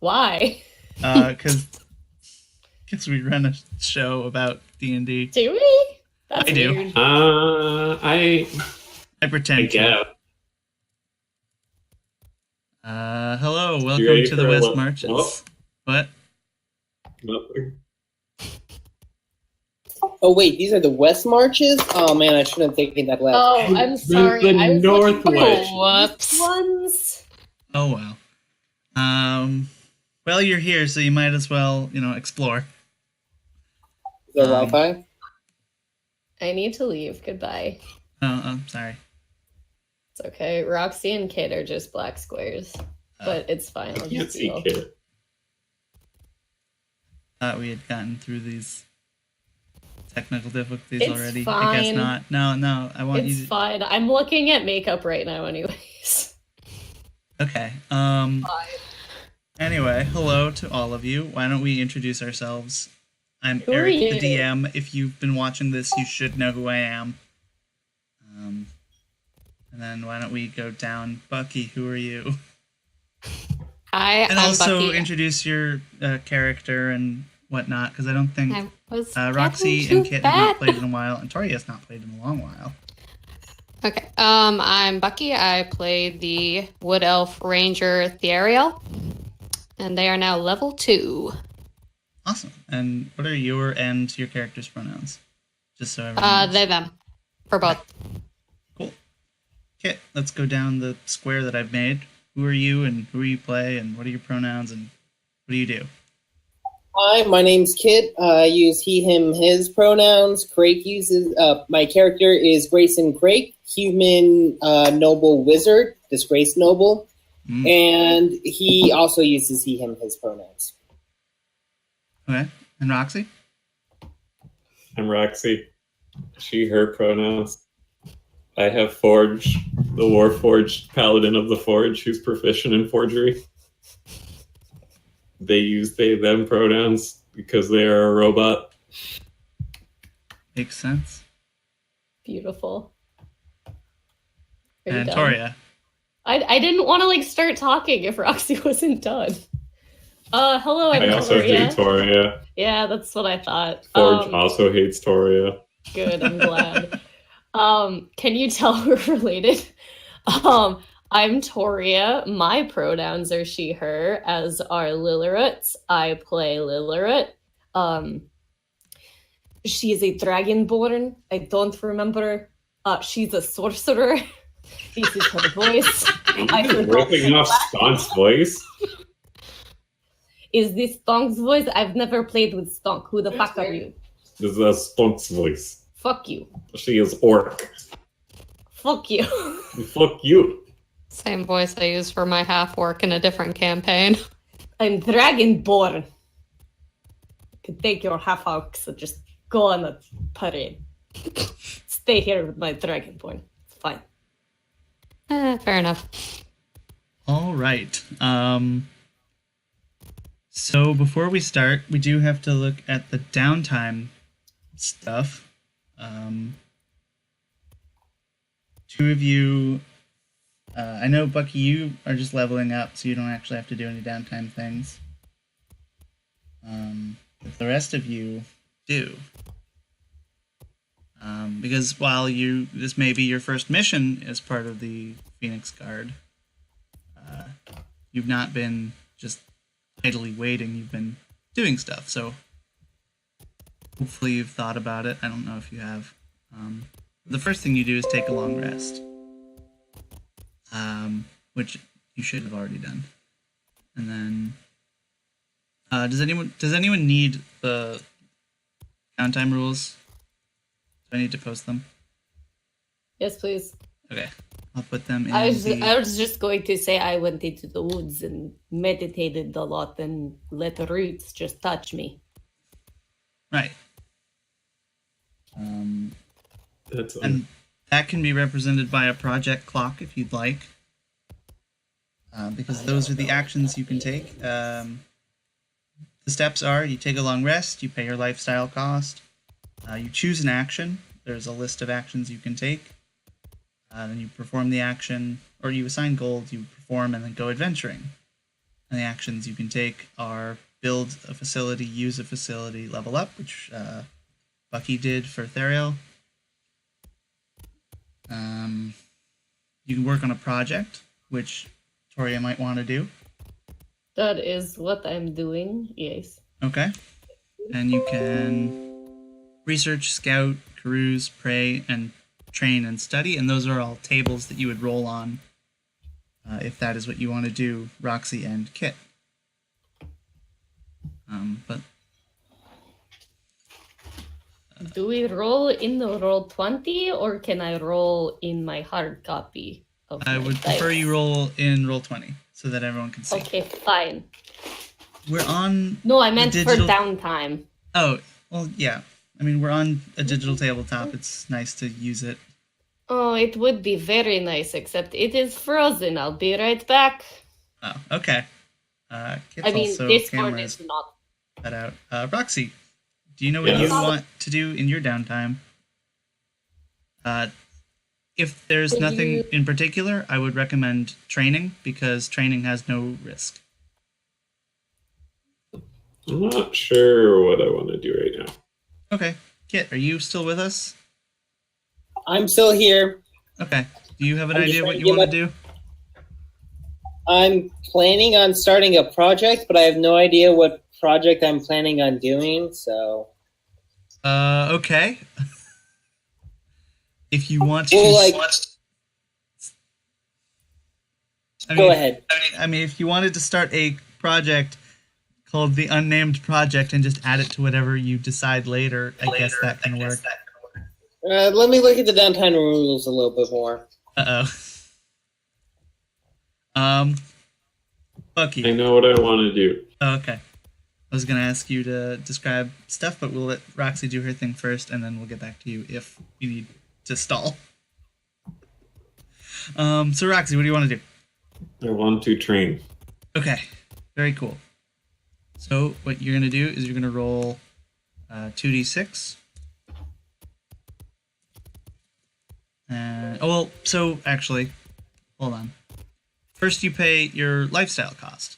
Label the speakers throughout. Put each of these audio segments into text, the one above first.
Speaker 1: Why?
Speaker 2: Because we run a show about D&D.
Speaker 1: Do we? That's
Speaker 2: I do.
Speaker 1: weird.
Speaker 3: I
Speaker 2: pretend to.
Speaker 3: guess.
Speaker 2: Hello,
Speaker 3: You
Speaker 2: welcome
Speaker 3: ready
Speaker 2: to the
Speaker 3: for a
Speaker 2: West
Speaker 3: lo-
Speaker 2: Marches.
Speaker 3: Oh.
Speaker 2: What?
Speaker 3: Nothing.
Speaker 4: Oh wait, these are the West Marches? Oh man, I should have taken that left.
Speaker 1: Oh, I'm sorry.
Speaker 3: The
Speaker 1: I was looking for
Speaker 3: Northwest.
Speaker 1: these ones.
Speaker 2: Oh well. Well, you're here, so you might as well, explore.
Speaker 4: Is there Wi-Fi?
Speaker 1: I need to leave. Goodbye.
Speaker 2: Oh, sorry.
Speaker 1: It's okay. Roxy and Kid are just black squares. But it's fine. I'll
Speaker 3: Can't
Speaker 1: just
Speaker 3: see
Speaker 1: deal.
Speaker 3: kid.
Speaker 2: Thought we had gotten through these technical difficulties
Speaker 1: It's
Speaker 2: already. I
Speaker 1: fine.
Speaker 2: guess not. No, I want
Speaker 1: It's
Speaker 2: you to...
Speaker 1: fine. I'm looking at makeup right now anyways.
Speaker 2: Okay.
Speaker 1: Fine.
Speaker 2: Anyway, hello to all of you. Why don't we introduce ourselves? I'm
Speaker 1: Who are
Speaker 2: Eric,
Speaker 1: you?
Speaker 2: the DM. If you've been watching this, you should know who I am. And then why don't we go down? Bucky, who are you?
Speaker 5: Hi,
Speaker 2: And
Speaker 5: I'm
Speaker 2: also
Speaker 5: Bucky.
Speaker 2: introduce your character and whatnot, because I don't think
Speaker 5: I was
Speaker 2: Roxy
Speaker 5: getting
Speaker 2: and
Speaker 5: too
Speaker 2: Kit have not
Speaker 5: bad.
Speaker 2: played in a while, and Tori has not played in a long while.
Speaker 5: Okay, I'm Bucky. I play the Wood Elf Ranger Thiarael, and they are now level 2.
Speaker 2: Awesome. And what are your character's pronouns? Just so everyone knows.
Speaker 5: They, them. For both.
Speaker 2: Cool. Kit, let's go down the square that I've made. Who are you, and who you play, and what are your pronouns, and what do you do?
Speaker 4: Hi, my name's Kit. I use he, him, his pronouns. Crake uses, my character is Grayson Crake, human noble wizard, disgraced noble. And he also uses he, him, his pronouns.
Speaker 2: Okay. And Roxy?
Speaker 3: I'm Roxy. She, her pronouns. I have Forge, the Warforged Paladin of the Forge, who's proficient in forgery. They use they, them pronouns because they are a robot.
Speaker 2: Makes sense.
Speaker 1: Beautiful. Are you
Speaker 2: And
Speaker 1: done?
Speaker 2: Toria.
Speaker 1: I didn't want to start talking if Roxy wasn't done. Hello, I'm
Speaker 3: I also
Speaker 1: Toria.
Speaker 3: hate Toria.
Speaker 1: Yeah, that's what I thought.
Speaker 3: Forge also hates Toria.
Speaker 1: Good, I'm glad. Can you tell we're related? I'm Toria. My pronouns are she, her, as are Liliruit. I play Liliruit. She is a dragonborn. I don't remember. She's a sorcerer. This is her voice. I forgot.
Speaker 3: Ripping off Stonk's voice.
Speaker 1: Is this Stonk's voice? I've never played with Stonk. Who the fuck are you?
Speaker 3: This is Stonk's voice.
Speaker 1: Fuck you.
Speaker 3: She is orc.
Speaker 1: Fuck you.
Speaker 3: Fuck you.
Speaker 5: Same voice I use for my half-orc in a different campaign.
Speaker 1: I'm dragonborn. You can take your half orcs and just go on a parade. Stay here with my dragonborn. It's fine.
Speaker 5: Fair enough.
Speaker 2: All right. So before we start, we do have to look at the downtime stuff. Two of you, I know, Bucky, you are just leveling up, so you don't actually have to do any downtime things. But the rest of you do. Because while this may be your first mission as part of the Phoenix Guard, you've not been just idly waiting, you've been doing stuff, so hopefully you've thought about it. I don't know if you have. The first thing you do is take a long rest, which you should have already done. And then, does anyone need the downtime rules? Do I need to post them?
Speaker 1: Yes, please.
Speaker 2: Okay, I'll put them in.
Speaker 1: I was just going to say I went into the woods and meditated a lot and let the roots just touch me.
Speaker 2: Right.
Speaker 3: That's
Speaker 2: And that can be represented by a project clock if you'd like. Because those are the actions you can take. The steps are, you take a long rest, you pay your lifestyle cost, you choose an action, there's a list of actions you can take, then you perform the action, or you assign gold, you perform, and then go adventuring. And the actions you can take are build a facility, use a facility, level up, which Bucky did for Thiarael. You can work on a project, which Toria might want to do.
Speaker 1: That is what I'm doing, yes.
Speaker 2: Okay. And you can research, scout, cruise, pray, and train and study, and those are all tables that you would roll on if that is what you want to do, Roxy and Kit. But
Speaker 1: Do we roll in the Roll20, or can I roll in my hard copy of
Speaker 2: I
Speaker 1: my
Speaker 2: would prefer
Speaker 1: dice?
Speaker 2: you roll in Roll20 so that everyone can see.
Speaker 1: Okay, fine.
Speaker 2: We're on.
Speaker 1: No, I meant
Speaker 2: digital-
Speaker 1: for downtime.
Speaker 2: Oh, well, yeah. I mean, we're on a digital tabletop. It's nice to use it.
Speaker 1: Oh, it would be very nice, except it is frozen. I'll be right back.
Speaker 2: Oh, okay. Kit's
Speaker 1: I mean,
Speaker 2: also
Speaker 1: Discord
Speaker 2: cameras
Speaker 1: is not.
Speaker 2: cut out. Roxy, do you know what
Speaker 3: Yes.
Speaker 2: you want to do in your downtime? If there's
Speaker 1: Would
Speaker 2: nothing
Speaker 1: you-
Speaker 2: in particular, I would recommend training because training has no risk.
Speaker 3: I'm not sure what I want to do right now.
Speaker 2: Okay. Kit, are you still with us?
Speaker 4: I'm still here.
Speaker 2: Okay. Do you have an
Speaker 4: I'm just
Speaker 2: idea what
Speaker 4: trying
Speaker 2: you
Speaker 4: to
Speaker 2: want
Speaker 4: give
Speaker 2: to do?
Speaker 4: I'm planning on starting a project, but I have no idea what project I'm planning on doing. So,
Speaker 2: Okay. If you want to,
Speaker 4: well, like, go ahead.
Speaker 2: I mean, if you wanted to start a project called the Unnamed Project and just add it to whatever you decide later, I guess that can work.
Speaker 4: Let me look at the downtime rules a little bit more.
Speaker 2: Bucky.
Speaker 3: I know what I want to do.
Speaker 2: Oh, okay. I was going to ask you to describe stuff, but we'll let Roxy do her thing first, and then we'll get back to you if you need to stall. So, Roxy, what do you want to do?
Speaker 3: I want to train.
Speaker 2: Okay. Very cool. So, what you're going to do is you're going to roll 2d6. So actually, hold on. First, you pay your lifestyle cost.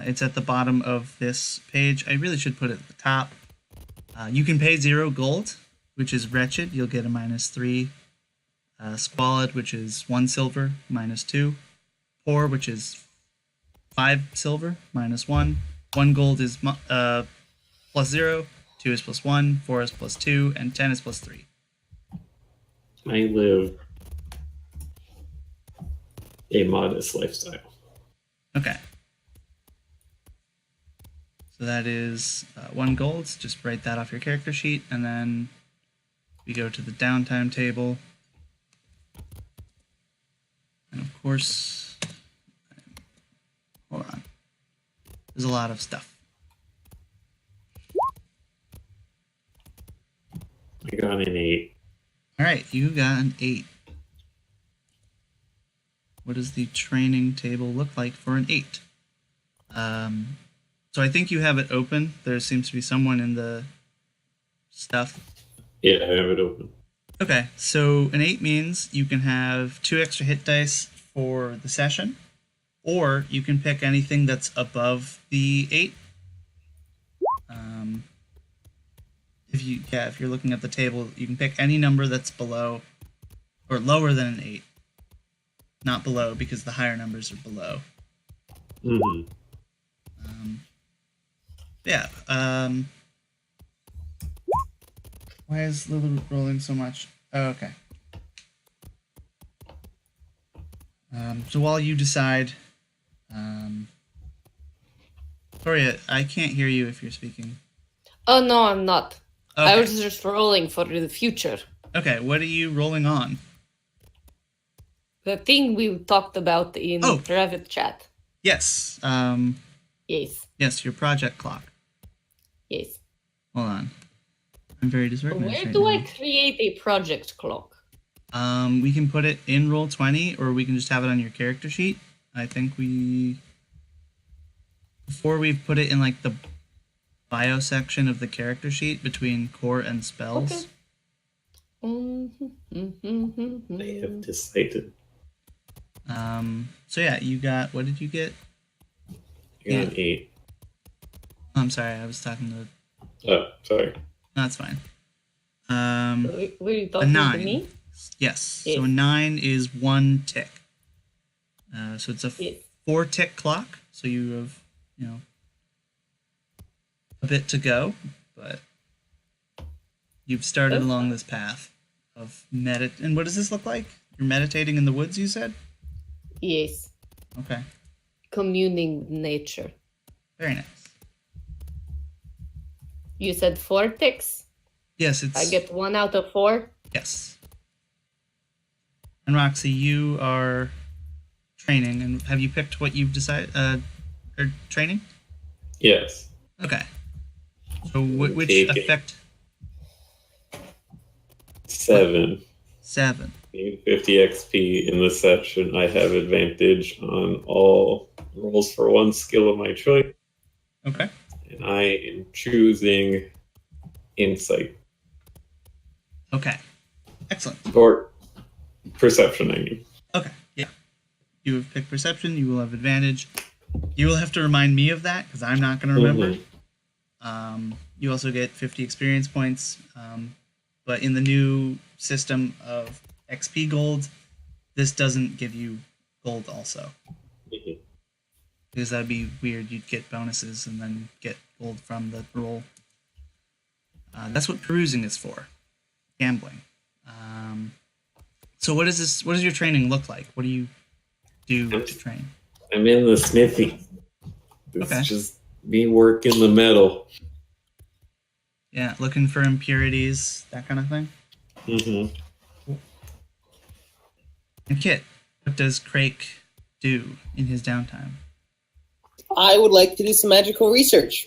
Speaker 2: It's at the bottom of this page. I really should put it at the top. You can pay 0 gold, which is wretched. You'll get a -3. Squalid, which is 1 silver, -2. Poor, which is 5 silver, -1. 1 gold is +0. 2 is +1. 4 is +2, and 10 is +3.
Speaker 3: I live a modest lifestyle.
Speaker 2: Okay. So that is 1 gold. Just write that off your character sheet, and then we go to the downtime table. And of course, hold on. There's a lot of stuff.
Speaker 3: I got an 8.
Speaker 2: All right, you got an 8. What does the training table look like for an 8? So I think you have it open. There seems to be someone in the stuff.
Speaker 3: Yeah, I have it open.
Speaker 2: Okay, so an 8 means you can have 2 extra hit dice for the session, or you can pick anything that's above the 8. If you're looking at the table, you can pick any number that's below or lower than an 8. Not below, because the higher numbers are below.
Speaker 3: Mm-hmm.
Speaker 2: Why is Liliruit rolling so much? Oh, okay. So while you decide, Toria, I can't hear you if you're speaking.
Speaker 1: Oh no, I'm not. I
Speaker 2: Okay.
Speaker 1: was just rolling for the future.
Speaker 2: Okay, what are you rolling on?
Speaker 1: The thing we talked about in
Speaker 2: Oh.
Speaker 1: private chat.
Speaker 2: Yes.
Speaker 1: Yes,
Speaker 2: Yes, your project clock.
Speaker 1: yes.
Speaker 2: Hold on. I'm very disorganized
Speaker 1: Where
Speaker 2: right
Speaker 1: do
Speaker 2: now.
Speaker 1: I create a project clock?
Speaker 2: We can put it in Roll20, or we can just have it on your character sheet. I think before we put it in like the bio section of the character sheet between core and spells.
Speaker 1: Okay.
Speaker 3: I have decided.
Speaker 2: So yeah, you got, what did you get?
Speaker 3: I got an 8.
Speaker 2: I'm sorry, I was talking to...
Speaker 3: Oh, sorry.
Speaker 2: No, that's fine.
Speaker 1: Were you
Speaker 2: A
Speaker 1: talking to
Speaker 2: 9.
Speaker 1: me?
Speaker 2: Yes.
Speaker 1: Yes.
Speaker 2: So a 9 is 1 tick. So it's a
Speaker 1: Yes.
Speaker 2: 4 tick clock. So you have, a bit to go, but you've started
Speaker 1: That's
Speaker 2: along
Speaker 1: fine.
Speaker 2: this path of And what does this look like? You're meditating in the woods, you said?
Speaker 1: Yes.
Speaker 2: Okay.
Speaker 1: Communing with nature.
Speaker 2: Very nice.
Speaker 1: You said 4 ticks?
Speaker 2: Yes, it's...
Speaker 1: I get 1 out of 4?
Speaker 2: Yes. And Roxy, you are training, and have you picked what you've decided, or training?
Speaker 3: Yes.
Speaker 2: Okay. So which
Speaker 3: Take it.
Speaker 2: effect?
Speaker 3: 7.
Speaker 2: 7.
Speaker 3: Gain 50 XP in this session. I have advantage on all rolls for one skill of my choice,
Speaker 2: Okay.
Speaker 3: and I am choosing Insight.
Speaker 2: Okay. Excellent.
Speaker 3: Or Perception, I mean.
Speaker 2: Okay. Yeah. You have picked perception. You will have advantage. You will have to remind me of that because I'm not going to remember. You also get 50 experience points. But in the new system of XP gold, this doesn't give you gold also.
Speaker 3: Mhm.
Speaker 2: Because that'd be weird. You'd get bonuses and then get gold from the roll. That's what perusing is for. Gambling. So what is this? What does your training look like? What do you do to train?
Speaker 3: I'm in the smithy. It's
Speaker 2: Okay.
Speaker 3: just me working the metal.
Speaker 2: Yeah, looking for impurities, that kind of thing.
Speaker 3: Mm-hmm.
Speaker 2: And Kit, what does Crake do in his downtime?
Speaker 4: I would like to do some magical research.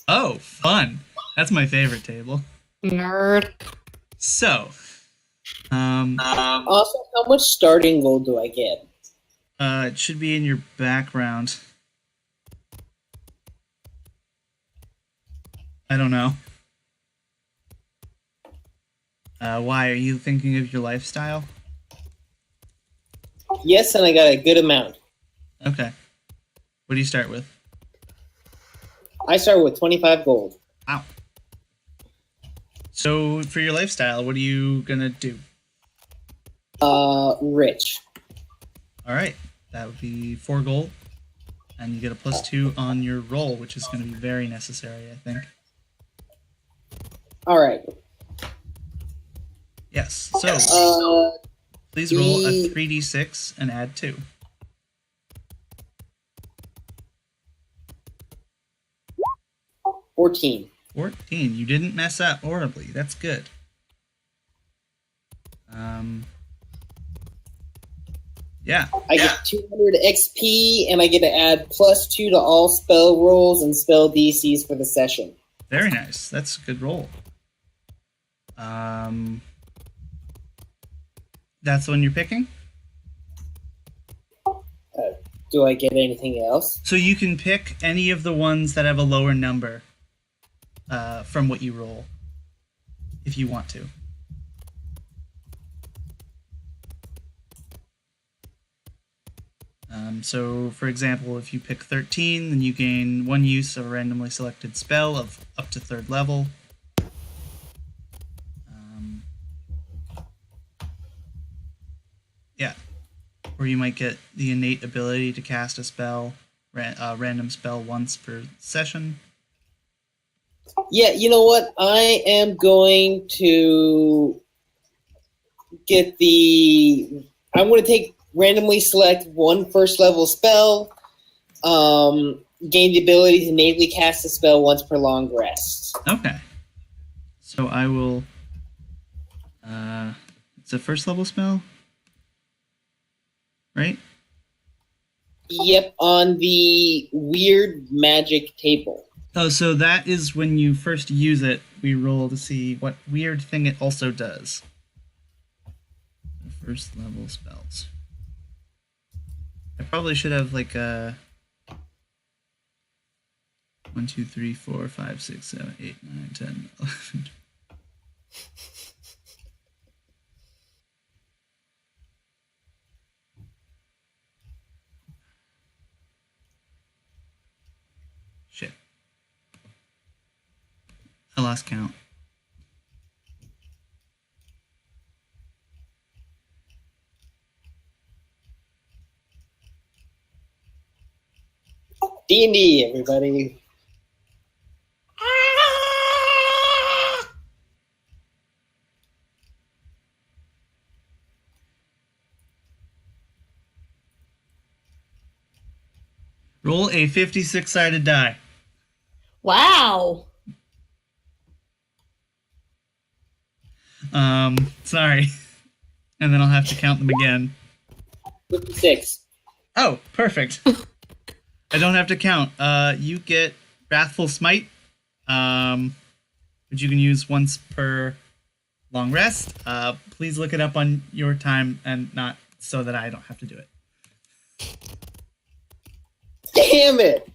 Speaker 2: Oh, fun! That's my favorite table.
Speaker 5: Nerd.
Speaker 2: So,
Speaker 4: Also, how much starting gold do I get?
Speaker 2: it should be in your background. I don't know. Why are you thinking of your lifestyle?
Speaker 4: Yes, and I got a good amount.
Speaker 2: Okay. What do you start with?
Speaker 4: I start with 25 gold.
Speaker 2: Wow. So for your lifestyle, what are you gonna do?
Speaker 4: Rich.
Speaker 2: All right, that would be 4 gold, and you get a +2 on your roll, which is going to be very necessary, I think.
Speaker 4: All right.
Speaker 2: Yes. So please roll a
Speaker 4: the-
Speaker 2: 3d6 and add 2.
Speaker 4: 14.
Speaker 2: 14. You didn't mess up horribly. That's good. Yeah.
Speaker 4: I get 200 XP, and I get to add +2 to all spell rolls and spell DCs for the session.
Speaker 2: Very nice. That's a good roll. That's the one you're picking?
Speaker 4: Do I get anything else?
Speaker 2: So you can pick any of the ones that have a lower number from what you roll, if you want to. So, for example, if you pick 13, then you gain 1 use of a randomly selected spell of up to 3rd level. Yeah. Or you might get the innate ability to cast a spell, random spell once per session.
Speaker 4: Yeah, you know what? I am going to get the... I'm going to take randomly select 1 first level spell, gain the ability to natively cast a spell once per long rest.
Speaker 2: Okay. So I will... it's a first level spell? Right?
Speaker 4: Yep, on the weird magic table.
Speaker 2: Oh, so that is when you first use it, we roll to see what weird thing it also does. First level spells. I probably should have like a 1, 2, 3, 4, 5, 6, 7, 8, 9, 10, 11. lost count.
Speaker 4: D&D, everybody.
Speaker 2: Roll a 56-sided die.
Speaker 1: Wow.
Speaker 2: Sorry. And then I'll have to count them again.
Speaker 4: 56.
Speaker 2: Oh, perfect. I don't have to count. You get Wrathful Smite, which you can use once per long rest. Please look it up on your time and not so that I don't have to do it.
Speaker 4: Damn it!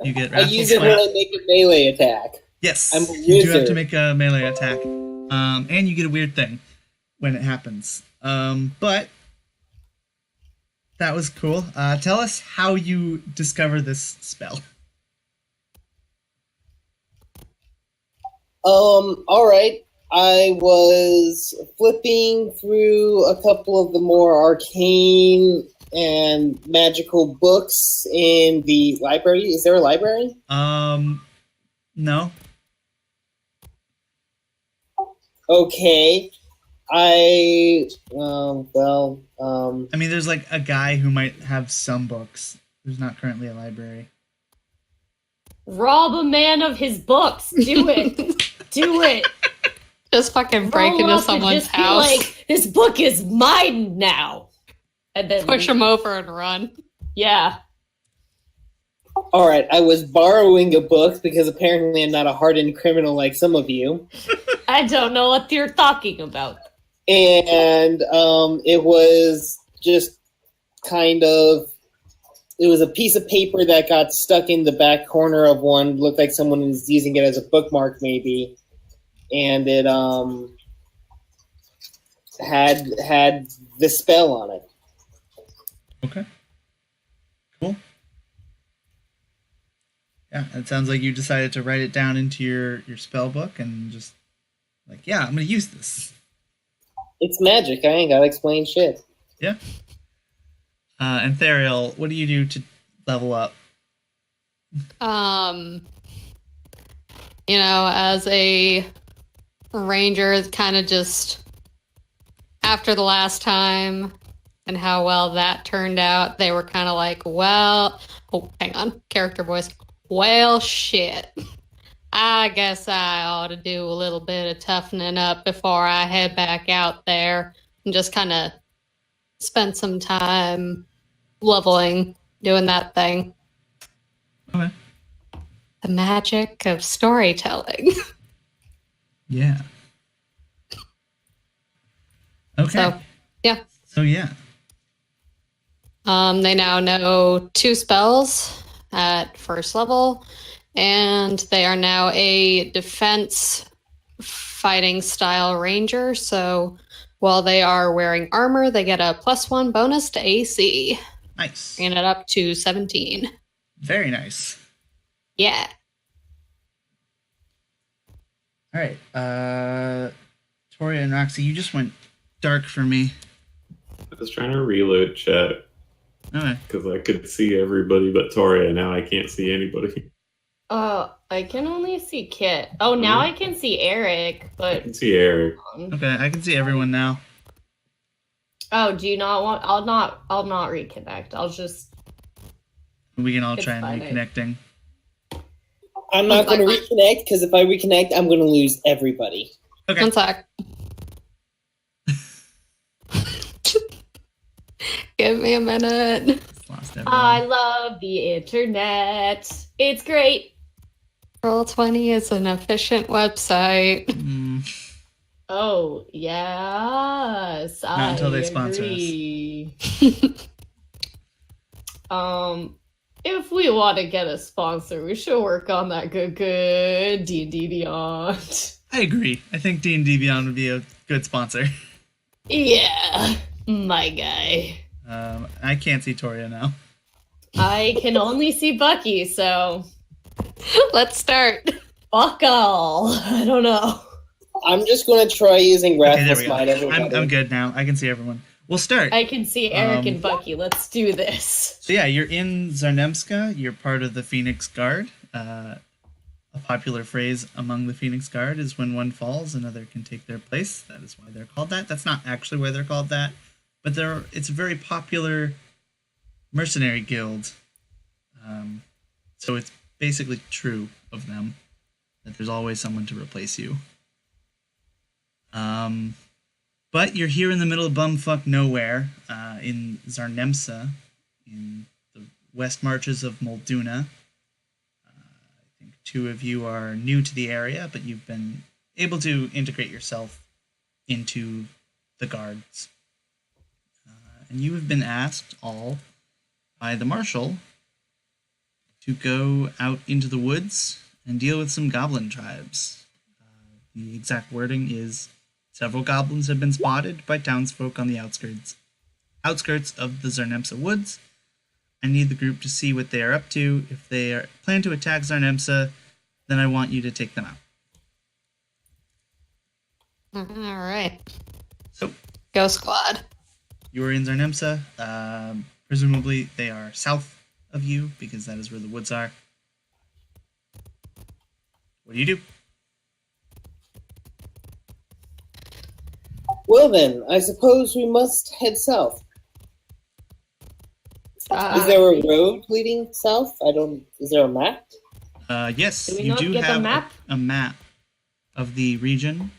Speaker 2: You get
Speaker 4: I
Speaker 2: Wrathful
Speaker 4: use it
Speaker 2: Smite.
Speaker 4: when I make a melee attack.
Speaker 2: Yes,
Speaker 4: I'm a
Speaker 2: you do have
Speaker 4: wizard.
Speaker 2: to make a melee attack. And you get a weird thing when it happens. But that was cool. Tell us how you discover this spell.
Speaker 4: Alright. I was flipping through a couple of the more arcane and magical books in the library. Is there a library?
Speaker 2: No.
Speaker 4: Okay. I
Speaker 2: I mean, there's like a guy who might have some books. There's not currently a library.
Speaker 1: Rob a man of his books. Do it. Do it.
Speaker 5: Just fucking break
Speaker 1: Roll
Speaker 5: into
Speaker 1: up and
Speaker 5: someone's
Speaker 1: just be
Speaker 5: house,
Speaker 1: like, this book is mine now. And then
Speaker 5: push them over and run.
Speaker 1: Yeah.
Speaker 4: Alright, I was borrowing a book because apparently I'm not a hardened criminal like some of you.
Speaker 1: I don't know what you're talking about.
Speaker 4: And it was just kind of, it was a piece of paper that got stuck in the back corner of one. Looked like someone was using it as a bookmark maybe, and it had the spell on it.
Speaker 2: Okay. Cool. Yeah, it sounds like you decided to write it down into your spell book and just like, yeah, I'm gonna use this.
Speaker 4: It's magic. I ain't gotta explain shit.
Speaker 2: Yeah. And Thiarael, what do you do to level up?
Speaker 5: As a ranger, it's kind of just after the last time and how well that turned out, they were kind of like, well, oh, hang on, character voice. Well, shit. I guess I ought to do a little bit of toughening up before I head back out there and just kind of spend some time leveling, doing that thing.
Speaker 2: Okay.
Speaker 5: The magic of storytelling.
Speaker 2: Yeah. Okay.
Speaker 5: So, yeah.
Speaker 2: So yeah.
Speaker 5: They now know 2 spells at first level, and they are now a defense fighting style ranger. So while they are wearing armor, they get a +1 bonus to AC,
Speaker 2: Nice.
Speaker 5: bringing it up to 17.
Speaker 2: Very nice.
Speaker 5: Yeah.
Speaker 2: All right. Toria and Roxy, you just went dark for me.
Speaker 3: I was trying to reload chat
Speaker 2: Okay.
Speaker 3: because I could see everybody but Toria. Now I can't see anybody.
Speaker 1: I can only see Kit. Oh, now I can see Eric,
Speaker 3: I
Speaker 1: but
Speaker 3: can see Eric.
Speaker 2: Okay, I can see everyone now.
Speaker 1: oh, do you not want? I'll not reconnect. I'll just.
Speaker 2: We can all
Speaker 1: It's
Speaker 2: try and
Speaker 1: fine.
Speaker 2: reconnecting.
Speaker 4: I'm not going to reconnect because if I reconnect, I'm going to lose everybody.
Speaker 2: Okay.
Speaker 5: One sec. Give me a minute.
Speaker 2: Just lost everyone.
Speaker 1: I love the internet. It's great.
Speaker 5: Roll20 is an efficient website.
Speaker 1: Oh yes,
Speaker 2: Not until they sponsor us.
Speaker 1: agree. If we want to get a sponsor, we should work on that good D&D Beyond.
Speaker 2: I agree. I think D&D Beyond would be a good sponsor.
Speaker 1: Yeah, my guy.
Speaker 2: I can't see Toria now.
Speaker 1: I can only see Bucky, so
Speaker 5: Let's start.
Speaker 1: Fuck all. I don't know.
Speaker 4: I'm just going to try using
Speaker 2: Okay, there
Speaker 4: Wrathful
Speaker 2: we go.
Speaker 4: Smite. Everybody.
Speaker 2: I'm good now. I can see everyone. We'll start.
Speaker 1: I can see Eric and Bucky. Let's do this.
Speaker 2: So yeah, you're in Zarnemska. You're part of the Phoenix Guard. A popular phrase among the Phoenix Guard is when one falls, another can take their place. That is why they're called that. That's not actually why they're called that, but it's a very popular mercenary guild. So it's basically true of them that there's always someone to replace you. But you're here in the middle of bumfuck nowhere, in Zarnemsa, in the west marches of Molduna. I think two of you are new to the area, but you've been able to integrate yourself into the guards. And you have been asked all by the marshal to go out into the woods and deal with some goblin tribes. The exact wording is, several goblins have been spotted by townsfolk on the outskirts of the Zarnemsa woods. I need the group to see what they are up to. If they plan to attack Zarnemsa, then I want you to take them out.
Speaker 5: All right.
Speaker 2: So,
Speaker 5: Go squad.
Speaker 2: you are in Zarnemsa. Presumably, they are south of you, because that is where the woods are. What do you do?
Speaker 4: Well then, I suppose we must head south. Is there a road leading south? Is there a map?
Speaker 2: Yes,
Speaker 1: Do we
Speaker 2: you
Speaker 1: not
Speaker 2: do
Speaker 1: get a
Speaker 2: have
Speaker 1: map?
Speaker 2: a map of the region.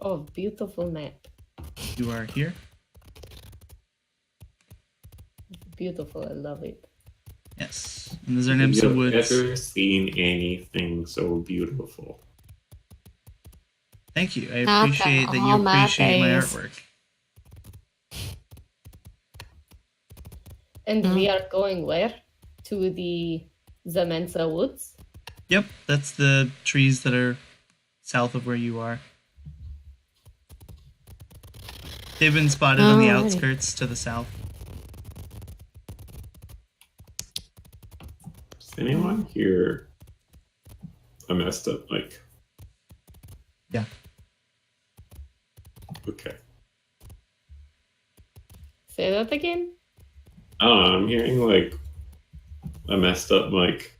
Speaker 1: Oh, beautiful map.
Speaker 2: You are here.
Speaker 1: Beautiful. I love it.
Speaker 2: Yes, in the Zarnemsa
Speaker 3: Have
Speaker 2: woods.
Speaker 3: you ever seen anything so beautiful?
Speaker 2: Thank you. I
Speaker 5: Not
Speaker 2: appreciate that you
Speaker 5: all my
Speaker 2: appreciate my
Speaker 5: days.
Speaker 2: artwork.
Speaker 1: And we are going where? To the Zamensa woods?
Speaker 2: Yep, that's the trees that are south of where you are. They've been spotted on the
Speaker 5: Alrighty.
Speaker 2: outskirts to the south.
Speaker 3: Does anyone hear a messed up mic?
Speaker 2: Yeah.
Speaker 3: Okay.
Speaker 1: Say that again?
Speaker 3: I don't know, I'm hearing like a messed up mic.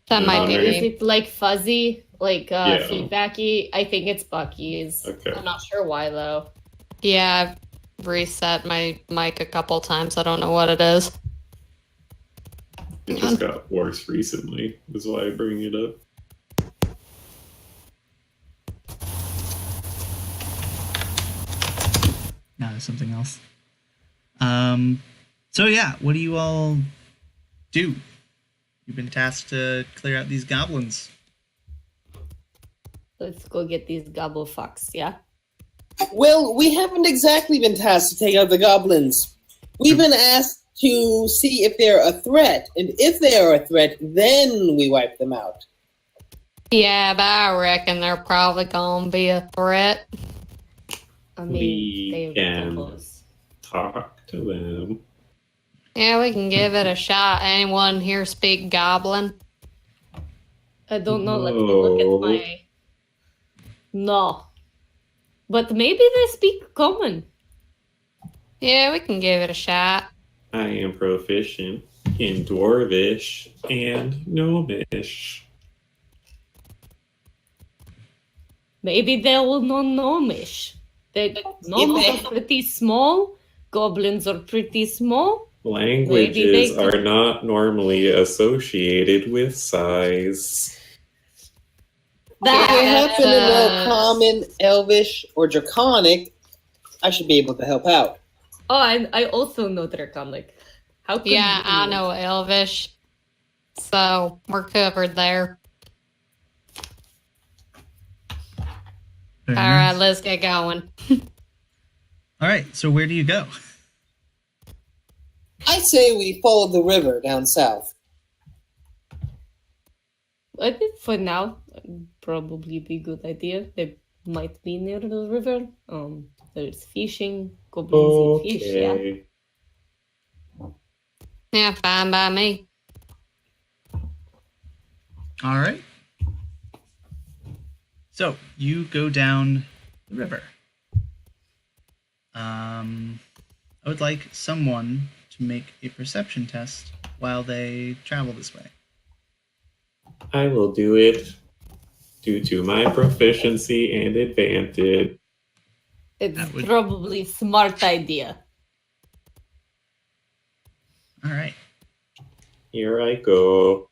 Speaker 5: That might be
Speaker 1: Is
Speaker 5: me.
Speaker 1: it like fuzzy, like
Speaker 3: Yeah.
Speaker 1: feedbacky? I think it's Bucky's.
Speaker 3: Okay.
Speaker 1: I'm not sure why though.
Speaker 5: Yeah, I've reset my mic a couple times. I don't know what it is.
Speaker 3: It just got worse recently, is why I bring it up.
Speaker 2: No, there's something else. So yeah, what do you all do? You've been tasked to clear out these goblins.
Speaker 1: Let's go get these gobble fucks, yeah?
Speaker 4: Well, we haven't exactly been tasked to take out the goblins. We've been asked to see if they're a threat, and if they are a threat, then we wipe them out.
Speaker 5: Yeah, but I reckon they're probably gonna be a threat.
Speaker 1: I
Speaker 3: We
Speaker 1: mean, they
Speaker 3: can-
Speaker 1: gobbles.
Speaker 3: Talk to them.
Speaker 5: Yeah, we can give it a shot. Anyone here speak Goblin?
Speaker 1: I don't know, let me look
Speaker 3: No.
Speaker 1: at my... No. But maybe they speak common.
Speaker 5: Yeah, we can give it a shot.
Speaker 3: I am proficient in Dwarvish and Gnomish.
Speaker 1: Maybe they will know Gnomish. Gnomes are pretty small. Goblins are pretty small.
Speaker 3: Languages
Speaker 1: they could-
Speaker 3: are not normally associated with size.
Speaker 4: If they happen to know
Speaker 5: Yes.
Speaker 4: Common, Elvish, or Draconic, I should be able to help out.
Speaker 1: Oh, I also know Draconic. How could
Speaker 5: Yeah,
Speaker 1: you?
Speaker 5: I know Elvish. So we're covered there.
Speaker 2: Very
Speaker 5: All right,
Speaker 2: nice.
Speaker 5: let's get going.
Speaker 2: All right, so where do you go?
Speaker 4: I say we follow the river down south.
Speaker 1: I think for now, probably be a good idea. They might be near the river. There's fishing, goblins eat fish, yeah.
Speaker 3: Okay.
Speaker 5: Yeah, fine by me.
Speaker 2: All right. So you go down the river. I would like someone to make a perception test while they travel this way.
Speaker 3: I will do it due to my proficiency and advantage.
Speaker 1: It's
Speaker 2: That would-
Speaker 1: probably a smart idea.
Speaker 2: All right.
Speaker 3: Here I go.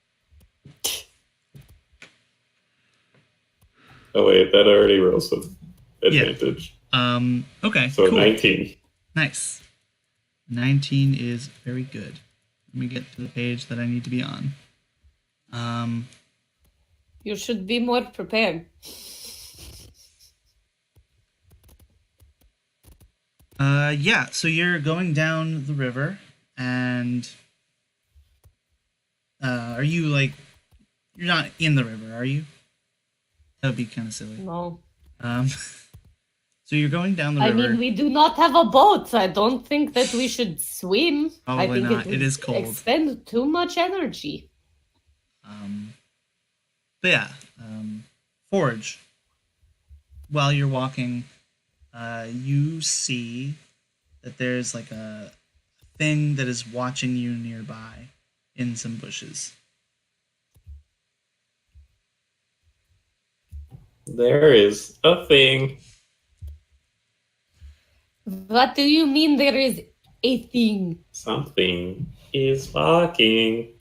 Speaker 3: Oh wait, that already rolls with advantage.
Speaker 2: Okay.
Speaker 3: So
Speaker 2: cool.
Speaker 3: 19.
Speaker 2: Nice. 19 is very good. Let me get to the page that I need to be on.
Speaker 1: You should be more prepared.
Speaker 2: Yeah, so you're going down the river, and are you like, you're not in the river, are you? That would be kind of silly.
Speaker 1: No.
Speaker 2: So you're going down the
Speaker 1: I
Speaker 2: river.
Speaker 1: mean, we do not have a boat. I don't think that we should swim. I
Speaker 2: Probably
Speaker 1: think
Speaker 2: not.
Speaker 1: it
Speaker 2: It is cold.
Speaker 1: expend too much energy.
Speaker 2: But yeah, Forge. While you're walking, you see that there's like a thing that is watching you nearby in some bushes.
Speaker 3: There is a thing.
Speaker 1: What do you mean there is a thing?
Speaker 3: Something is walking.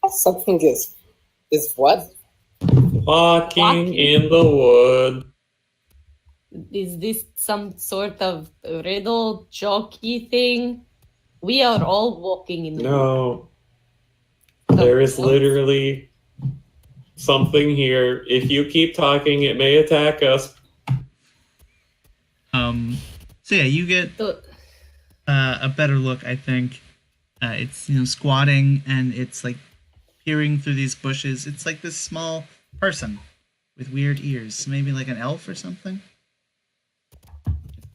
Speaker 4: Something is what?
Speaker 3: Walking
Speaker 1: Walking?
Speaker 3: in the wood.
Speaker 1: Is this some sort of riddle jockey thing? We are all walking in the
Speaker 3: No,
Speaker 1: wood.
Speaker 3: there is
Speaker 1: Oh,
Speaker 3: literally something here. If you keep talking, it may attack us.
Speaker 2: So yeah, you get
Speaker 1: so-
Speaker 2: a better look, I think. It's squatting, and it's like peering through these bushes. It's like this small person with weird ears, maybe like an elf or something.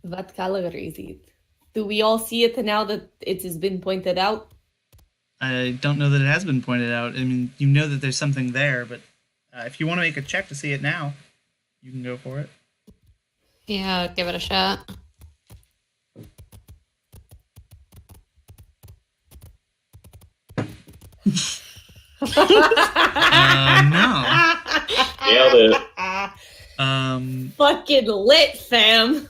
Speaker 1: What color is it? Do we all see it now that it has been pointed out?
Speaker 2: I don't know that it has been pointed out. I mean, you know that there's something there, but if you want to make a check to see it now, you can go for it.
Speaker 5: Yeah, give it a shot.
Speaker 2: No.
Speaker 3: Nailed it.
Speaker 1: Fucking lit, fam.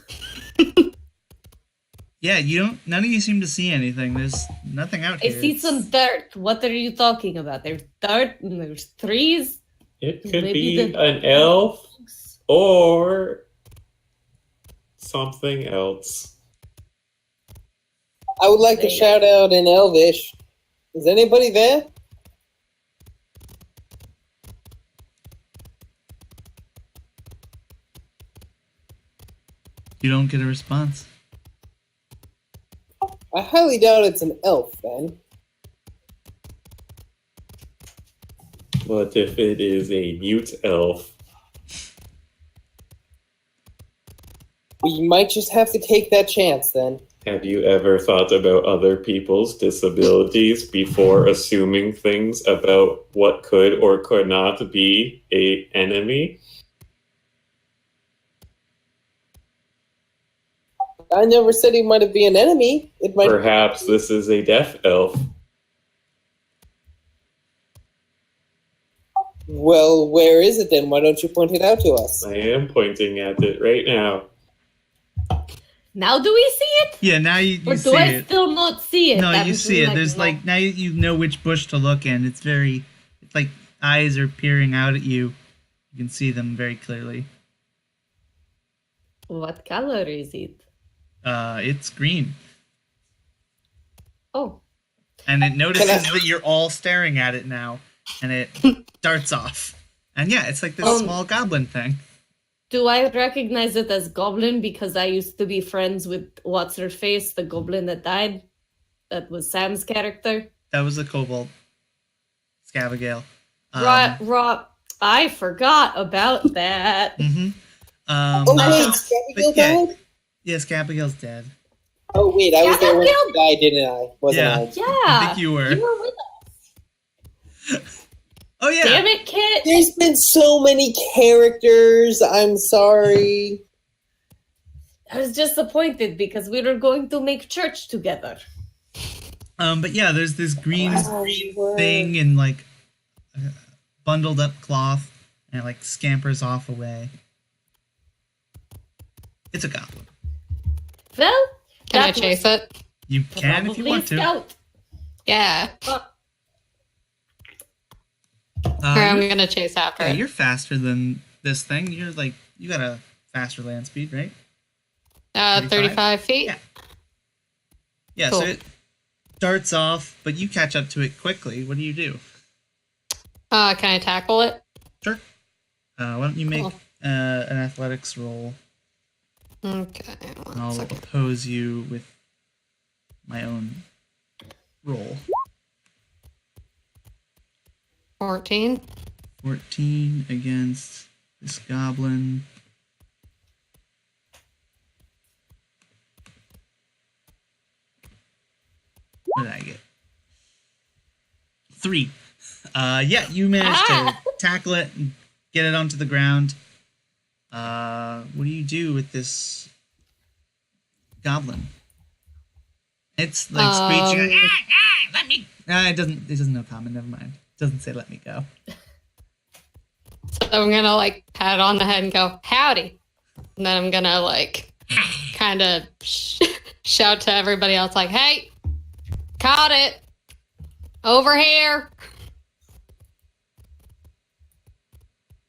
Speaker 2: Yeah, none of you seem to see anything. There's nothing out
Speaker 1: I
Speaker 2: here.
Speaker 1: see some dirt. What are you talking about? There's dirt and there's trees.
Speaker 3: It could
Speaker 1: Maybe
Speaker 3: be
Speaker 1: the-
Speaker 3: an elf or something else.
Speaker 4: I would like to
Speaker 1: Hey.
Speaker 4: shout out in Elvish. Is anybody there?
Speaker 2: You don't get a response.
Speaker 4: I highly doubt it's an elf, then.
Speaker 3: What if it is a mute elf?
Speaker 4: We might just have to take that chance, then.
Speaker 3: Have you ever thought about other people's disabilities before assuming things about what could or could not be a enemy?
Speaker 4: I never said he might be an enemy. It might.
Speaker 3: Perhaps this is a deaf elf.
Speaker 4: Well, where is it then? Why don't you point it out to us?
Speaker 3: I am pointing at it right now.
Speaker 1: Now do we see it?
Speaker 2: Yeah, now you
Speaker 1: Or
Speaker 2: see
Speaker 1: do I
Speaker 2: it.
Speaker 1: still not see it?
Speaker 2: No,
Speaker 1: That
Speaker 2: you
Speaker 1: was
Speaker 2: see it.
Speaker 1: like,
Speaker 2: There's
Speaker 1: no.
Speaker 2: like now you know which bush to look in. It's like eyes are peering out at you. You can see them very clearly.
Speaker 1: What color is it?
Speaker 2: It's green,
Speaker 1: Oh,
Speaker 2: and it notices
Speaker 4: Can I-
Speaker 2: that you're all staring at it now, and it darts off. And yeah, it's like this small goblin thing.
Speaker 1: do I recognize it as Goblin because I used to be friends with what's her face, the goblin that died? That was Sam's character.
Speaker 2: That was a kobold. Scavagale.
Speaker 1: Right. I forgot about that.
Speaker 2: Mm-hmm.
Speaker 4: Oh, wait,
Speaker 2: But
Speaker 4: Scabby
Speaker 2: yeah.
Speaker 4: died?
Speaker 2: Yeah, Scavagale's dead.
Speaker 4: Oh wait, I was
Speaker 1: Yeah,
Speaker 4: there when
Speaker 1: Gil-
Speaker 4: you died, didn't I? Wasn't
Speaker 2: Yeah.
Speaker 4: I?
Speaker 1: Yeah,
Speaker 2: I think you were.
Speaker 1: with us.
Speaker 2: Oh yeah.
Speaker 1: Damn it, Kit.
Speaker 4: There's been so many characters. I'm sorry.
Speaker 1: I was disappointed because we were going to make church together.
Speaker 2: But yeah, there's this green
Speaker 4: Wow, you were.
Speaker 2: thing in like bundled up cloth, and it like scampers off away. It's a goblin.
Speaker 1: Well,
Speaker 5: Can I
Speaker 1: that
Speaker 5: chase
Speaker 1: was
Speaker 5: it?
Speaker 2: You can if you
Speaker 1: probably
Speaker 2: want to.
Speaker 1: scout.
Speaker 5: Yeah. Or
Speaker 2: Uh,
Speaker 5: I'm
Speaker 2: you're,
Speaker 5: gonna chase after
Speaker 2: yeah,
Speaker 5: it.
Speaker 2: you're faster than this thing. You're like you got a faster land speed, right?
Speaker 5: 35 feet.
Speaker 2: Yeah. Yeah.
Speaker 5: Cool.
Speaker 2: So it starts off, but you catch up to it quickly. What do you do?
Speaker 5: Can I tackle it?
Speaker 2: Sure. Why don't you make
Speaker 5: Cool.
Speaker 2: an athletics roll?
Speaker 5: Okay.
Speaker 2: And
Speaker 5: One
Speaker 2: I'll
Speaker 5: second.
Speaker 2: oppose you with my own roll.
Speaker 5: 14.
Speaker 2: 14 against this goblin. What did I get? 3. Yeah, you managed to tackle it and get it onto the ground. What do you do with this goblin? It's like screeching. Let me. It doesn't know common. Never mind. It doesn't say let me go.
Speaker 5: So I'm gonna like pat it on the head and go, howdy. And then I'm gonna like kind of shout to everybody else, like, hey, caught it. Over here.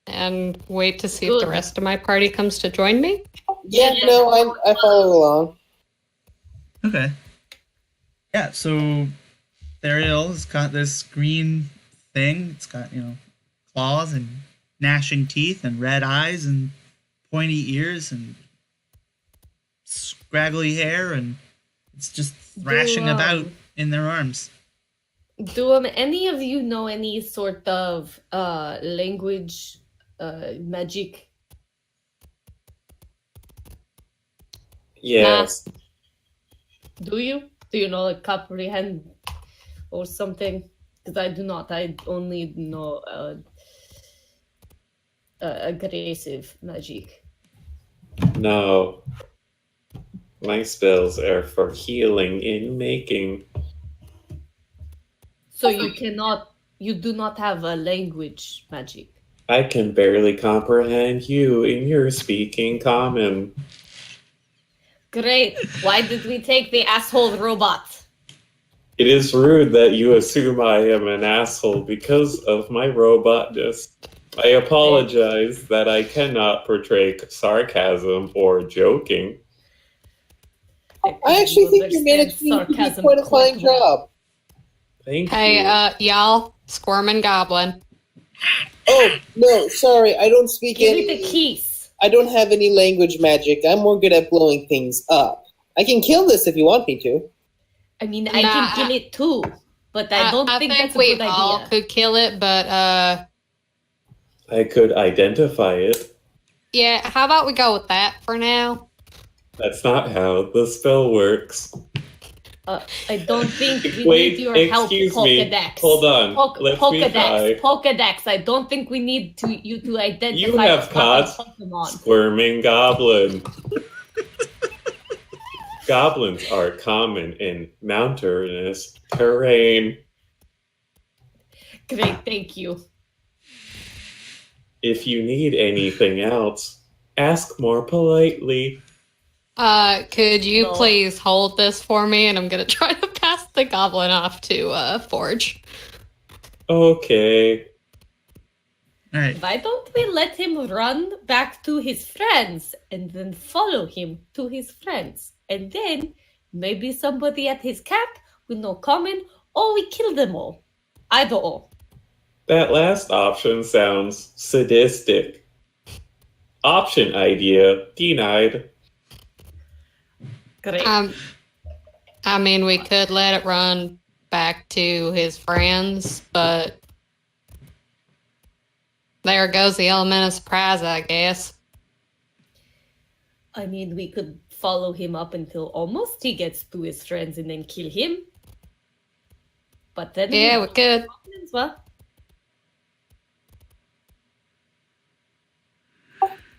Speaker 5: And wait to see if the
Speaker 1: Good.
Speaker 5: rest of my party comes to join me.
Speaker 4: Yeah, no, I follow along.
Speaker 2: Okay. Yeah, so Thiarael has got this green thing. It's got, claws and gnashing teeth and red eyes and pointy ears and scraggly hair, and it's just thrashing about in their arms.
Speaker 1: Do any of you know any sort of language, magic?
Speaker 3: Yes.
Speaker 1: Do you? Do you know like comprehend or something? Because I do not. I only know aggressive magic.
Speaker 3: No. My spells are for healing and making.
Speaker 1: So you do not have a language magic.
Speaker 3: I can barely comprehend you in your speaking common.
Speaker 1: Great. Why did we take the asshole robot?
Speaker 3: It is rude that you assume I am an asshole because of my robotness. I apologize that I cannot portray sarcasm or joking.
Speaker 4: I actually think you managed to do quite a fine job.
Speaker 3: Thank
Speaker 5: Hey,
Speaker 3: you.
Speaker 5: y'all, Squirmin' Goblin.
Speaker 4: Oh, no, sorry, I don't speak
Speaker 1: Give
Speaker 4: any...
Speaker 1: me the keys.
Speaker 4: I don't have any language magic. I'm more good at blowing things up. I can kill this if you want me to.
Speaker 1: I mean, I can kill it too, but I don't think that's a
Speaker 5: we
Speaker 1: good
Speaker 5: all
Speaker 1: idea.
Speaker 5: could kill it, but
Speaker 3: I could identify it.
Speaker 5: yeah, how about we go with that for now?
Speaker 3: That's not how the spell works.
Speaker 1: I don't think we
Speaker 3: Wait,
Speaker 1: need your help,
Speaker 3: excuse me.
Speaker 1: Pokedex.
Speaker 3: Hold on. Let me try.
Speaker 1: Pokedex. I don't think we need you to identify
Speaker 3: You have
Speaker 1: the
Speaker 3: caught
Speaker 1: Pokemon.
Speaker 3: Squirming Goblin. Goblins are common in mountainous terrain.
Speaker 1: Great, thank you.
Speaker 3: If you need anything else, ask more politely.
Speaker 5: Could you
Speaker 1: No.
Speaker 5: please hold this for me? And I'm gonna try to pass the goblin off to Forge.
Speaker 3: Okay.
Speaker 2: All right.
Speaker 1: Why don't we let him run back to his friends and then follow him to his friends? And then maybe somebody at his camp will know common, or we kill them all. Either or.
Speaker 3: That last option sounds sadistic. Option idea denied.
Speaker 1: Great.
Speaker 5: I mean, we could let it run back to his friends, but there goes the element of surprise, I guess.
Speaker 1: I mean, we could follow him up until almost he gets to his friends and then kill him. But then
Speaker 5: Yeah, we could.
Speaker 1: as well.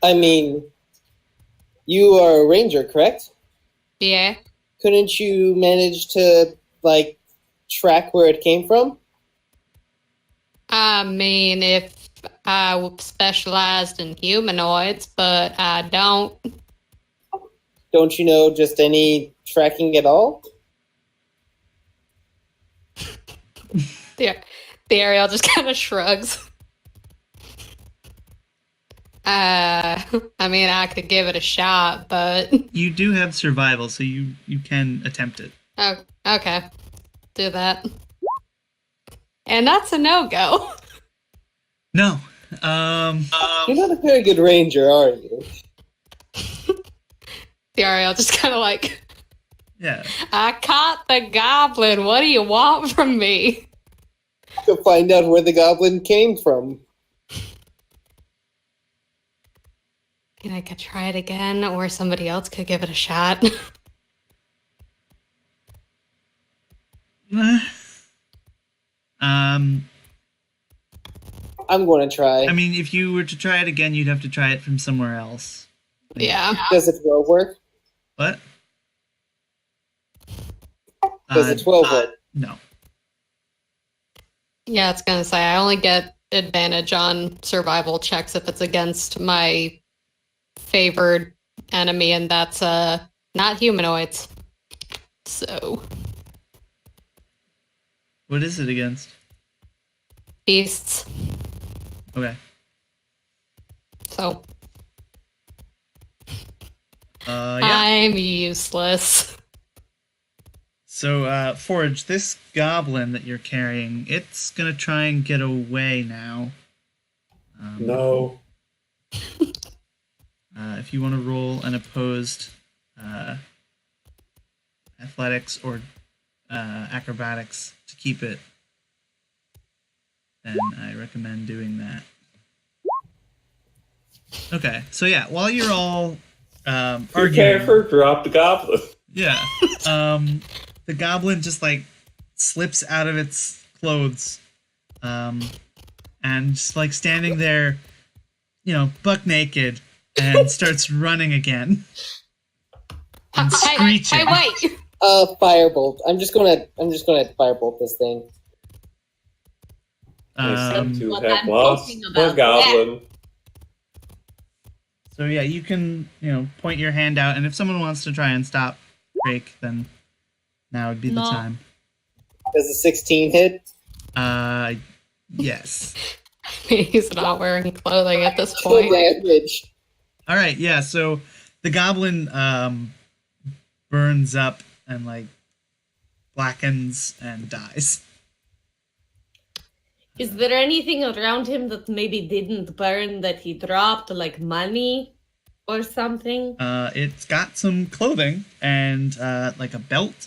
Speaker 4: I mean, you are a ranger, correct?
Speaker 5: Yeah.
Speaker 4: Couldn't you manage to, like, track where it came from?
Speaker 5: I mean, if I specialized in humanoids, but I don't.
Speaker 4: Don't you know just any tracking at all?
Speaker 5: Thiarael just kind of shrugs. I mean, I could give it a shot, but
Speaker 2: You do have survival, so you can attempt it.
Speaker 5: oh, okay, do that. And that's a no-go.
Speaker 2: No.
Speaker 4: You're not a very good ranger, are you?
Speaker 5: Thiarael just kind of like,
Speaker 2: Yeah.
Speaker 5: I caught the goblin. What do you want from me?
Speaker 4: To find out where the goblin came from.
Speaker 5: And I could try it again, or somebody else could give it a shot.
Speaker 2: Um,
Speaker 4: I'm going to try.
Speaker 2: I mean, if you were to try it again, you'd have to try it from somewhere else.
Speaker 5: Yeah.
Speaker 4: Does it 12 work?
Speaker 2: What?
Speaker 4: Does it 12 work?
Speaker 2: No.
Speaker 5: Yeah, it's gonna say I only get advantage on survival checks if it's against my favored enemy, and that's not humanoids. So
Speaker 2: What is it against?
Speaker 5: beasts.
Speaker 2: Okay.
Speaker 5: So
Speaker 2: Yeah.
Speaker 5: I'm useless.
Speaker 2: So, Forge, this goblin that you're carrying, it's gonna try and get away now.
Speaker 3: No.
Speaker 2: If you want to roll an opposed athletics or acrobatics to keep it, then I recommend doing that. Okay, so yeah, while you're all arguing,
Speaker 3: Prepare drop the goblin.
Speaker 2: yeah, the goblin just like slips out of its clothes, and just like standing there, you know, buck naked, and starts running again and screeching.
Speaker 5: Hey, wait!
Speaker 4: Firebolt. I'm just gonna firebolt this thing.
Speaker 3: I seem to
Speaker 1: what
Speaker 3: have
Speaker 1: I'm
Speaker 3: lost
Speaker 1: talking
Speaker 3: the
Speaker 1: about.
Speaker 3: goblin.
Speaker 2: So yeah, you can, you know, point your hand out, and if someone wants to try and stop Crake, then now would be the
Speaker 1: No.
Speaker 2: time.
Speaker 4: Does a 16 hit?
Speaker 2: Yes.
Speaker 5: He's not wearing clothing at this
Speaker 4: Full
Speaker 5: point.
Speaker 4: damage.
Speaker 2: All right, yeah. So the goblin burns up and like blackens and dies.
Speaker 1: Is there anything around him that maybe didn't burn that he dropped, like money or something?
Speaker 2: It's got some clothing and like a belt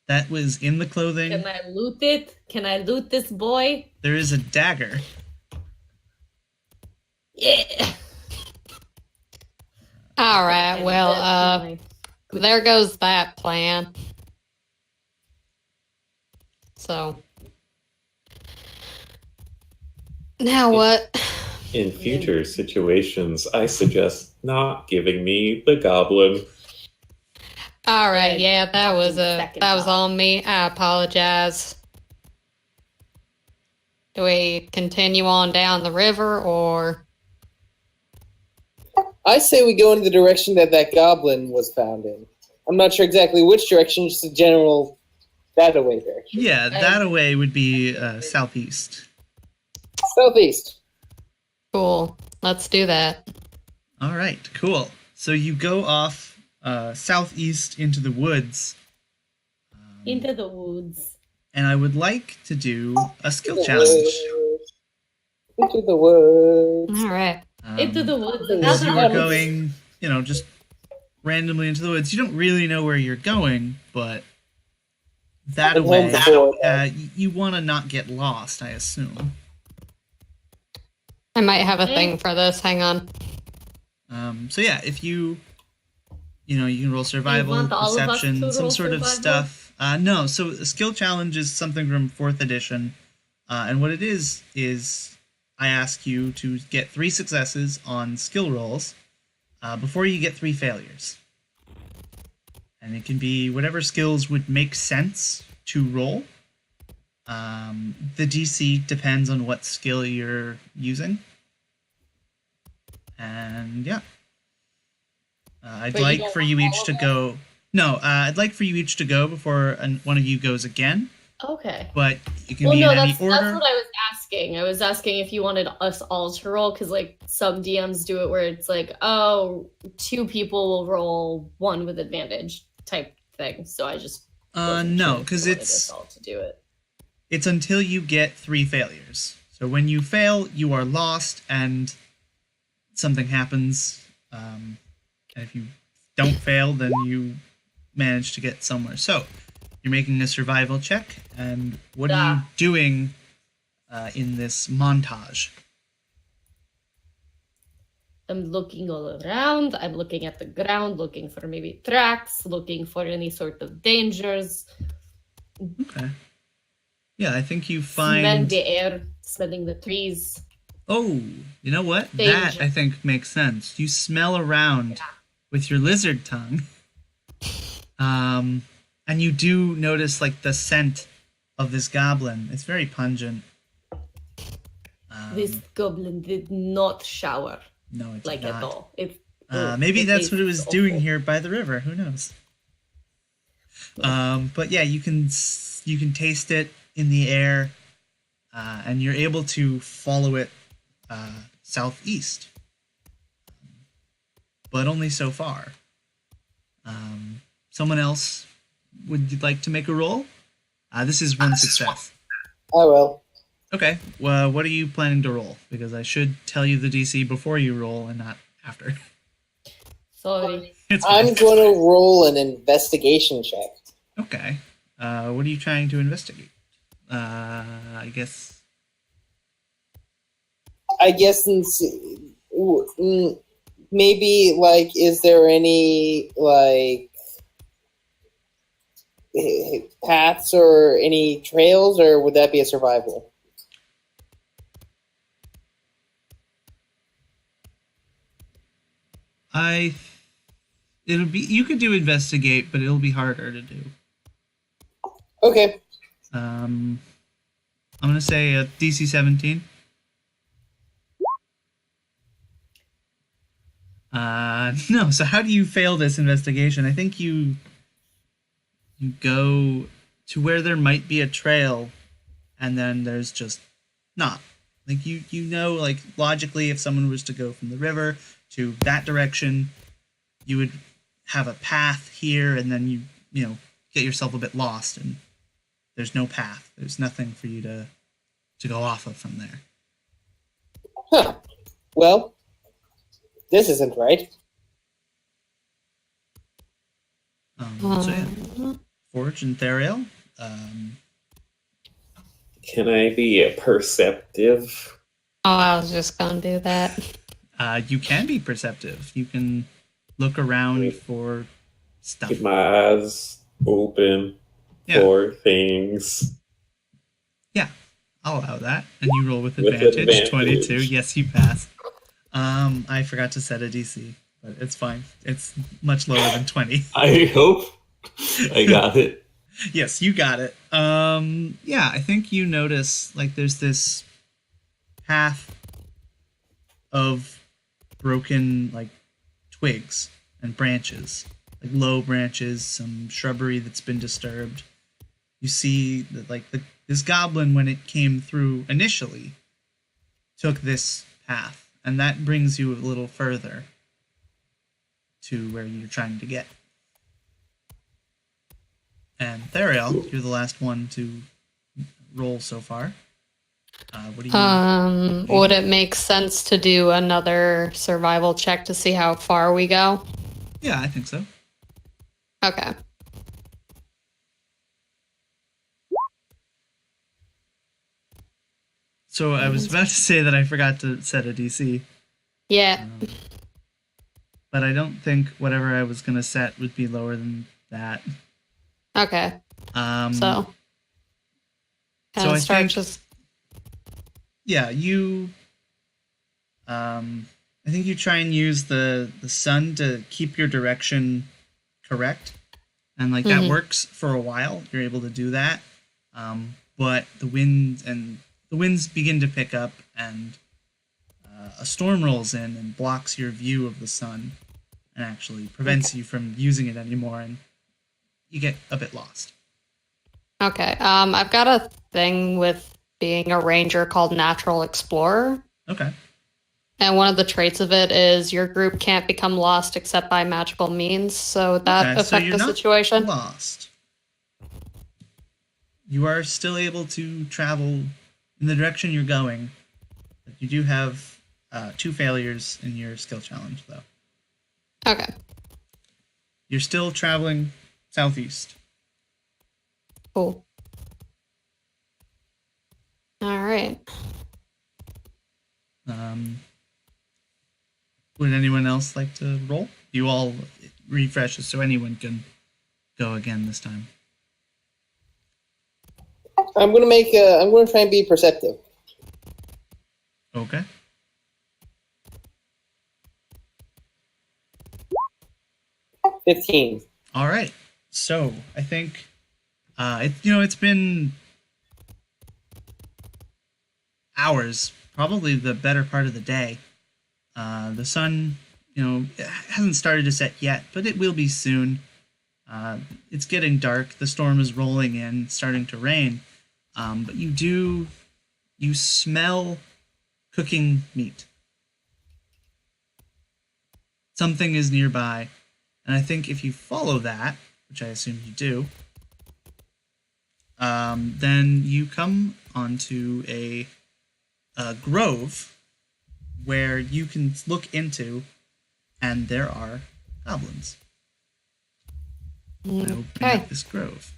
Speaker 2: that was in the clothing.
Speaker 1: Can I loot it? Can I loot this boy?
Speaker 2: There is a dagger.
Speaker 1: Yeah.
Speaker 5: All right,
Speaker 1: And
Speaker 5: well,
Speaker 1: that's my-
Speaker 5: there goes that plan. So now what?
Speaker 3: In future situations, I suggest not giving me the goblin.
Speaker 5: All right,
Speaker 1: Yeah,
Speaker 5: yeah, that was
Speaker 1: second
Speaker 5: that was
Speaker 1: thought.
Speaker 5: on me. I apologize. Do we continue on down the river, or
Speaker 4: I say we go in the direction that goblin was found in. I'm not sure exactly which direction, just a general that-away direction.
Speaker 2: Yeah, that away would be southeast.
Speaker 4: Southeast.
Speaker 5: cool? Let's do that.
Speaker 2: All right, cool. So you go off southeast into the woods,
Speaker 1: Into the woods.
Speaker 2: and I would like to do a skill challenge.
Speaker 4: Into the woods.
Speaker 5: All right.
Speaker 1: Into the woods.
Speaker 4: As
Speaker 2: As you
Speaker 1: Another
Speaker 2: are
Speaker 1: one.
Speaker 2: going, you know, just randomly into the woods. You don't really know where you're going, but that
Speaker 4: I've been
Speaker 2: away,
Speaker 4: home before.
Speaker 2: you want to not get lost, I assume.
Speaker 5: I might have a thing for this. Hang on.
Speaker 2: So yeah, if you You can roll survival,
Speaker 1: want all of us
Speaker 2: perception,
Speaker 1: to
Speaker 2: some
Speaker 1: roll
Speaker 2: sort of
Speaker 1: survival?
Speaker 2: stuff. No, so a skill challenge is something from 4th edition. And what it is I ask you to get 3 successes on skill rolls before you get 3 failures. And it can be whatever skills would make sense to roll. The DC depends on what skill you're using. And yeah. I'd
Speaker 1: But you
Speaker 2: like
Speaker 1: don't
Speaker 2: for
Speaker 1: want
Speaker 2: you
Speaker 1: all
Speaker 2: each
Speaker 1: of
Speaker 2: to
Speaker 1: us?
Speaker 2: go. No, I'd like for you each to go before one of you goes again.
Speaker 1: Okay.
Speaker 2: But it can
Speaker 1: Well,
Speaker 2: be
Speaker 1: no,
Speaker 2: in any
Speaker 1: that's
Speaker 2: order.
Speaker 1: what I was asking. I was asking if you wanted us all to roll, because like some DMs do it where it's like, oh, 2 people will roll 1 with advantage type thing. So I just wasn't
Speaker 2: No,
Speaker 1: sure if
Speaker 2: because
Speaker 1: you wanted us all to do it.
Speaker 2: it's until you get 3 failures. So when you fail, you are lost, and something happens. And if you don't fail, then you manage to get somewhere. So you're making a survival check, and what are you doing in this montage?
Speaker 1: I'm looking all around. I'm looking at the ground, looking for maybe tracks, looking for any sort of dangers.
Speaker 2: Okay. Yeah, I think you
Speaker 1: Smell
Speaker 2: find...
Speaker 1: the air, smelling the trees.
Speaker 2: Oh, you know what?
Speaker 1: Danger.
Speaker 2: That, I think, makes sense. You smell around with your lizard tongue. And you do notice, like, the scent of this goblin. It's very pungent.
Speaker 1: This goblin did not shower,
Speaker 2: No, it's
Speaker 1: like,
Speaker 2: not.
Speaker 1: at all.
Speaker 2: Maybe that's what it was
Speaker 1: tastes
Speaker 2: doing
Speaker 1: awful.
Speaker 2: here by the river. Who knows? But yeah, you can taste it in the air, and you're able to follow it southeast, but only so far. Someone else, would you like to make a roll? This is 1 success.
Speaker 4: I will.
Speaker 2: Okay. Well, what are you planning to roll? Because I should tell you the DC before you roll and not after.
Speaker 1: Sorry.
Speaker 2: It's fine.
Speaker 4: I'm going to roll an investigation check.
Speaker 2: Okay. What are you trying to investigate? I guess.
Speaker 4: Maybe, like, is there any, like, paths or any trails, or would that be a survival?
Speaker 2: It'll be, you could do investigate, but it'll be harder to do.
Speaker 4: Okay.
Speaker 2: I'm gonna say a DC 17. No. So how do you fail this investigation? I think you go to where there might be a trail, and then there's just not. Like you know, like logically, if someone was to go from the river to that direction, you would have a path here, and then you know get yourself a bit lost, and there's no path. There's nothing for you to go off of from there.
Speaker 4: Huh. Well, this isn't right.
Speaker 2: So yeah, Forge and Thiarael.
Speaker 3: Can I be perceptive?
Speaker 5: Oh, I was just gonna do that.
Speaker 2: You can be perceptive. You can look around for stuff.
Speaker 3: Keep my eyes open for things.
Speaker 2: Yeah, I'll allow that. And you roll with
Speaker 3: With
Speaker 2: advantage.
Speaker 3: advantage.
Speaker 2: 22. Yes, you pass. I forgot to set a DC, but it's fine. It's much lower than 20.
Speaker 3: I hope I got it.
Speaker 2: Yes, you got it. Yeah, I think you notice like there's this path of broken like twigs and branches, like low branches, some shrubbery that's been disturbed. You see that like this goblin, when it came through initially, took this path, and that brings you a little further to where you're trying to get. And Thiarael, you're the last one to roll so far. What do you?
Speaker 5: Would it make sense to do another survival check to see how far we go?
Speaker 2: Yeah, I think so.
Speaker 5: Okay.
Speaker 2: So I was about to say that I forgot to set a DC.
Speaker 5: Yeah.
Speaker 2: but I don't think whatever I was gonna set would be lower than that.
Speaker 5: Okay.
Speaker 2: So
Speaker 5: So
Speaker 2: I
Speaker 5: start
Speaker 2: think
Speaker 5: just
Speaker 2: yeah, you I think you try and use the sun to keep your direction correct, and like that works for a while. You're able to do that, but the winds begin to pick up, and a storm rolls in and blocks your view of the sun, and actually prevents you from using it anymore, and you get a bit lost.
Speaker 5: Okay. I've got a thing with being a ranger called Natural Explorer.
Speaker 2: Okay.
Speaker 5: And one of the traits of it is your group can't become lost except by magical means. So would that
Speaker 2: Okay, so
Speaker 5: affect
Speaker 2: you're
Speaker 5: the
Speaker 2: not
Speaker 5: situation?
Speaker 2: lost. You are still able to travel in the direction you're going, but you do have 2 failures in your skill challenge, though.
Speaker 5: Okay.
Speaker 2: You're still traveling southeast.
Speaker 5: Cool. All right.
Speaker 2: Would anyone else like to roll? You all refresh so anyone can go again this time.
Speaker 4: I'm gonna try and be perceptive.
Speaker 2: Okay.
Speaker 4: $15.
Speaker 2: All right. So I think it's been hours, probably the better part of the day. The sun, it hasn't started to set yet, but it will be soon. It's getting dark. The storm is rolling in, starting to rain. But you smell cooking meat. Something is nearby, and I think if you follow that, which I assume you do, then you come onto a grove where you can look into, and there are goblins. Opening up this grove.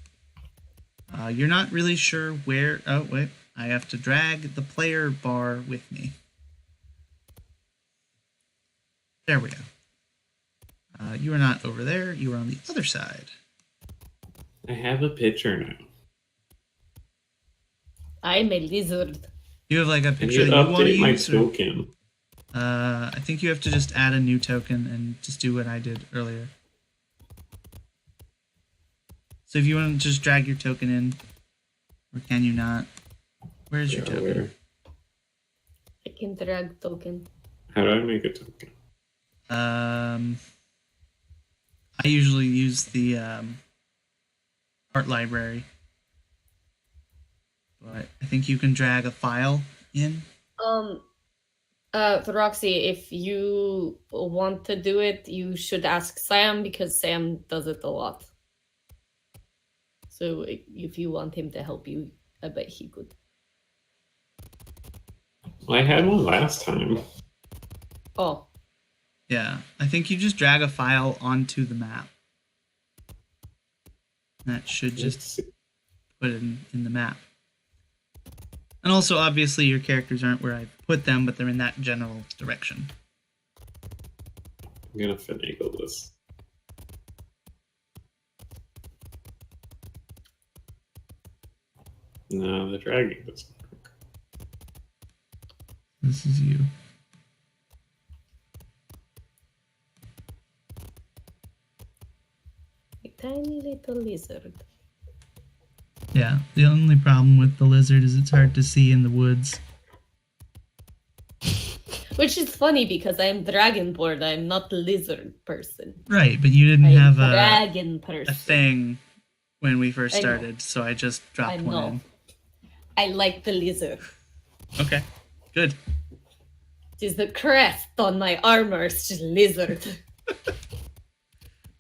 Speaker 2: You're not really sure where. Oh wait, I have to drag the player bar with me. There we go. You are not over there. You are on the other side.
Speaker 3: I have a picture now.
Speaker 1: I'm a lizard.
Speaker 2: You have like a
Speaker 3: Can
Speaker 2: picture
Speaker 3: you
Speaker 2: that you want to
Speaker 3: update my
Speaker 2: use.
Speaker 3: token?
Speaker 2: I think you have to just add a new token and just do what I did earlier. So if you want to just drag your token in, or can you not? Where's your token?
Speaker 3: Where?
Speaker 1: I can drag token.
Speaker 3: How do I make a token?
Speaker 2: I usually use the art library, but I think you can drag a file in.
Speaker 1: Roxy, if you want to do it, you should ask Sam because Sam does it a lot. So if you want him to help you, I bet he could.
Speaker 3: Well, I had one last time.
Speaker 1: Oh.
Speaker 2: Yeah, I think you just drag a file onto the map. That should just put it in the map. And also, obviously, your characters aren't where I put them, but they're in that general direction.
Speaker 3: I'm gonna finagle this. No, the dragging doesn't work.
Speaker 2: This is you.
Speaker 1: A tiny little lizard.
Speaker 2: Yeah, the only problem with the lizard is it's hard to see in the woods.
Speaker 1: Which is funny because I'm dragonborn, I'm not a lizard person.
Speaker 2: Right, but you didn't
Speaker 1: I'm
Speaker 2: have
Speaker 1: dragon person.
Speaker 2: a thing when we first
Speaker 1: I know.
Speaker 2: started, so I just dropped
Speaker 1: I
Speaker 2: one
Speaker 1: know.
Speaker 2: in.
Speaker 1: I like the lizard.
Speaker 2: Okay, good.
Speaker 1: It is the crest on my armor, it's just lizard.
Speaker 2: Do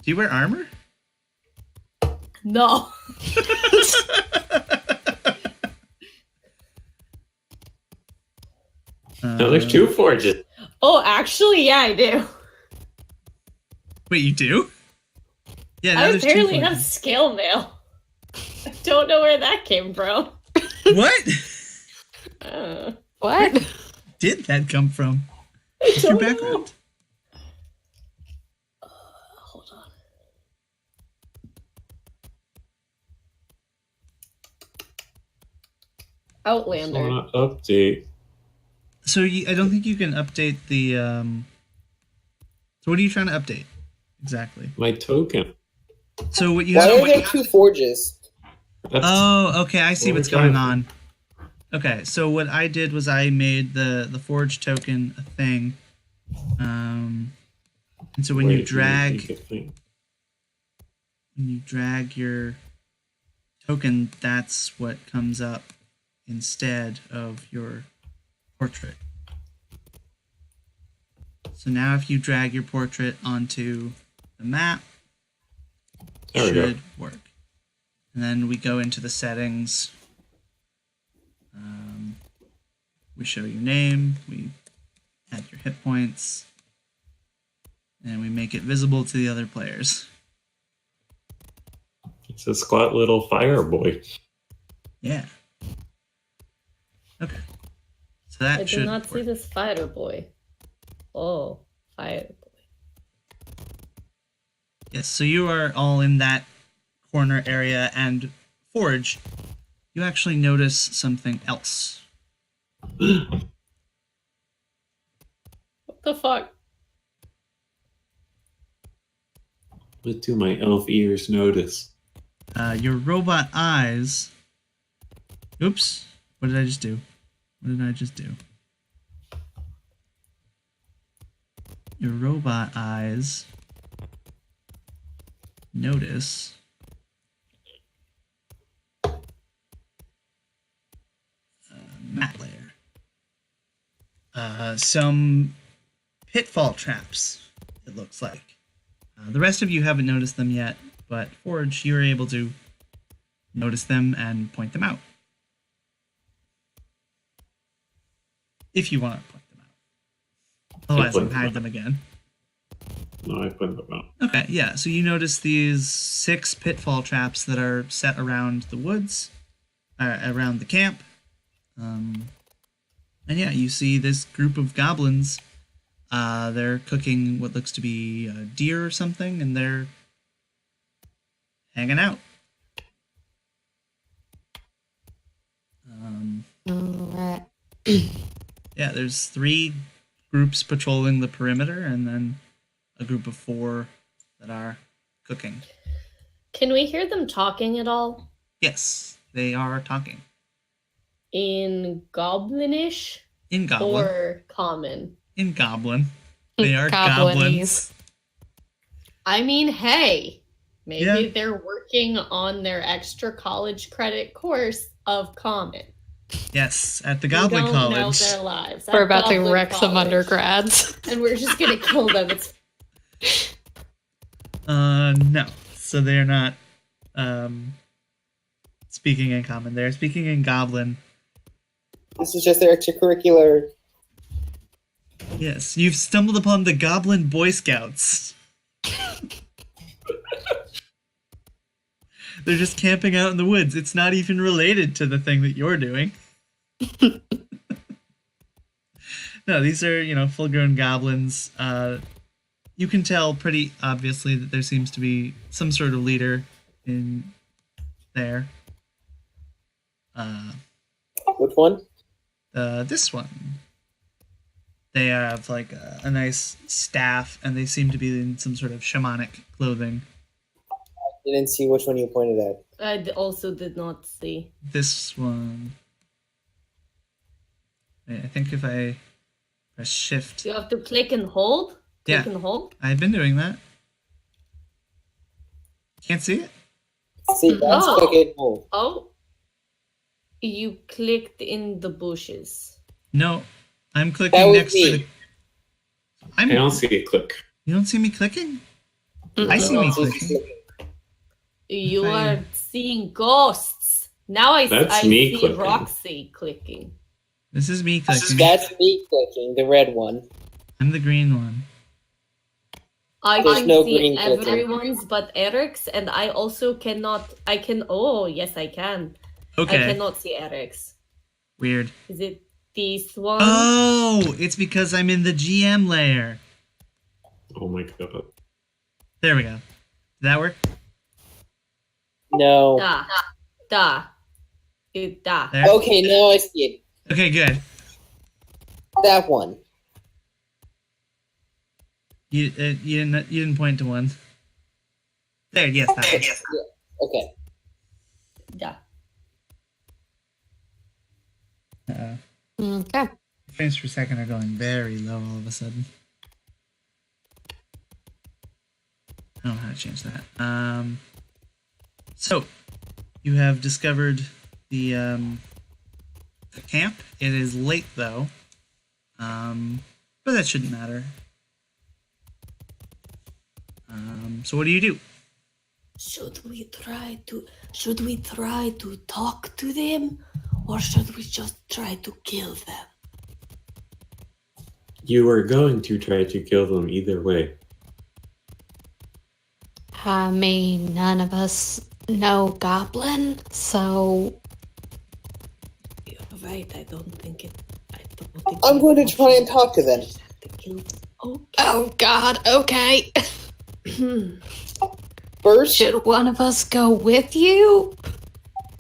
Speaker 2: you wear armor?
Speaker 1: No.
Speaker 3: No, there's 2 forges.
Speaker 1: Oh, actually, yeah, I do.
Speaker 2: Wait, you do? Yeah, now
Speaker 1: I
Speaker 2: there's 2
Speaker 1: apparently have
Speaker 2: forges.
Speaker 1: scale mail. I don't know where that came from.
Speaker 2: What?
Speaker 5: What?
Speaker 2: Did that come from?
Speaker 1: I
Speaker 2: What's your
Speaker 1: don't know.
Speaker 2: background?
Speaker 1: Outlander.
Speaker 3: Want to update
Speaker 2: So I don't think you can update the. So what are you trying to update exactly?
Speaker 3: my token.
Speaker 2: So what you
Speaker 4: Why
Speaker 2: have?
Speaker 4: are there two forges?
Speaker 3: That's
Speaker 2: Oh, okay. I see
Speaker 3: What
Speaker 2: what's
Speaker 3: we
Speaker 2: going
Speaker 3: got.
Speaker 2: on. Okay, so what I did was I made the forge token a thing. And so when you
Speaker 3: Wait,
Speaker 2: drag
Speaker 3: make it think.
Speaker 2: your token, that's what comes up instead of your portrait. So now if you drag your portrait onto the map,
Speaker 3: There we
Speaker 2: it
Speaker 3: go.
Speaker 2: should work. And then we go into the settings. We show your name, we add your hit points, and we make it visible to the other players.
Speaker 3: It's a squat little fire boy.
Speaker 2: Yeah. Okay. So
Speaker 1: I
Speaker 2: that
Speaker 1: did
Speaker 2: should
Speaker 1: not see
Speaker 2: work.
Speaker 1: this fighter boy. Oh, fire boy.
Speaker 2: Yes, so you are all in that corner area, and Forge, you actually notice something else.
Speaker 1: What the fuck?
Speaker 3: What do my elf ears notice?
Speaker 2: Your robot eyes. Oops. What did I just do? Your robot eyes notice mat layer. Some pitfall traps, it looks like. The rest of you haven't noticed them yet, but Forge, you were able to notice them and point them out. If you want to point them out. Otherwise,
Speaker 3: point
Speaker 2: I'll
Speaker 3: them
Speaker 2: hide
Speaker 3: out.
Speaker 2: them again.
Speaker 3: No, I put them out.
Speaker 2: Okay, yeah, so you notice these 6 pitfall traps that are set around the woods, around the camp. And yeah, you see this group of goblins. They're cooking what looks to be a deer or something, and they're hanging out.
Speaker 5: Alright.
Speaker 2: Yeah, there's 3 groups patrolling the perimeter, and then a group of 4 that are cooking.
Speaker 1: Can we hear them talking at all?
Speaker 2: Yes, they are talking.
Speaker 1: In Goblinish
Speaker 2: In Goblin.
Speaker 1: or Common?
Speaker 2: In Goblin. They are
Speaker 5: Goblinese.
Speaker 2: goblins.
Speaker 1: I mean, hey, maybe
Speaker 2: Yeah.
Speaker 1: they're working on their extra college credit course of Common.
Speaker 2: Yes, at the
Speaker 1: We
Speaker 2: Goblin
Speaker 1: don't know
Speaker 2: College.
Speaker 1: their lives.
Speaker 5: We're
Speaker 1: At
Speaker 5: about to
Speaker 1: Goblin
Speaker 5: wreck some
Speaker 1: College.
Speaker 5: undergrads.
Speaker 1: And we're just gonna kill them. It's
Speaker 2: No. So they're not speaking in Common. They're speaking in Goblin.
Speaker 4: This is just their extracurricular.
Speaker 2: Yes, you've stumbled upon the Goblin Boy Scouts. They're just camping out in the woods. It's not even related to the thing that you're doing. No, these are, full-grown goblins. You can tell pretty obviously that there seems to be some sort of leader in there.
Speaker 4: Which one?
Speaker 2: This one. They have like a nice staff, and they seem to be in some sort of shamanic clothing.
Speaker 4: Didn't see which one you pointed at.
Speaker 1: also did not see.
Speaker 2: This one. I think if I press shift,
Speaker 1: You have to click and hold? Click
Speaker 2: Yeah.
Speaker 1: and hold?
Speaker 2: I've been doing that. Can't see it?
Speaker 4: See, that's
Speaker 1: Oh.
Speaker 4: click and hold.
Speaker 1: Oh. You clicked in the bushes.
Speaker 2: No, I'm
Speaker 4: That
Speaker 2: clicking
Speaker 4: was
Speaker 2: next to
Speaker 4: me.
Speaker 2: the.
Speaker 3: I don't see it click.
Speaker 2: You don't see me clicking? I see me
Speaker 1: No.
Speaker 2: clicking.
Speaker 1: You
Speaker 2: Okay.
Speaker 1: are seeing ghosts. Now I
Speaker 3: That's me
Speaker 1: see
Speaker 3: clicking.
Speaker 1: Roxy clicking.
Speaker 2: This is me clicking.
Speaker 4: That's me clicking, the red one.
Speaker 2: I'm the green one.
Speaker 1: I
Speaker 4: There's
Speaker 1: can
Speaker 4: no
Speaker 1: see
Speaker 4: green clicking.
Speaker 1: everyone's but Eric's, and I also cannot. Oh, yes, I can. I
Speaker 2: Okay.
Speaker 1: cannot see Eric's.
Speaker 2: Weird.
Speaker 1: Is it this one?
Speaker 2: Oh, it's because I'm in the GM layer.
Speaker 3: Oh my god.
Speaker 2: There we go. Did that work?
Speaker 4: No.
Speaker 1: Da. Da. That.
Speaker 2: There.
Speaker 4: Okay, now I see it.
Speaker 2: Okay, good.
Speaker 4: That one.
Speaker 2: You didn't point to one. There, yes, that one.
Speaker 4: Yeah. Okay.
Speaker 1: Yeah.
Speaker 5: Okay.
Speaker 2: Frames per second are going very low all of a sudden. I don't know how to change that. So you have discovered the camp. It is late though, but that shouldn't matter. So what do you do?
Speaker 1: Should we try to talk to them, or should we just try to kill them?
Speaker 3: You were going to try to kill them either way.
Speaker 5: I mean, none of us know Goblin, so
Speaker 1: You're right. I don't think.
Speaker 4: I'm going to try and talk to them.
Speaker 5: oh god, okay.
Speaker 4: First,
Speaker 5: Should one of us go with you?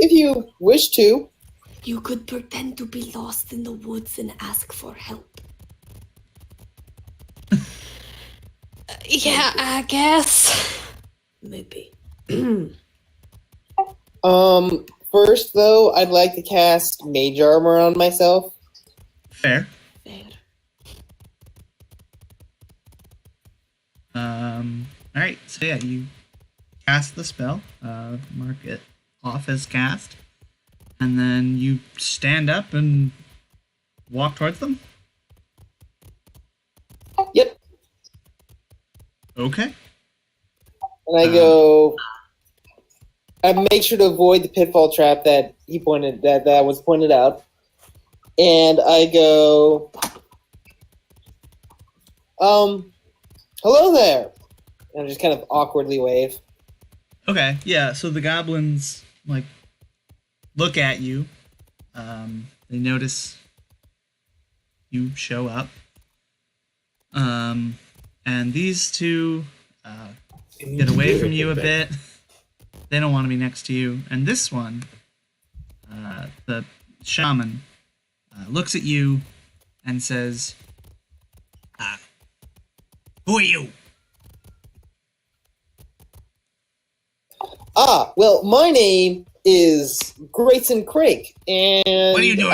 Speaker 4: if you wish to.
Speaker 1: You could pretend to be lost in the woods and ask for help.
Speaker 5: Yeah, I guess.
Speaker 1: Maybe.
Speaker 4: First though, I'd like to cast Mage Armor on myself.
Speaker 2: Fair.
Speaker 1: Fair.
Speaker 2: All right. So yeah, you cast the spell. Mark it off as cast, and then you stand up and walk towards them.
Speaker 4: Yep.
Speaker 2: Okay.
Speaker 4: And I go. I make sure to avoid the pitfall trap that that was pointed out. And I go, hello there. And I just kind of awkwardly wave.
Speaker 2: Okay. Yeah. So the goblins like look at you. They notice you show up. And these two get away from you a bit. They don't want to be next to you. And this one, the shaman, looks at you and says, "Who are you?"
Speaker 4: Well, my name is Grayson Crake, and
Speaker 2: What are you doing?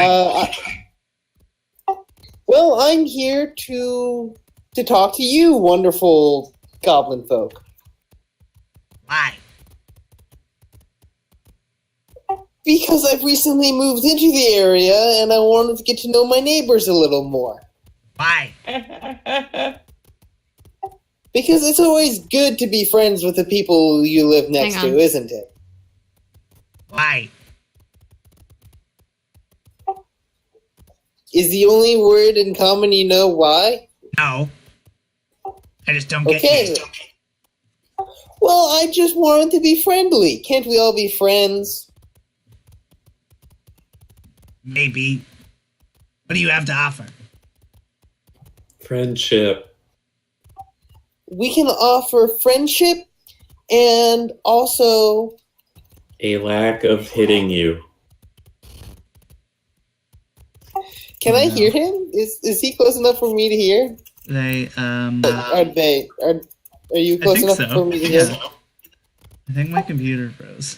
Speaker 4: Well, I'm here to talk to you, wonderful goblin folk.
Speaker 2: Why?
Speaker 4: Because I've recently moved into the area, and I wanted to get to know my neighbors a little more.
Speaker 2: Why?
Speaker 4: Because it's always good to be friends with the people you live next
Speaker 5: Hang on.
Speaker 4: to, isn't it?
Speaker 2: Why?
Speaker 4: Is the only word in common you know why?
Speaker 2: No. I just don't get
Speaker 4: Okay.
Speaker 2: you.
Speaker 4: Well, I just wanted to be friendly. Can't we all be friends?
Speaker 2: Maybe. What do you have to offer?
Speaker 3: Friendship.
Speaker 4: We can offer friendship and also...
Speaker 3: A lack of hitting you.
Speaker 4: Can I hear him? Is he close enough for me to hear?
Speaker 2: They,
Speaker 4: Are you close
Speaker 2: I think
Speaker 4: enough
Speaker 2: so.
Speaker 4: for me to hear?
Speaker 2: Yeah. I think my computer froze.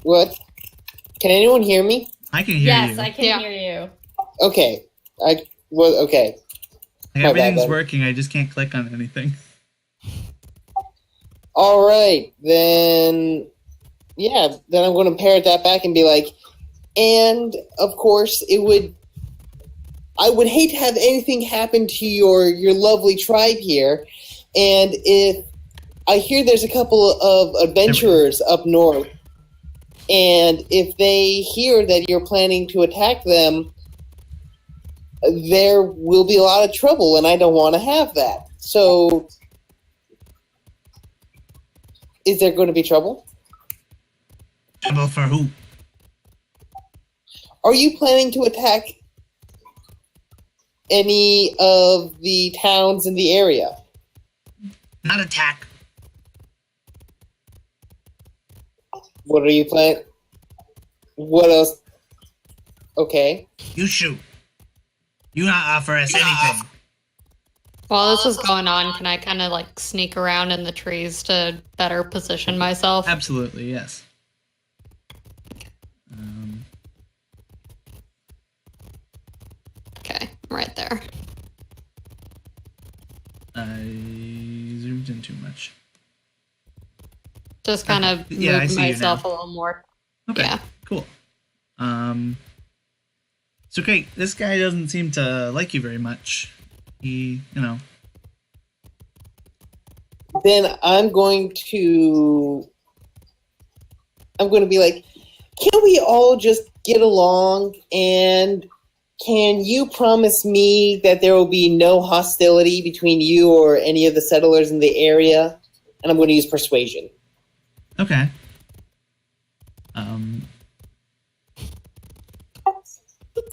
Speaker 4: What? Can anyone hear me?
Speaker 2: I can hear
Speaker 1: Yes,
Speaker 2: you.
Speaker 1: I can
Speaker 5: Yeah.
Speaker 1: hear you.
Speaker 4: Okay. Okay.
Speaker 2: Like,
Speaker 4: My bad,
Speaker 2: everything's
Speaker 4: then.
Speaker 2: working. I just can't click on anything.
Speaker 4: All right, then. Yeah, then I'm going to parrot that back and be like, and of course, I would hate to have anything happen to your lovely tribe here, and if I hear there's a couple of adventurers up north, and if they hear that you're planning to attack them, there will be a lot of trouble, and I don't want to have that. So, is there going to be trouble?
Speaker 2: Trouble for who?
Speaker 4: Are you planning to attack any of the towns in the area?
Speaker 2: Not attack.
Speaker 4: What are you planning? What else? Okay.
Speaker 2: You shoot. You not offer us anything.
Speaker 5: While this is going on, can I kind of like sneak around in the trees to better position myself?
Speaker 2: Absolutely, yes.
Speaker 5: Okay, I'm right there.
Speaker 2: I zoomed in too much.
Speaker 5: Just kind of
Speaker 2: Yeah, I
Speaker 5: move
Speaker 2: see you
Speaker 5: myself a
Speaker 2: now.
Speaker 5: little more.
Speaker 2: Okay,
Speaker 5: Yeah.
Speaker 2: cool. So Crake, this guy doesn't seem to like you very much. He,
Speaker 4: Then I'm going to be like, can we all just get along? And can you promise me that there will be no hostility between you or any of the settlers in the area? And I'm going to use persuasion.
Speaker 2: Okay.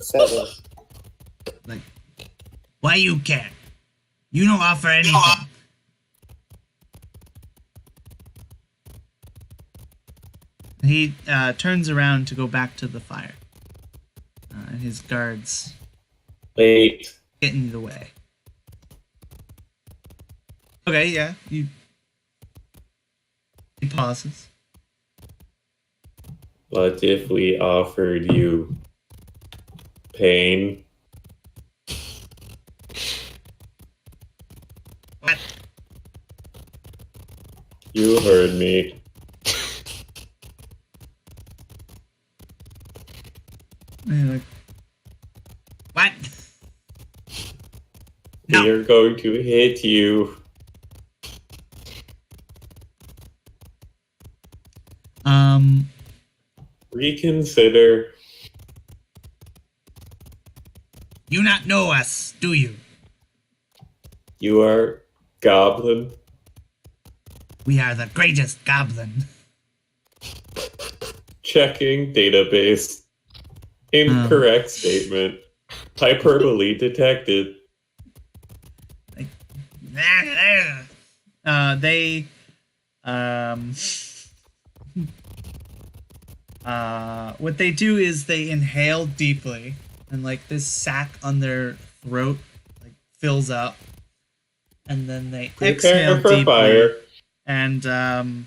Speaker 4: 7.
Speaker 2: Like, why you can't? You don't offer anything. He turns around to go back to the fire. And his guards
Speaker 3: Wait.
Speaker 2: get in the way. Okay, yeah. He pauses.
Speaker 3: What if we offered you pain?
Speaker 2: What?
Speaker 3: You heard me.
Speaker 2: And you're like, what? No.
Speaker 3: We are going to hit you. Reconsider.
Speaker 2: You not know us, do you?
Speaker 3: You are Goblin.
Speaker 2: We are the greatest goblin.
Speaker 3: Checking database. Incorrect statement. Hyperbole detected.
Speaker 2: What they do is they inhale deeply, and like this sac on their throat like fills up, and then they exhale
Speaker 3: Prepare for
Speaker 2: deeply,
Speaker 3: fire.
Speaker 2: and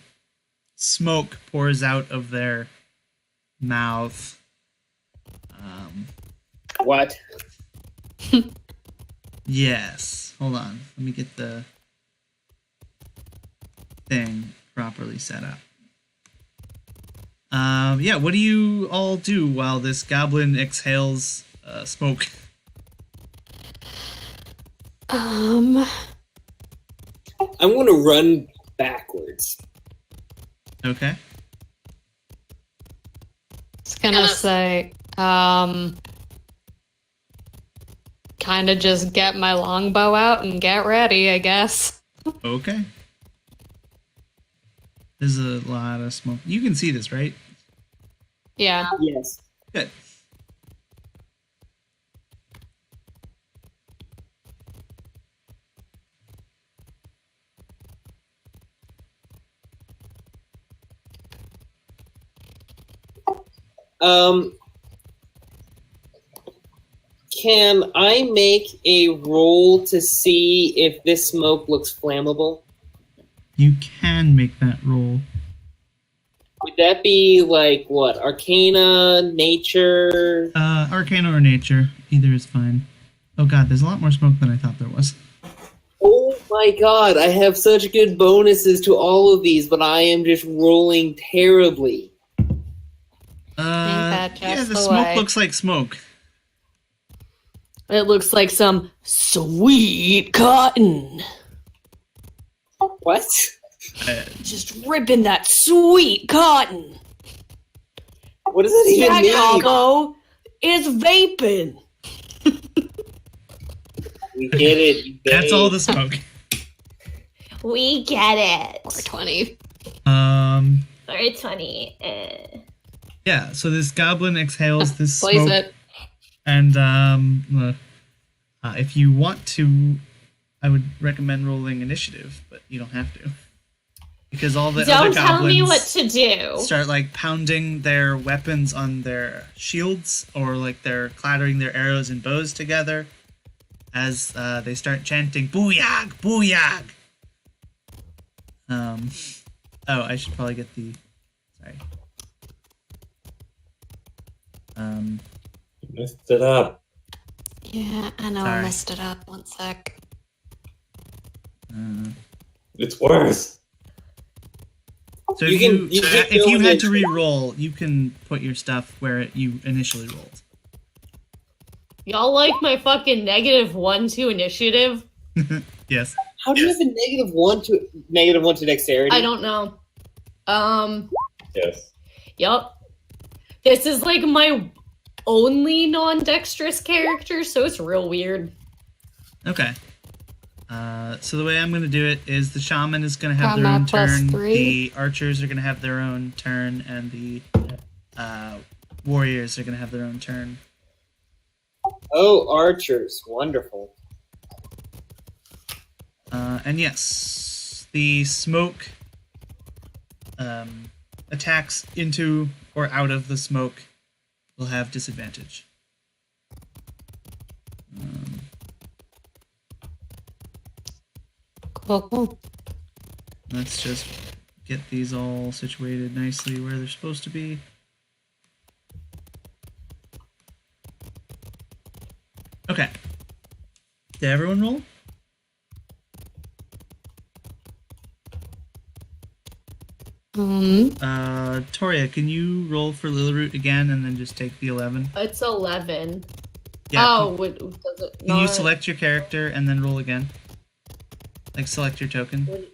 Speaker 2: smoke pours out of their mouth.
Speaker 4: What?
Speaker 2: Yes. Hold on. Let me get the thing properly set up. Yeah, what do you all do while this goblin exhales smoke?
Speaker 4: I'm going to run backwards.
Speaker 2: Okay.
Speaker 5: It's gonna say, kind of just get my longbow out and get ready, I guess.
Speaker 2: Okay. There's a lot of smoke. You can see this, right?
Speaker 5: Yeah.
Speaker 4: Yes.
Speaker 2: Good.
Speaker 4: Can I make a roll to see if this smoke looks flammable?
Speaker 2: You can make that roll.
Speaker 4: Would that be like what? Arcana, nature?
Speaker 2: Arcana or nature. Either is fine. Oh god, there's a lot more smoke than I thought there was.
Speaker 4: Oh my god, I have such good bonuses to all of these, but I am just rolling terribly.
Speaker 5: that
Speaker 2: Yeah,
Speaker 5: just
Speaker 2: the
Speaker 5: the
Speaker 2: smoke
Speaker 5: way.
Speaker 2: looks like smoke.
Speaker 1: It looks like some sweet cotton.
Speaker 4: What?
Speaker 1: Just ripping that sweet cotton.
Speaker 4: What does that even mean?
Speaker 1: Gabo is vaping.
Speaker 4: We get it. You
Speaker 2: That's all the
Speaker 4: babe.
Speaker 2: smoke.
Speaker 1: We get it.
Speaker 5: 420.
Speaker 1: 420.
Speaker 2: Yeah, so this goblin exhales this
Speaker 5: Place
Speaker 2: smoke.
Speaker 5: it.
Speaker 2: And if you want to, I would recommend rolling initiative, but you don't have to. because all the other
Speaker 1: Don't
Speaker 2: goblins
Speaker 1: tell me what to do.
Speaker 2: start like pounding their weapons on their shields, or like they're clattering their arrows and bows together as they start chanting "Booyag, booyag." Oh, I should probably get the. Sorry.
Speaker 3: You messed it up.
Speaker 5: Yeah, I know I
Speaker 2: Sorry.
Speaker 5: messed it up. One sec.
Speaker 3: It's worse.
Speaker 2: So
Speaker 4: You can- you can
Speaker 2: if
Speaker 4: go
Speaker 2: you
Speaker 4: in
Speaker 2: had
Speaker 4: and-
Speaker 2: to re-roll, you can put your stuff where you initially rolled.
Speaker 1: Y'all like my fucking -1 to initiative?
Speaker 2: Yes.
Speaker 4: How do you have a -1 to dexterity?
Speaker 1: I don't know.
Speaker 3: Yes.
Speaker 1: Yup. This is like my only non-dexterous character, so it's real weird.
Speaker 2: Okay. So the way I'm going to do it is the shaman is going to have
Speaker 5: Got
Speaker 2: their
Speaker 5: my
Speaker 2: own turn.
Speaker 5: +3.
Speaker 2: The archers are going to have their own turn, and the warriors are going to have their own turn.
Speaker 4: Oh, archers. Wonderful.
Speaker 2: And yes, the smoke attacks into or out of the smoke will have disadvantage.
Speaker 5: Cool.
Speaker 2: Let's just get these all situated nicely where they're supposed to be. Okay. Did everyone roll? Toria, can you roll for Liliruit again and then just take the 11?
Speaker 1: It's 11.
Speaker 2: Yeah.
Speaker 1: Oh, does it
Speaker 2: Can you
Speaker 1: not-
Speaker 2: select your character and then roll again? Like select your token.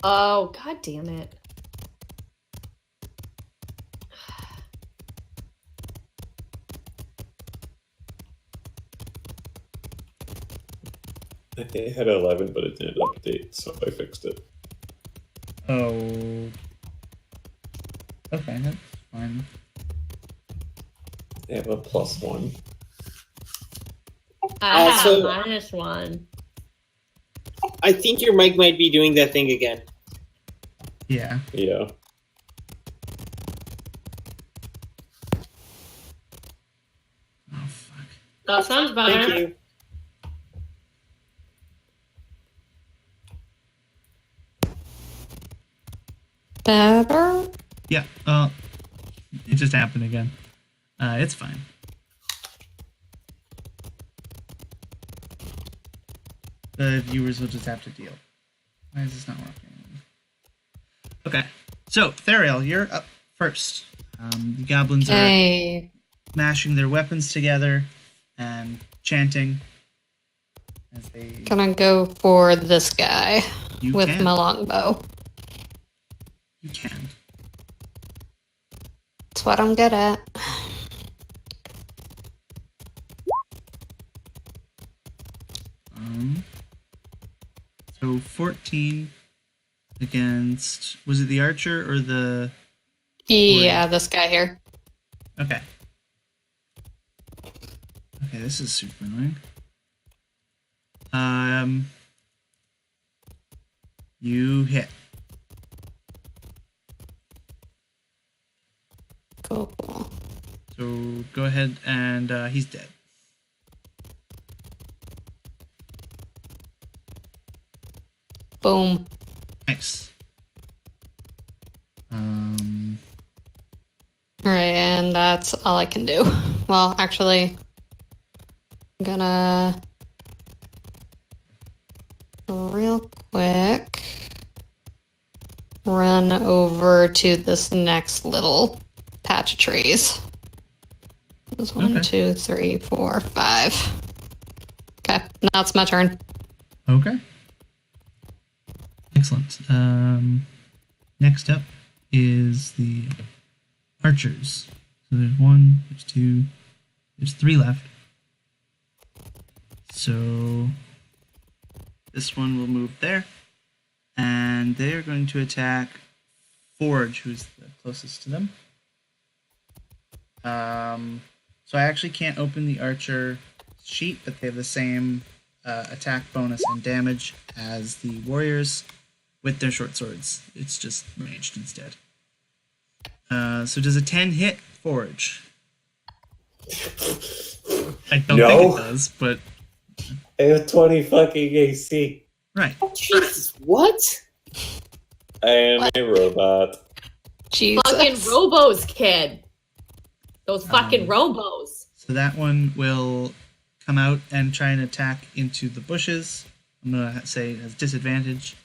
Speaker 1: Oh, god damn it.
Speaker 3: I think I had 11, but it didn't update, so I fixed it.
Speaker 2: Oh. Okay, that's fine.
Speaker 3: I have a +1.
Speaker 1: I have
Speaker 4: Also-
Speaker 1: -1.
Speaker 4: I think your mic might be doing that thing again.
Speaker 2: Yeah.
Speaker 3: Yeah.
Speaker 2: Oh, fuck.
Speaker 1: That sounds better.
Speaker 4: Thank you.
Speaker 5: Better?
Speaker 2: Yeah, it just happened again. It's fine. The viewers will just have to deal. Why is this not working? Okay, so Thiarael, you're up first. The goblins are
Speaker 5: Okay.
Speaker 2: mashing their weapons together and chanting as they.
Speaker 5: Gonna go for this guy
Speaker 2: You
Speaker 5: with
Speaker 2: can.
Speaker 5: my longbow.
Speaker 2: You can.
Speaker 5: That's what I'm good at.
Speaker 2: So 14 against. Was it the archer or the?
Speaker 5: Yeah, this guy here.
Speaker 2: Okay. Okay, this is super annoying. You hit.
Speaker 5: Cool.
Speaker 2: So go ahead and he's dead.
Speaker 5: Boom.
Speaker 2: Nice.
Speaker 5: Alright, and that's all I can do. Well, actually, I'm gonna real quick run over to this next little patch of trees. There's one,
Speaker 2: Okay.
Speaker 5: 2, 3, 4, 5. Okay, now it's my turn.
Speaker 2: Okay. Excellent. Next up is the archers. So there's 1, there's 2, there's 3 left. So this one will move there. And they're going to attack Forge, who's the closest to them. So I actually can't open the archer sheet, but they have the same attack bonus and damage as the warriors, with their short swords. It's just ranged instead. So does a 10 hit Forge? I don't think it does, but...
Speaker 3: I have 20 fucking AC.
Speaker 2: Right.
Speaker 4: Jesus, what?
Speaker 3: I am a robot.
Speaker 5: Jesus.
Speaker 1: Fucking robos, kid. Those fucking
Speaker 2: Um,
Speaker 1: robos.
Speaker 2: So that one will come out and try and attack into the bushes. I'm going to say it has disadvantage.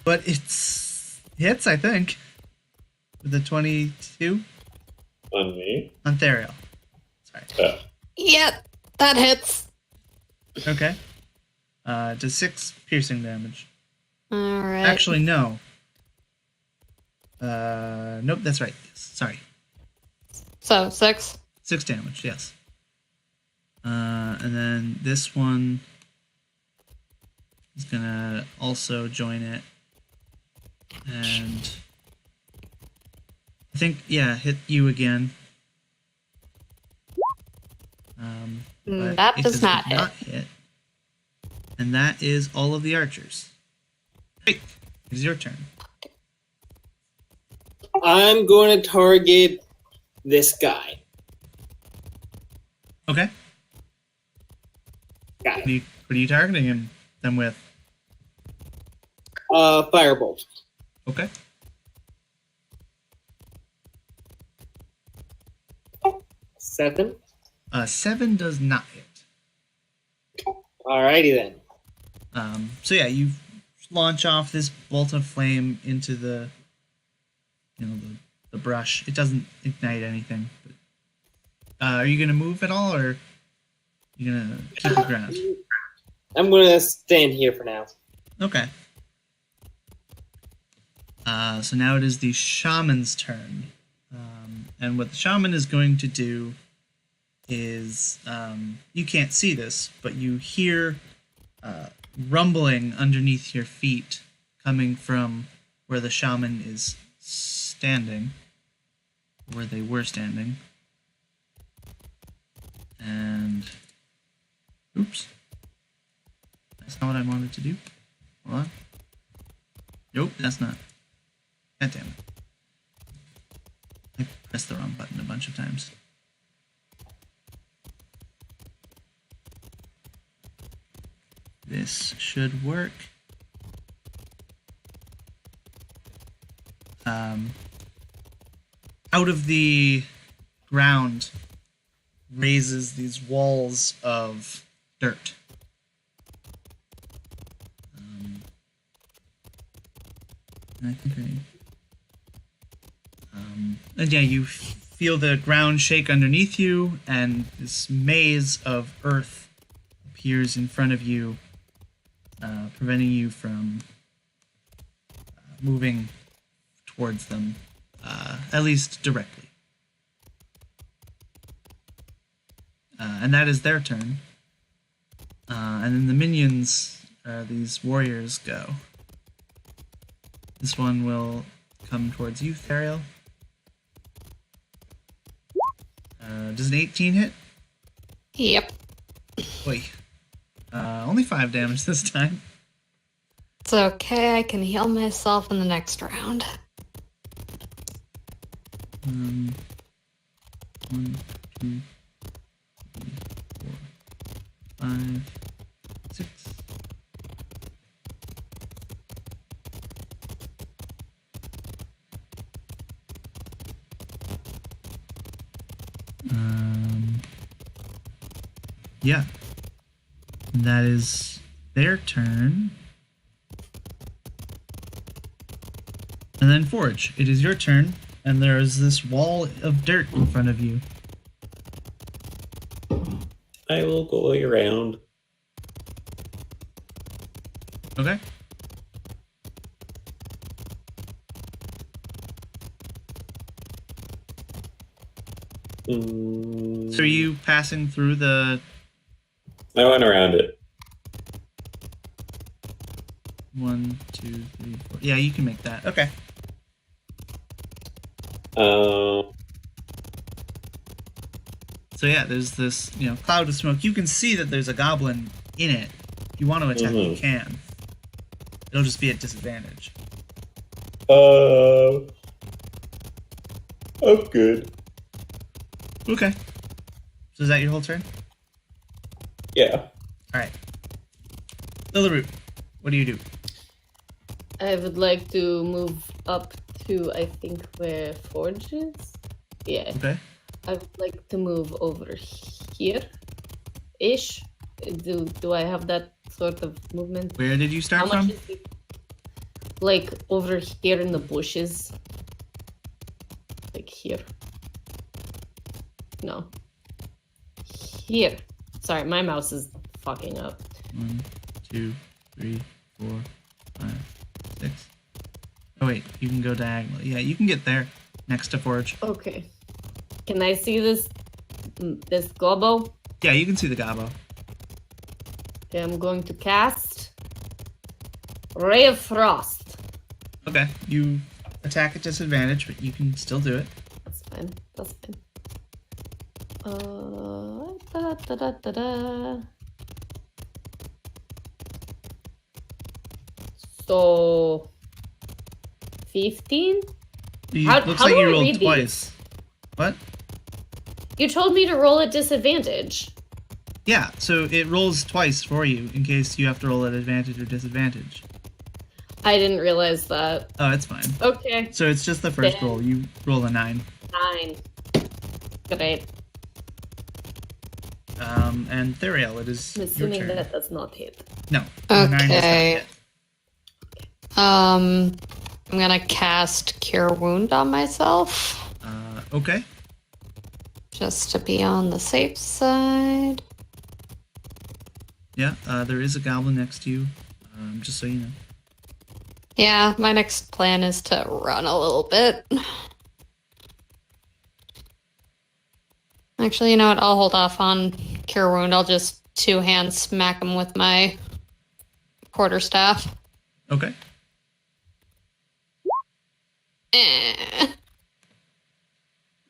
Speaker 2: But it's hits, I think. With a 22
Speaker 3: On me?
Speaker 2: on Thiarael. Sorry.
Speaker 5: Yep, that hits.
Speaker 2: Okay. Does 6 piercing damage.
Speaker 5: All right.
Speaker 2: Actually, no. Nope, that's right. Yes. Sorry.
Speaker 5: So 6.
Speaker 2: 6 damage, yes. And then this one is gonna also join it. And I think, yeah, hit you again. But
Speaker 5: That
Speaker 2: it
Speaker 5: does not
Speaker 2: hit. And that is all of the archers. Great. It's your turn.
Speaker 4: I'm going to target this guy.
Speaker 2: Okay. What are you targeting them with?
Speaker 4: Firebolt.
Speaker 2: Okay.
Speaker 4: 7.
Speaker 2: 7 does not hit.
Speaker 4: Alrighty then.
Speaker 2: So yeah, you launch off this bolt of flame into the, the brush. It doesn't ignite anything. But, are you gonna move at all, or are you gonna keep the ground?
Speaker 4: I'm going to stand here for now.
Speaker 2: Okay. So now it is the shaman's turn, and what the shaman is going to do is, you can't see this, but you hear rumbling underneath your feet coming from where the shaman is standing, where they were standing. And oops, that's not what I wanted to do. Hold on. Nope, that's not. God damn it. I pressed the wrong button a bunch of times. This should work. Out of the ground raises these walls of dirt. And I think and yeah, you feel the ground shake underneath you, and this maze of earth appears in front of you, preventing you from moving towards them, at least directly. And that is their turn. And then the minions, these warriors, go. This one will come towards you, Thiarael. Does an 18 hit?
Speaker 5: Yep.
Speaker 2: Wait. Only 5 damage this time.
Speaker 5: It's okay. I can heal myself in the next round.
Speaker 2: 1, 2, 3, 4, 5, 6. Yeah. That is their turn. And then Forge, it is your turn, and there is this wall of dirt in front of you.
Speaker 3: I will go around.
Speaker 2: Okay. So are you passing through the...
Speaker 3: I went around it.
Speaker 2: 1, 2, 3, 4. Yeah, you can make that. Okay. So yeah, there's this, cloud of smoke. You can see that there's a goblin in it. If you want to attack, you can. It'll just be at disadvantage.
Speaker 3: I'm good.
Speaker 2: Okay. So is that your whole turn?
Speaker 3: Yeah.
Speaker 2: Alright. Liliruit, what do you do?
Speaker 1: I would like to move up to, I think, where Forge is. Yeah.
Speaker 2: Okay.
Speaker 1: I would like to move over here-ish. Do I have that sort of movement?
Speaker 2: Where did you start
Speaker 1: How much
Speaker 2: from?
Speaker 1: is it? Like over here in the bushes. Like here. No. Here. Sorry, my mouse is fucking up.
Speaker 2: 1, 2, 3, 4, 5, 6. Oh wait, you can go diagonal. Yeah, you can get there next to Forge.
Speaker 1: Okay. Can I see this gobbo?
Speaker 2: Yeah, you can see the Gabo.
Speaker 1: Okay, I'm going to cast Ray of Frost.
Speaker 2: Okay, you attack at disadvantage, but you can still do it.
Speaker 1: That's fine. That's fine. Da-da-da-da-da. So 15?
Speaker 2: Looks
Speaker 1: how
Speaker 2: like
Speaker 1: do
Speaker 2: you
Speaker 1: I
Speaker 2: rolled
Speaker 1: read
Speaker 2: twice. What?
Speaker 1: You told me to roll at disadvantage.
Speaker 2: Yeah, so it rolls twice for you in case you have to roll at advantage or disadvantage.
Speaker 1: I didn't realize that.
Speaker 2: Oh, it's fine.
Speaker 1: Okay.
Speaker 2: So it's just the first roll. You roll a 9.
Speaker 1: 9. Great.
Speaker 2: And Thiarael, it is
Speaker 1: I'm
Speaker 2: your
Speaker 1: assuming
Speaker 2: turn.
Speaker 1: that does not hit.
Speaker 2: No. a 9 does not
Speaker 5: Okay.
Speaker 2: hit.
Speaker 5: I'm gonna cast Cure Wound on myself,
Speaker 2: Okay.
Speaker 5: just to be on the safe side.
Speaker 2: Yeah, there is a goblin next to you, just so you know.
Speaker 5: Yeah, my next plan is to run a little bit. Actually, you know what? I'll hold off on Cure Wound. I'll just two-hand smack him with my quarterstaff.
Speaker 2: Okay.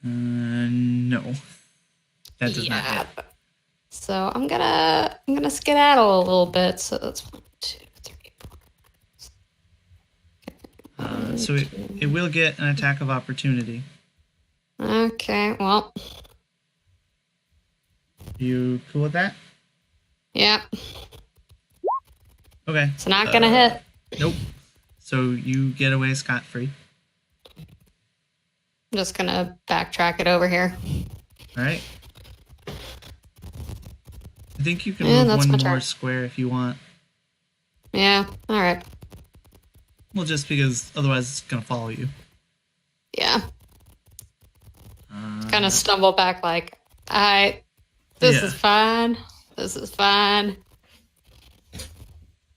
Speaker 2: No. That does not hit.
Speaker 5: So I'm gonna skedaddle a little bit. So that's 1, 2, 3, 4.
Speaker 2: So it will get an attack of opportunity.
Speaker 5: Okay, well,
Speaker 2: You cool with that?
Speaker 5: yeah,
Speaker 2: Okay.
Speaker 5: it's not gonna hit.
Speaker 2: Nope. So you get away scot-free.
Speaker 5: I'm just gonna backtrack it over here.
Speaker 2: All right. I think you can
Speaker 5: Yeah,
Speaker 2: move
Speaker 5: that's
Speaker 2: one
Speaker 5: my
Speaker 2: more
Speaker 5: turn.
Speaker 2: square if you want.
Speaker 5: Yeah, all right.
Speaker 2: Well, just because otherwise it's gonna follow you.
Speaker 5: Yeah, kind of stumble back like, this
Speaker 2: Yeah.
Speaker 5: is fine. This is fine.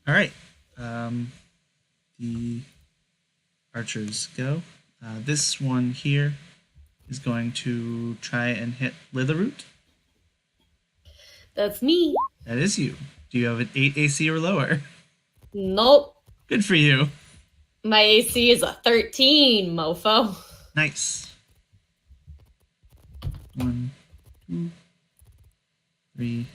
Speaker 2: All right. The archers go. This one here is going to try and hit Liliruit.
Speaker 1: That's me.
Speaker 2: That is you. Do you have an 8 AC or lower?
Speaker 1: Nope.
Speaker 2: Good for you.
Speaker 1: My AC is a 13, mofo.
Speaker 2: Nice. 1, 2, 3.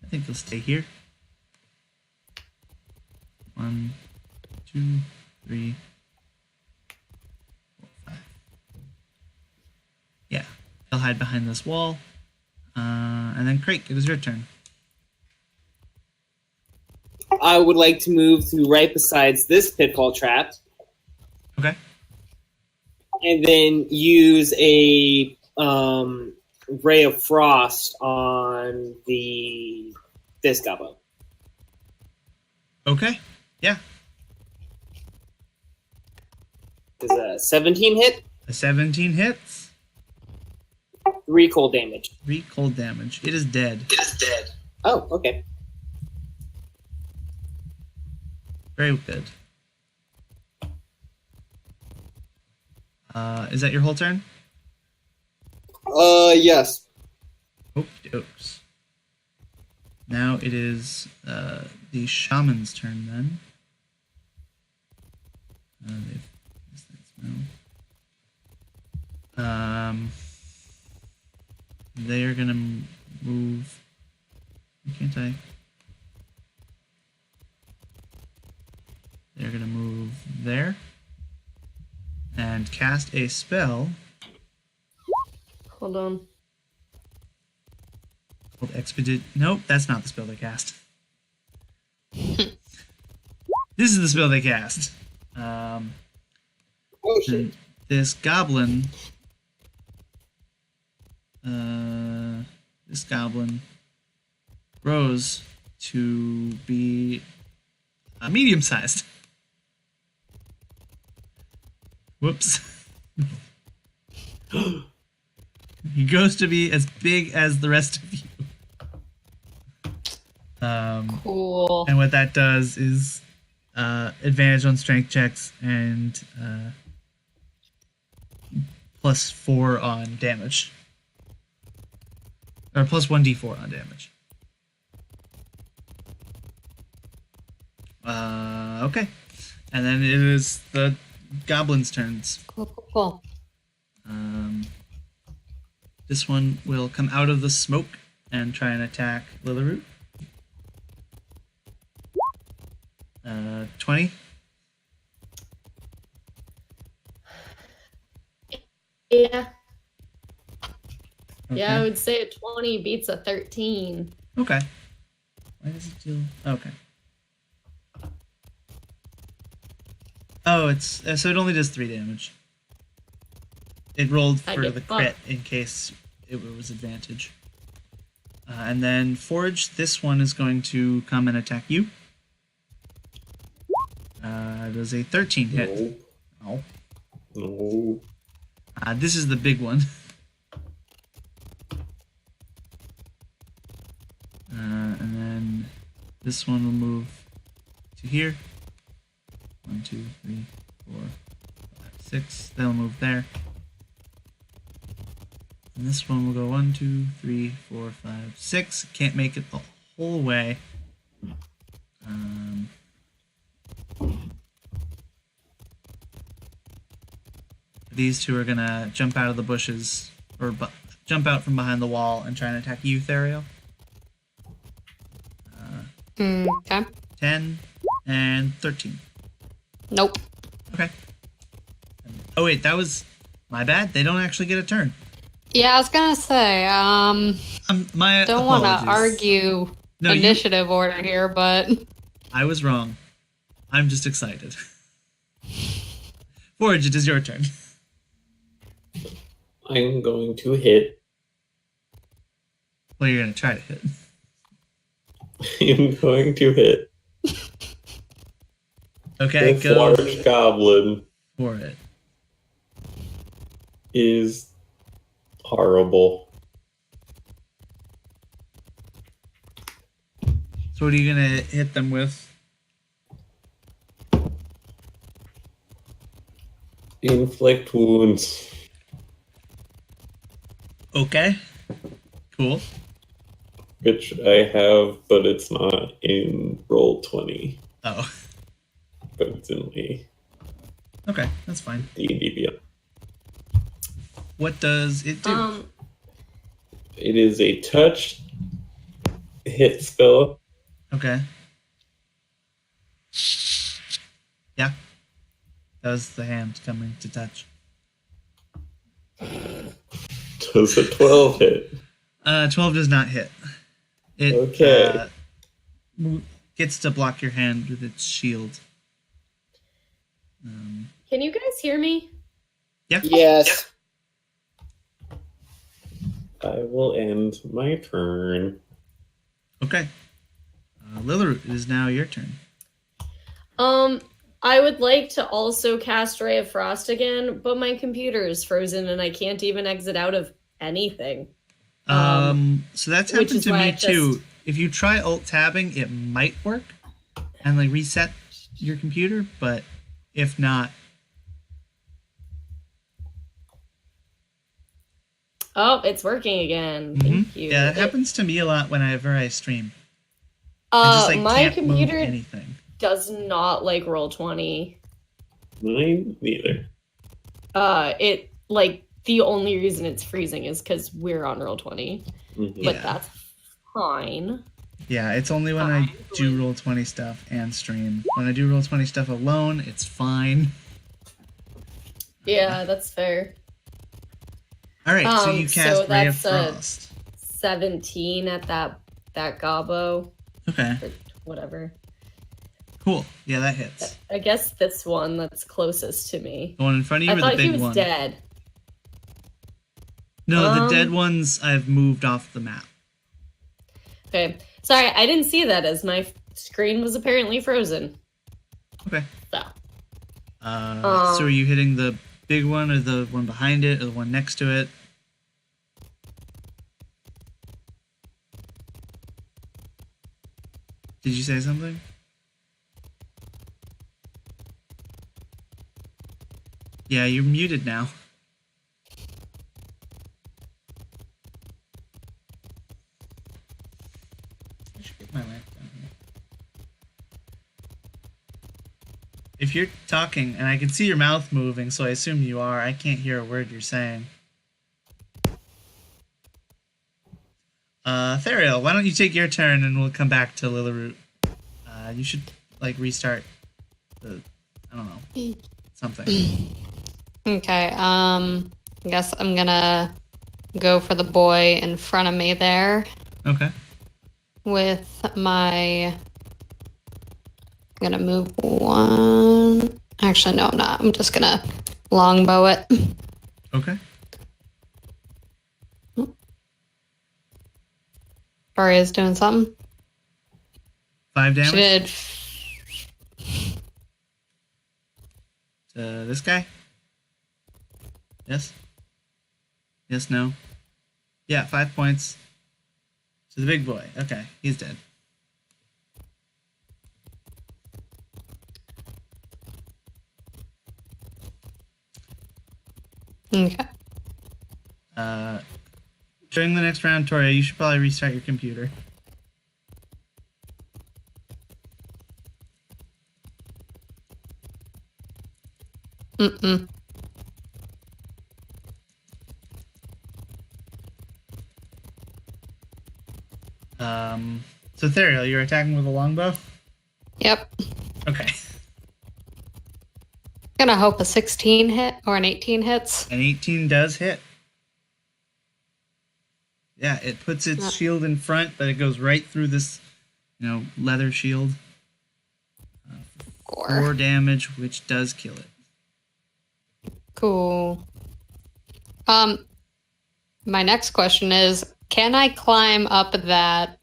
Speaker 2: I think you'll stay here. 1, 2, 3, 4, 5. Yeah, they'll hide behind this wall. And then Crake, it is your turn.
Speaker 4: I would like to move to right besides this pitfall trap,
Speaker 2: Okay.
Speaker 4: and then use a ray of frost on this gobbo.
Speaker 2: Okay. Yeah.
Speaker 4: Does a 17 hit?
Speaker 2: A 17 hits.
Speaker 4: 3 cold damage.
Speaker 2: 3 cold damage. It is dead.
Speaker 4: Oh, okay.
Speaker 2: Very good. Is that your whole turn?
Speaker 4: Yes.
Speaker 2: Okey dokes. Now it is the shaman's turn then. They've missed that spell. They are gonna move Can't I? They're gonna move there and cast a spell
Speaker 1: Hold on.
Speaker 2: called Expedite. Nope, that's not the spell they cast. This is the spell they cast.
Speaker 4: Oh shit.
Speaker 2: This goblin. This goblin grows to be medium-sized. Whoops. He goes to be as big as the rest of you.
Speaker 5: Cool.
Speaker 2: And what that does is advantage on strength checks and +4 on damage. Or plus 1d4 on damage. Okay. And then it is the goblins' turns.
Speaker 5: Cool.
Speaker 2: This one will come out of the smoke and try and attack Liliruit. 20.
Speaker 1: Yeah.
Speaker 2: Okay.
Speaker 1: Yeah, I would say a 20 beats a 13.
Speaker 2: Okay. Why does it do? Okay. Oh, it's so it only does 3 damage. It rolled
Speaker 1: I
Speaker 2: for
Speaker 1: get
Speaker 2: the
Speaker 1: fucked.
Speaker 2: crit in case it was advantage. And then Forge, this one is going to come and attack you. It does a 13 hit.
Speaker 3: No.
Speaker 2: Oh.
Speaker 3: No.
Speaker 2: This is the big one. And then this one will move to here. 1, 2, 3, 4, 5, 6. They'll move there. And this one will go 1, 2, 3, 4, 5, 6. Can't make it the whole way. These two are gonna jump out of the bushes, or jump out from behind the wall and try and attack you, Thiarael.
Speaker 5: Okay.
Speaker 2: 10 and 13.
Speaker 5: Nope.
Speaker 2: Okay. Oh wait, that was my bad. They don't actually get a turn.
Speaker 5: Yeah, I was gonna say,
Speaker 2: My
Speaker 5: don't want to
Speaker 2: apologies.
Speaker 5: argue
Speaker 2: No,
Speaker 5: initiative order here, but
Speaker 2: I was wrong. I'm just excited. Forge, it is your turn.
Speaker 3: I'm going to hit.
Speaker 2: Well, you're gonna try to hit.
Speaker 3: I'm going to hit
Speaker 2: Okay,
Speaker 3: this
Speaker 2: go
Speaker 3: large goblin.
Speaker 2: for it.
Speaker 3: Is horrible.
Speaker 2: So what are you gonna hit them with?
Speaker 3: Inflict wounds.
Speaker 2: Okay. Cool.
Speaker 3: Which I have, but it's not in roll 20.
Speaker 2: Oh.
Speaker 3: But it's in the
Speaker 2: Okay, that's fine.
Speaker 3: D&D Beyond.
Speaker 2: What does it do?
Speaker 3: It is a touch hit spell.
Speaker 2: Okay. Yeah. That was the hand coming to touch.
Speaker 3: Does a 12 hit?
Speaker 2: 12 does not hit. It
Speaker 3: Okay.
Speaker 2: gets to block your hand with its shield.
Speaker 1: Can you guys hear me?
Speaker 2: Yeah.
Speaker 4: Yes.
Speaker 3: I will end my turn.
Speaker 2: Okay. Liliruit, it is now your turn.
Speaker 1: I would like to also cast Ray of Frost again, but my computer is frozen and I can't even exit out of anything.
Speaker 2: So that's
Speaker 1: which
Speaker 2: happened
Speaker 1: is
Speaker 2: to
Speaker 1: why
Speaker 2: me
Speaker 1: I just-
Speaker 2: too. If you try alt tabbing, it might work and like reset your computer, but if not,
Speaker 1: Oh, it's working again. Thank you.
Speaker 2: yeah, it happens to me a lot whenever I stream. I just like
Speaker 1: My
Speaker 2: can't move
Speaker 1: computer
Speaker 2: anything.
Speaker 1: does not like Roll20.
Speaker 3: Mine neither.
Speaker 1: It like the only reason it's freezing is because we're on Roll20.
Speaker 3: Mhm.
Speaker 1: But
Speaker 2: Yeah.
Speaker 1: that's fine.
Speaker 2: Yeah, it's only when I do Roll20 stuff and stream. When I do Roll20 stuff alone, it's fine.
Speaker 1: Yeah, that's fair.
Speaker 2: All right, so you cast
Speaker 1: so
Speaker 2: Ray of
Speaker 1: that's
Speaker 2: Frost.
Speaker 1: 17 at that Gabo,
Speaker 2: Okay,
Speaker 1: or whatever.
Speaker 2: cool. Yeah, that hits.
Speaker 1: I guess this one that's closest to me.
Speaker 2: The one in front of you
Speaker 1: I
Speaker 2: or
Speaker 1: thought
Speaker 2: the big
Speaker 1: he was
Speaker 2: one?
Speaker 1: dead.
Speaker 2: No, the dead ones I've moved off the map.
Speaker 1: Okay. Sorry, I didn't see that as my screen was apparently frozen.
Speaker 2: Okay.
Speaker 1: So.
Speaker 2: So are you hitting the big one or the one behind it or the one next to it? Did you say something? Yeah, you're muted now. I should get my lamp down here. If you're talking, and I can see your mouth moving, so I assume you are, I can't hear a word you're saying. Thiarael, why don't you take your turn and we'll come back to Liliruit. You should, like, restart the, I don't know, something.
Speaker 5: Okay, I guess I'm gonna go for the boy in front of me there
Speaker 2: Okay.
Speaker 5: with my... I'm gonna move one... Actually, no, I'm not. I'm just gonna longbow it.
Speaker 2: Okay.
Speaker 5: Aria's doing something.
Speaker 2: 5 damage?
Speaker 5: She did.
Speaker 2: To this guy? Yes? Yes, no? Yeah, 5 points. To the big boy. Okay, he's dead.
Speaker 5: Okay.
Speaker 2: During the next round, Toria, you should probably restart your computer.
Speaker 5: Mm-mm.
Speaker 2: So Thiarael, you're attacking with a longbow?
Speaker 5: Yep.
Speaker 2: Okay.
Speaker 5: Gonna hope a 16 hit or an 18 hits.
Speaker 2: An 18 does hit. Yeah, it puts its shield in front, but it goes right through this, leather shield. 4 damage, which does kill it.
Speaker 5: Cool. My next question is, can I climb up that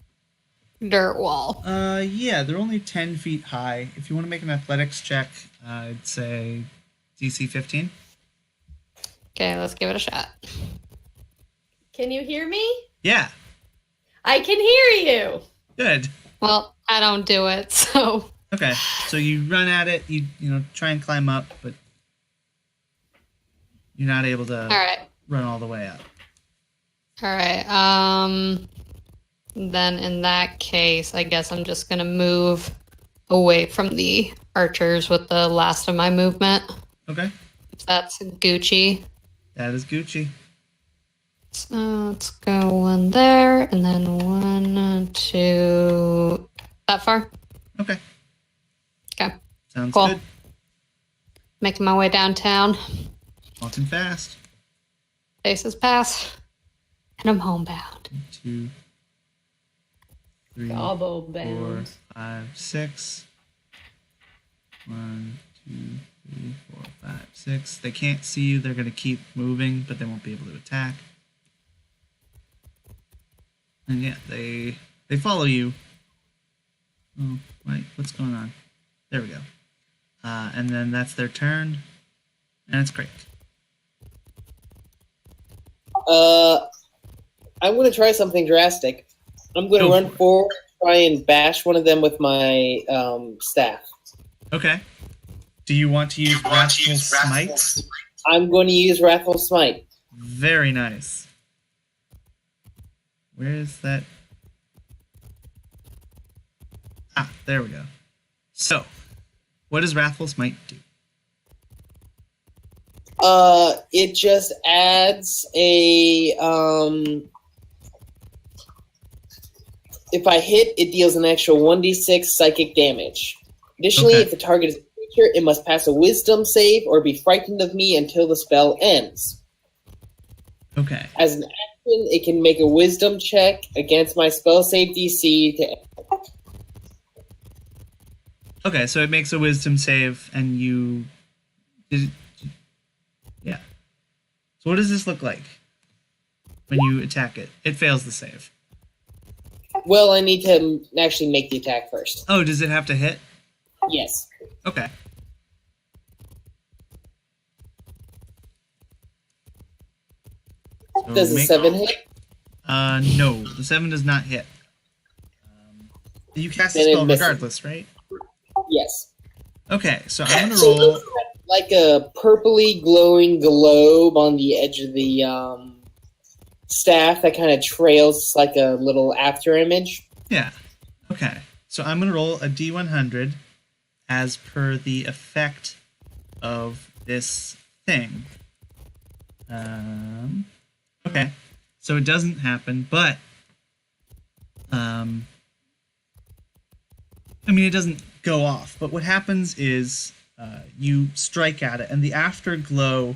Speaker 5: dirt wall?
Speaker 2: Yeah, they're only 10 feet high. If you want to make an athletics check, I'd say DC 15.
Speaker 5: Okay, let's give it a shot.
Speaker 1: Can you hear me?
Speaker 2: Yeah.
Speaker 1: I can hear you.
Speaker 2: Good.
Speaker 5: Well, I don't do it, so...
Speaker 2: Okay, so you run at it, you try and climb up, but you're not able to run all the way up.
Speaker 5: Alright, then in that case, I guess I'm just gonna move away from the archers with the last of my movement.
Speaker 2: Okay.
Speaker 5: If that's Gucci.
Speaker 2: That is Gucci.
Speaker 5: So let's go one there, and then 1, 2... That far?
Speaker 2: Okay.
Speaker 5: Okay.
Speaker 2: Sounds
Speaker 5: Cool.
Speaker 2: good.
Speaker 5: Making my way downtown.
Speaker 2: Walking fast.
Speaker 5: Faces pass. And I'm homebound.
Speaker 2: 2, 3,
Speaker 1: Gobble
Speaker 2: 4,
Speaker 1: bound.
Speaker 2: 5, 6. 1, 2, 3, 4, 5, 6. They can't see you. They're going to keep moving, but they won't be able to attack. And yeah, they follow you. Oh, wait, what's going on? There we go. And then that's their turn. And it's Crake.
Speaker 4: I'm going to try something drastic. I'm going to run forward, try and bash one of them with my staff.
Speaker 2: Okay. Do you want to use Wrathful Smite?
Speaker 4: I'm going to use Wrathful Smite.
Speaker 2: Very nice. Where is that? Ah, there we go. So, what does Wrathful Smite do?
Speaker 4: It just adds a If I hit, it deals an extra 1d6 psychic damage. Additionally,
Speaker 2: Okay.
Speaker 4: if the target is a creature, it must pass a wisdom save or be frightened of me until the spell ends.
Speaker 2: Okay.
Speaker 4: As an action, it can make a wisdom check against my spell save DC to
Speaker 2: Okay, so it makes a wisdom save, and you... Yeah. So what does this look like when you attack it? It fails the save.
Speaker 4: Well, I need to actually make the attack first.
Speaker 2: Oh, does it have to hit?
Speaker 4: Yes.
Speaker 2: Okay. So
Speaker 4: Does a 7 hit?
Speaker 2: No, the 7 does not hit. You cast the
Speaker 4: Then it
Speaker 2: spell
Speaker 4: misses.
Speaker 2: regardless, right?
Speaker 4: Yes.
Speaker 2: Okay, so I'm gonna
Speaker 4: So it
Speaker 2: roll.
Speaker 4: looks like a purpley glowing globe on the edge of the staff that kind of trails like a little after image.
Speaker 2: Yeah. Okay, so I'm gonna roll a d100 as per the effect of this thing. Okay, so it doesn't happen, but I mean, it doesn't go off, but what happens is you strike at it, and the afterglow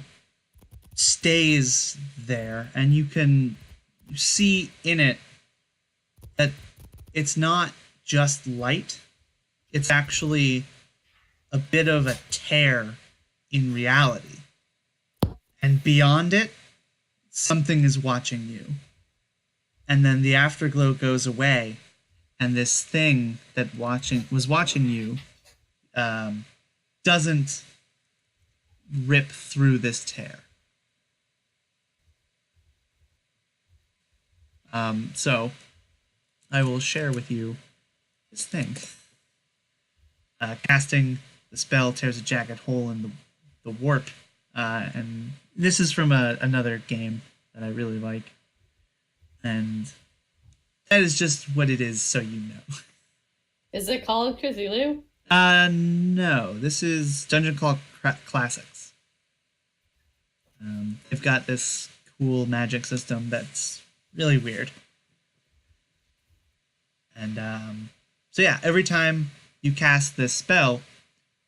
Speaker 2: stays there, and you can see in it that it's not just light, it's actually a bit of a tear in reality. And beyond it, something is watching you. And then the afterglow goes away, and this thing that was watching you doesn't rip through this tear. So I will share with you this thing. Casting the spell tears a jagged hole in the warp, and this is from another game that I really like. And that is just what it is, so you know.
Speaker 1: Is it Call of Cthulhu?
Speaker 2: No. This is Dungeon Crawl Classics. They've got this cool magic system that's really weird. And so yeah, every time you cast this spell,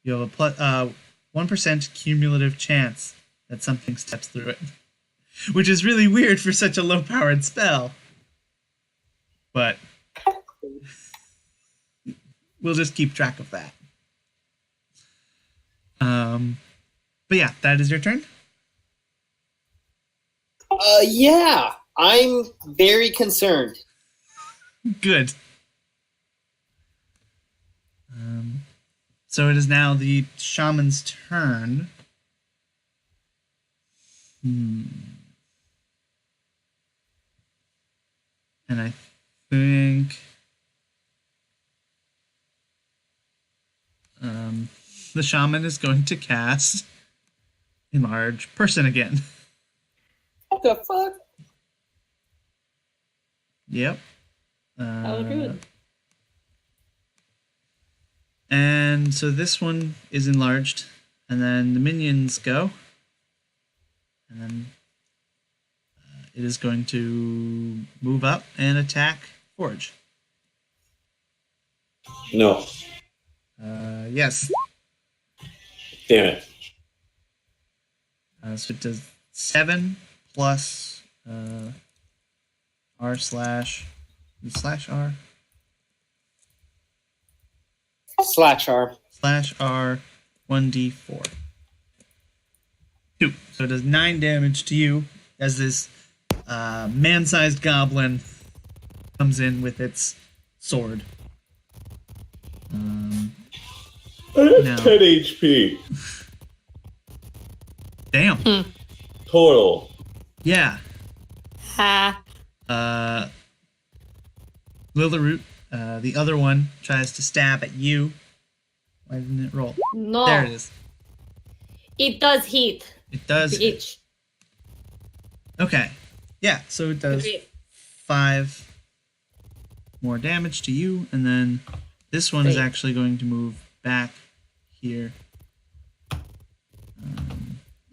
Speaker 2: you have a 1% cumulative chance that something steps through it. Which is really weird for such a low-powered spell. But we'll just keep track of that. But yeah, that is your turn.
Speaker 4: Yeah. I'm very concerned.
Speaker 2: Good. So it is now the shaman's turn. And I think the shaman is going to cast Enlarge Person again.
Speaker 4: What the fuck?
Speaker 2: Yep.
Speaker 1: Oh, good.
Speaker 2: And so this one is enlarged, and then the minions go, and then it is going to move up and attack Forge.
Speaker 3: No.
Speaker 2: Yes.
Speaker 3: Damn it.
Speaker 2: So it does 7 plus R slash R
Speaker 4: Slash R.
Speaker 2: slash R 1d4. 2. So it does 9 damage to you as this man-sized goblin comes in with its sword.
Speaker 3: I have
Speaker 2: No.
Speaker 3: 10 HP
Speaker 2: Damn.
Speaker 3: total.
Speaker 2: Yeah.
Speaker 5: Ha.
Speaker 2: Liliruit, the other one, tries to stab at you. Why didn't it roll?
Speaker 1: No.
Speaker 2: There it is.
Speaker 1: It does hit.
Speaker 2: It does.
Speaker 1: Each.
Speaker 2: Okay. Yeah, so it does
Speaker 1: Okay.
Speaker 2: 5 more damage to you, and then this one is
Speaker 1: Great.
Speaker 2: actually going to move back here.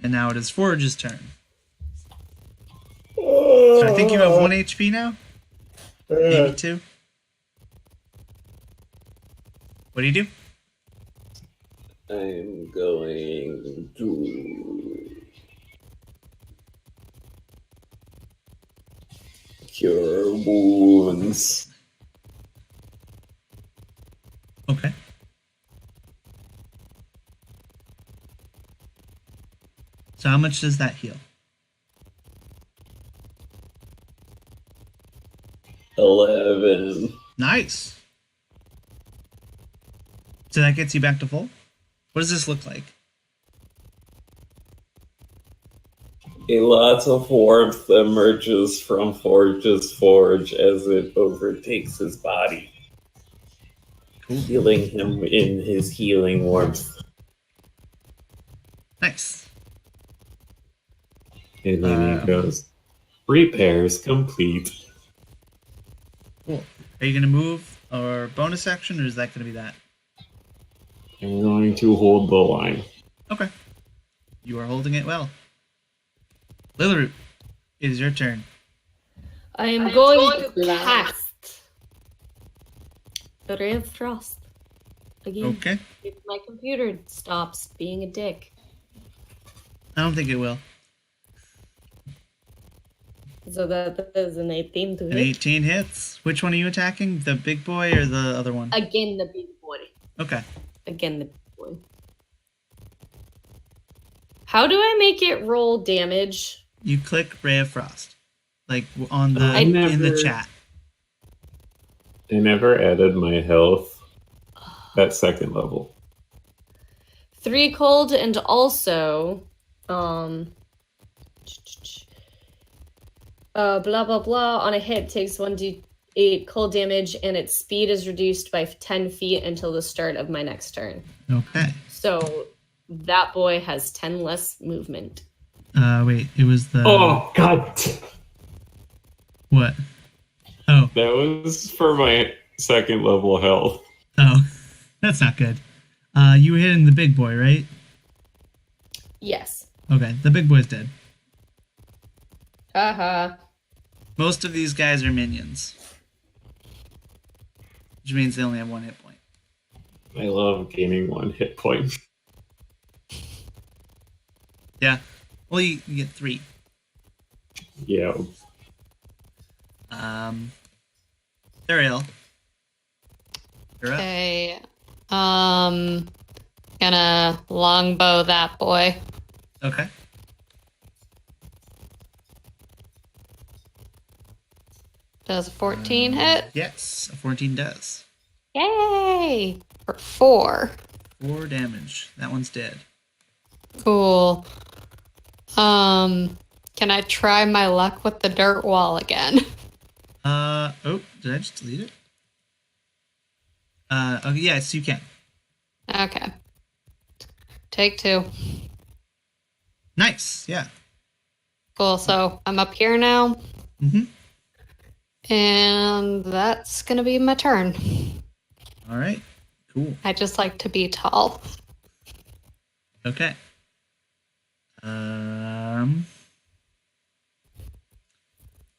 Speaker 2: And now it is Forge's turn. So I think you have 1 HP now? Maybe 2? What do you do?
Speaker 3: I'm going to cure wounds.
Speaker 2: Okay. So how much does that heal?
Speaker 3: 11.
Speaker 2: Nice. So that gets you back to full? What does this look like?
Speaker 3: A lot of warmth emerges from Forge's forge as it overtakes his body, healing him in his healing warmth.
Speaker 2: Nice.
Speaker 3: And then he goes, repairs complete.
Speaker 2: Cool. Are you going to move or bonus action, or is that going to be that?
Speaker 3: I'm going to hold the line.
Speaker 2: Okay. You are holding it well. Liliruit, it is your turn.
Speaker 1: I am going to cast the Ray of Frost again.
Speaker 2: Okay.
Speaker 1: If my computer stops being a dick.
Speaker 2: I don't think it will.
Speaker 1: So that is an 18 to
Speaker 2: An
Speaker 1: hit.
Speaker 2: 18 hits. Which one are you attacking? The big boy or the other one?
Speaker 1: Again, the big boy.
Speaker 2: Okay.
Speaker 1: Again, the big boy. How do I make it roll damage?
Speaker 2: You click Ray of Frost. Like on the
Speaker 3: I
Speaker 2: in the
Speaker 3: never-
Speaker 2: chat.
Speaker 3: I never added my health at second level.
Speaker 1: 3 cold and also blah blah blah on a hit takes 1d8 cold damage and its speed is reduced by 10 feet until the start of my next turn.
Speaker 2: Okay.
Speaker 1: So that boy has 10 less movement.
Speaker 2: Wait, it was the
Speaker 3: Oh, God.
Speaker 2: what? Oh,
Speaker 3: That was for my second level health.
Speaker 2: oh, that's not good. You were hitting the big boy, right?
Speaker 1: Yes.
Speaker 2: Okay, the big boy's dead.
Speaker 1: Haha.
Speaker 2: Most of these guys are minions, which means they only have 1 hit point.
Speaker 3: I love gaining 1 hit point.
Speaker 2: Yeah. Well, you get 3.
Speaker 3: Yeah.
Speaker 2: Thiarael. You're up.
Speaker 5: Okay. Gonna longbow that boy.
Speaker 2: Okay.
Speaker 5: Does a 14 hit?
Speaker 2: Yes, a 14 does.
Speaker 5: Yay! For 4.
Speaker 2: 4 damage. That one's dead.
Speaker 5: Cool. Can I try my luck with the dirt wall again?
Speaker 2: Oh, did I just delete it? Okay, yes, you can.
Speaker 5: Okay. Take 2.
Speaker 2: Nice, yeah.
Speaker 5: Cool, so I'm up here now,
Speaker 2: Mm-hmm.
Speaker 5: and that's gonna be my turn.
Speaker 2: All right, cool.
Speaker 5: I just like to be tall.
Speaker 2: Okay.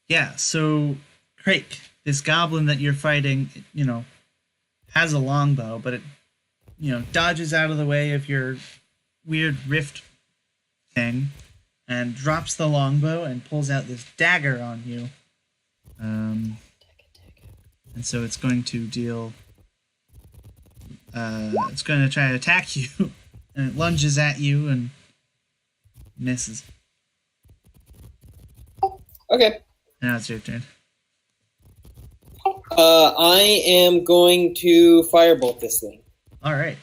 Speaker 2: Yeah, so Crake, this goblin that you're fighting, has a longbow, but it, dodges out of the way of your weird rift thing and drops the longbow and pulls out this dagger on you. And so it's going to deal. It's going to try to attack you, and it lunges at you and misses.
Speaker 4: Okay.
Speaker 2: Now it's your turn.
Speaker 4: I am going to firebolt this thing.
Speaker 2: All right.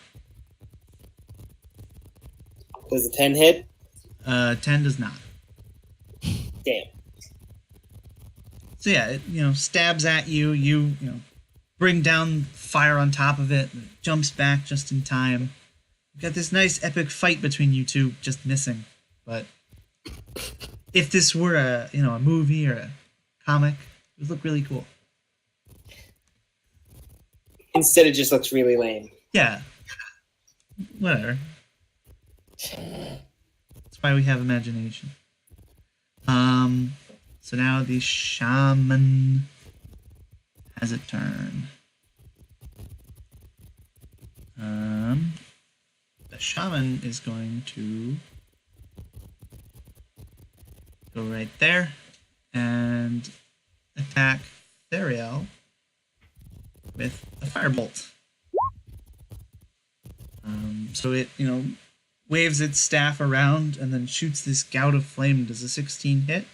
Speaker 4: Does a 10 hit?
Speaker 2: 10 does not.
Speaker 4: Damn.
Speaker 2: So yeah, it stabs at you. You bring down fire on top of it. And it jumps back just in time. You've got this nice epic fight between you two, just missing. But if this were a movie or a comic, it would look really cool.
Speaker 4: Instead, it just looks really lame.
Speaker 2: Yeah. Whatever. That's why we have imagination. So now the shaman has a turn. the shaman is going to go right there and attack Thiarael with a firebolt. So it, waves its staff around and then shoots this gout of flame. Does a 16 hit?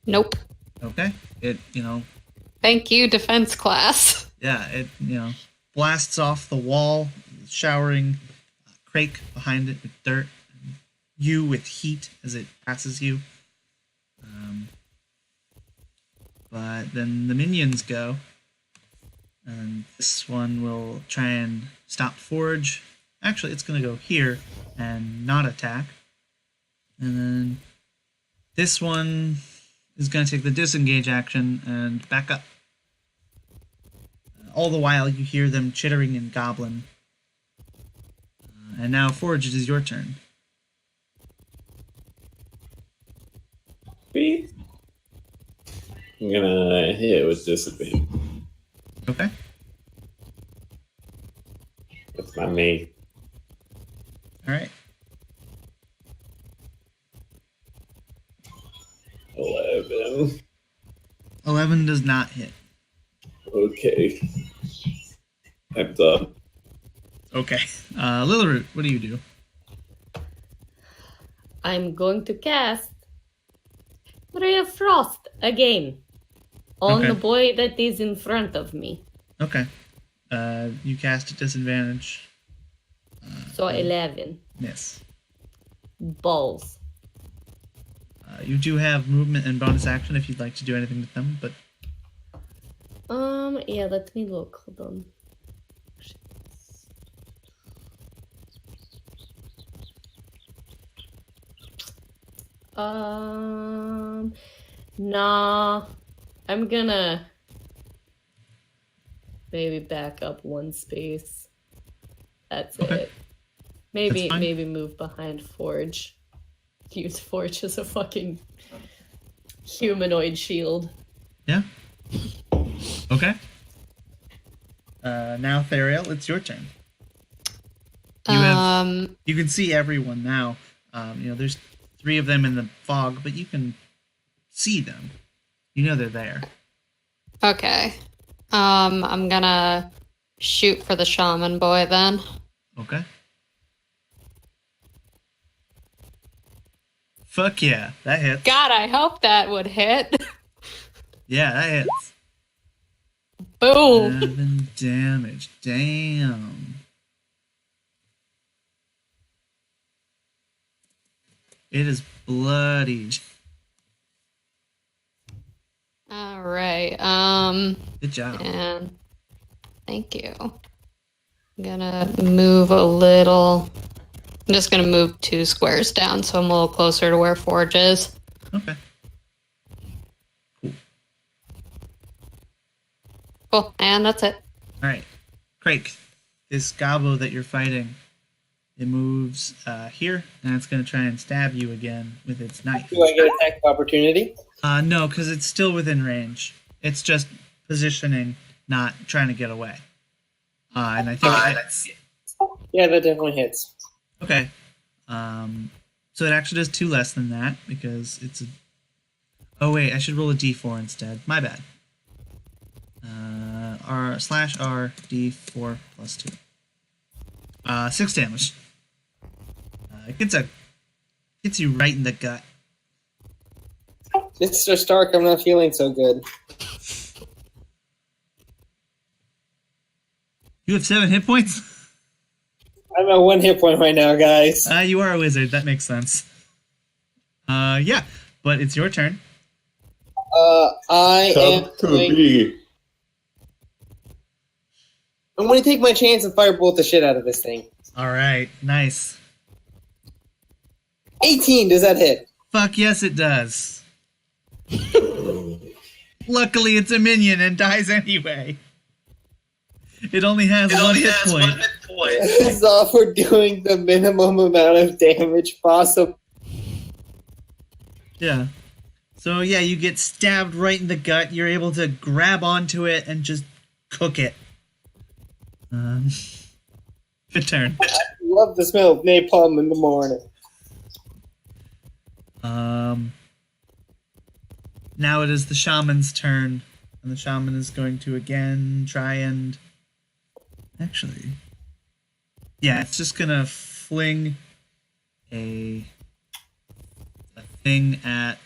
Speaker 5: Nope.
Speaker 2: Okay. It,
Speaker 5: Thank you, defense class.
Speaker 2: yeah, it, blasts off the wall, showering Crake behind it with dirt, and you with heat as it passes you. But then the minions go, and this one will try and stop Forge. Actually, it's going to go here and not attack. And then this one is going to take the disengage action and back up. All the while, you hear them chittering in Goblin. And now, Forge, it is your turn.
Speaker 3: Beep. I'm gonna hit with disadvantage.
Speaker 2: Okay.
Speaker 3: That's my mate.
Speaker 2: All right.
Speaker 3: 11.
Speaker 2: 11 does not hit.
Speaker 3: Okay. I'm done.
Speaker 2: Okay. Liliruit, what do you do?
Speaker 1: I'm going to cast Ray of Frost again on
Speaker 2: Okay.
Speaker 1: the boy that is in front of me.
Speaker 2: Okay. You cast at disadvantage.
Speaker 1: So 11
Speaker 2: Miss.
Speaker 1: balls.
Speaker 2: You do have movement and bonus action if you'd like to do anything with them, but
Speaker 1: Yeah, let me look. Hold on. Nah. I'm gonna maybe back up one space. That's
Speaker 2: Okay.
Speaker 1: it. Maybe
Speaker 2: That's fine.
Speaker 1: maybe move behind Forge. Use Forge as a fucking humanoid shield.
Speaker 2: yeah. Okay. Now, Thiarael, it's your turn. You can see everyone now. There's 3 of them in the fog, but you can see them. You know they're there.
Speaker 5: Okay. I'm gonna shoot for the shaman boy then.
Speaker 2: Okay. Fuck yeah, that hits.
Speaker 5: God, I hope that would hit.
Speaker 2: Yeah, that hits.
Speaker 5: Boom.
Speaker 2: 7 damage. Damn. It is bloodied.
Speaker 5: All right.
Speaker 2: Good job.
Speaker 5: And thank you. I'm gonna move a little. I'm just gonna move 2 squares down so I'm a little closer to where Forge is.
Speaker 2: Okay.
Speaker 5: Cool. And that's it.
Speaker 2: All right. Crake, this Gabo that you're fighting, it moves here, and it's going to try and stab you again with its knife.
Speaker 4: Do I get attack of opportunity?
Speaker 2: No, because it's still within range. It's just positioning, not trying to get away. And I think it hits.
Speaker 4: Yeah, that definitely hits.
Speaker 2: Okay. So it actually does 2 less than that, because it's a... Oh, wait, I should roll a d4 instead. My bad. R/R d4 plus 2. 6 damage. It gets you right in the gut.
Speaker 4: Mr. Stark, I'm not feeling so good.
Speaker 2: You have 7 hit points?
Speaker 4: I'm at 1 hit point right now, guys.
Speaker 2: You are a wizard. That makes sense. Yeah, but it's your turn.
Speaker 4: I am
Speaker 3: Come to me.
Speaker 4: I'm going to take my chance and firebolt the shit out of this thing.
Speaker 2: All right, nice.
Speaker 4: 18, does that hit?
Speaker 2: Fuck yes, it does. Luckily, it's a minion and dies anyway. It only has one hit point.
Speaker 4: This is all for doing the minimum amount of damage possible.
Speaker 2: Yeah. So yeah, you get stabbed right in the gut. You're able to grab onto it and just cook it. Good turn.
Speaker 4: love the smell of napalm in the morning.
Speaker 2: Now it is the shaman's turn, and the shaman is going to again try and actually, yeah, it's just gonna fling a thing at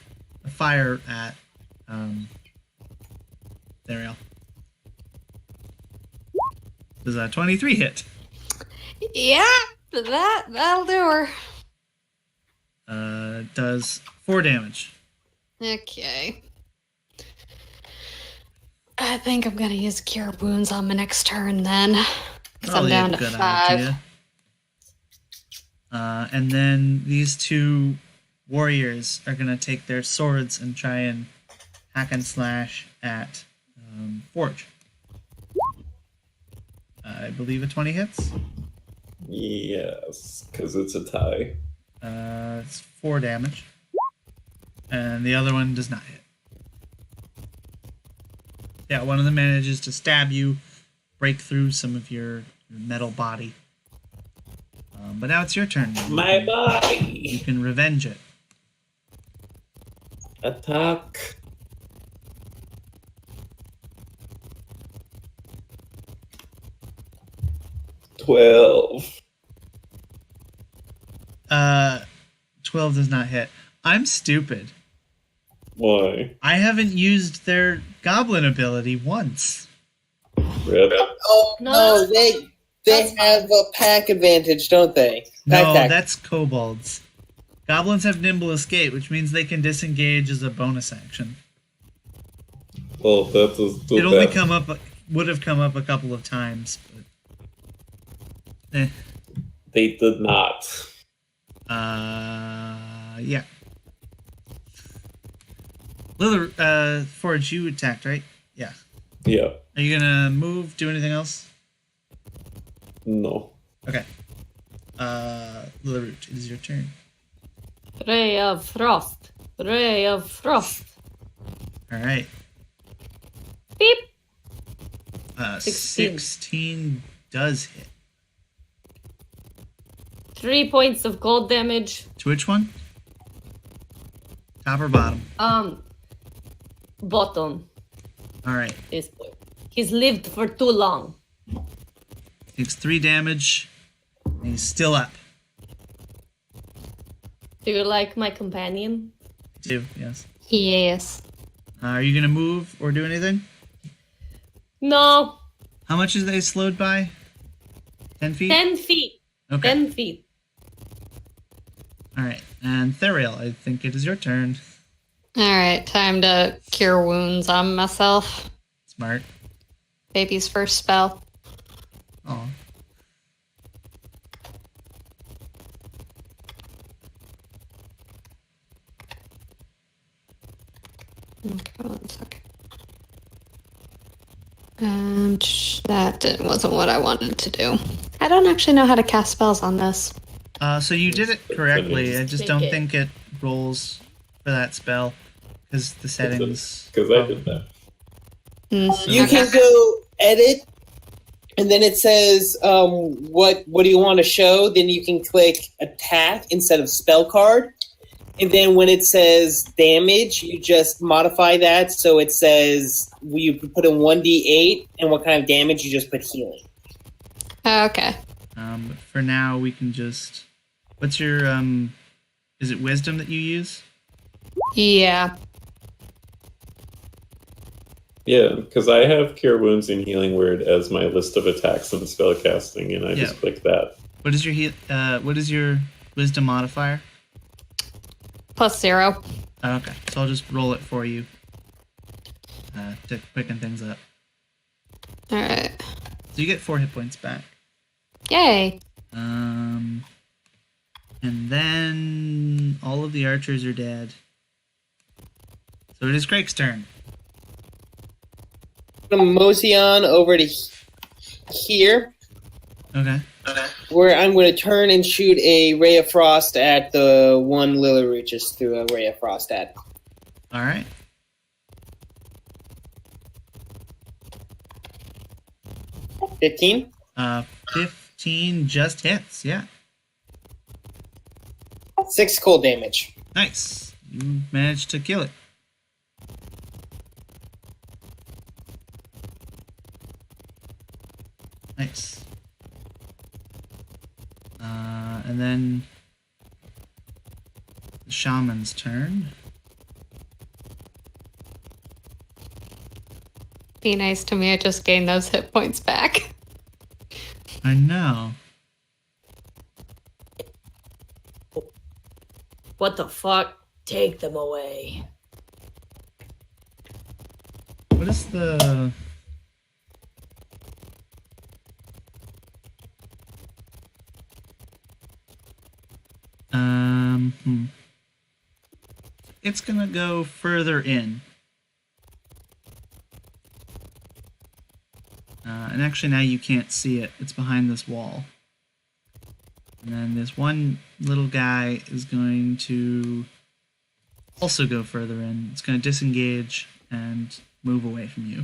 Speaker 2: a fire at Thiarael. Does a 23 hit?
Speaker 5: Yeah, that'll do her.
Speaker 2: Does 4 damage.
Speaker 5: Okay. I think I'm gonna use Cure Wounds on my next turn then. 'Cause I'm
Speaker 2: Probably a
Speaker 5: down to
Speaker 2: good
Speaker 5: 5.
Speaker 2: idea. And then these two warriors are gonna take their swords and try and hack and slash at Forge. I believe a 20 hits.
Speaker 3: Yes, because it's a tie.
Speaker 2: It's 4 damage. And the other one does not hit. Yeah, one of them manages to stab you, break through some of your metal body. But now it's your turn.
Speaker 3: My
Speaker 2: You
Speaker 3: body!
Speaker 2: can revenge it.
Speaker 3: Attack. $12.
Speaker 2: 12 does not hit. I'm stupid.
Speaker 3: Why?
Speaker 2: I haven't used their goblin ability once.
Speaker 3: Rip.
Speaker 4: Oh
Speaker 1: No,
Speaker 4: no, they
Speaker 1: that's
Speaker 4: have a pack advantage, don't they?
Speaker 2: No,
Speaker 4: Pack.
Speaker 2: that's kobolds. Goblins have nimble escape, which means they can disengage as a bonus action.
Speaker 3: Well, that was too
Speaker 2: It only
Speaker 3: bad.
Speaker 2: would have come up a couple of times, but
Speaker 3: They did not.
Speaker 2: yeah. Forge, you attacked, right? Yeah.
Speaker 3: Yeah.
Speaker 2: Are you gonna move? Do anything else?
Speaker 3: No.
Speaker 2: Okay. Liliruit, it is your turn.
Speaker 1: Ray of Frost. Ray of Frost.
Speaker 2: All right.
Speaker 1: Beep.
Speaker 2: 16 does hit.
Speaker 1: 3 points of cold damage.
Speaker 2: To which one? Top or bottom?
Speaker 1: Bottom.
Speaker 2: All right.
Speaker 1: This boy. He's lived for too long.
Speaker 2: Takes 3 damage. And he's still up.
Speaker 1: Do you like my companion?
Speaker 2: 2, yes.
Speaker 5: Yes.
Speaker 2: Are you gonna move or do anything?
Speaker 1: No.
Speaker 2: How much is they slowed by? 10 feet?
Speaker 1: 10 feet.
Speaker 2: Okay.
Speaker 1: 10 feet.
Speaker 2: All right. And Thiarael, I think it is your turn.
Speaker 5: Alright, time to Cure Wounds on myself.
Speaker 2: Smart.
Speaker 5: Baby's first spell.
Speaker 2: Oh.
Speaker 5: Okay, 1 second. And wasn't what I wanted to do. I don't actually know how to cast spells on this.
Speaker 2: So you did it correctly. I just
Speaker 1: Take
Speaker 2: don't
Speaker 1: it.
Speaker 2: think it rolls for that spell because the settings.
Speaker 3: Because I did that.
Speaker 4: You can go edit, and then it says what do you want to show. Then you can click attack instead of spell card, and then when it says damage, you just modify that so it says you put in 1d8, and what kind of damage you just put healing.
Speaker 5: Okay.
Speaker 2: But for now, we can just. What's your Is it wisdom that you use?
Speaker 5: Yeah.
Speaker 3: Yeah, because I have Cure Wounds and Healing Word as my list of attacks and spellcasting, and I just click that.
Speaker 2: What is your What is your wisdom modifier?
Speaker 5: +0.
Speaker 2: Oh, okay, so I'll just roll it for you to quicken things up.
Speaker 5: Alright.
Speaker 2: So you get 4 hit points back.
Speaker 5: Yay.
Speaker 2: And then all of the archers are dead. So it is Crake's turn.
Speaker 4: I'm going to mosey on over to here,
Speaker 2: Okay.
Speaker 4: where I'm going to turn and shoot a ray of frost at the one Liliruit just threw a ray of frost at.
Speaker 2: All right.
Speaker 4: $15.
Speaker 2: 15 just hits. Yeah.
Speaker 4: 6 cold damage.
Speaker 2: Nice. You managed to kill it. Nice. And then the shaman's turn.
Speaker 5: Be nice to me. I just gained those hit points back.
Speaker 2: I know.
Speaker 1: What the fuck? Take them away.
Speaker 2: What is the... It's gonna go further in. And actually now you can't see it. It's behind this wall. And then this one little guy is going to also go further in. It's going to disengage and move away from you.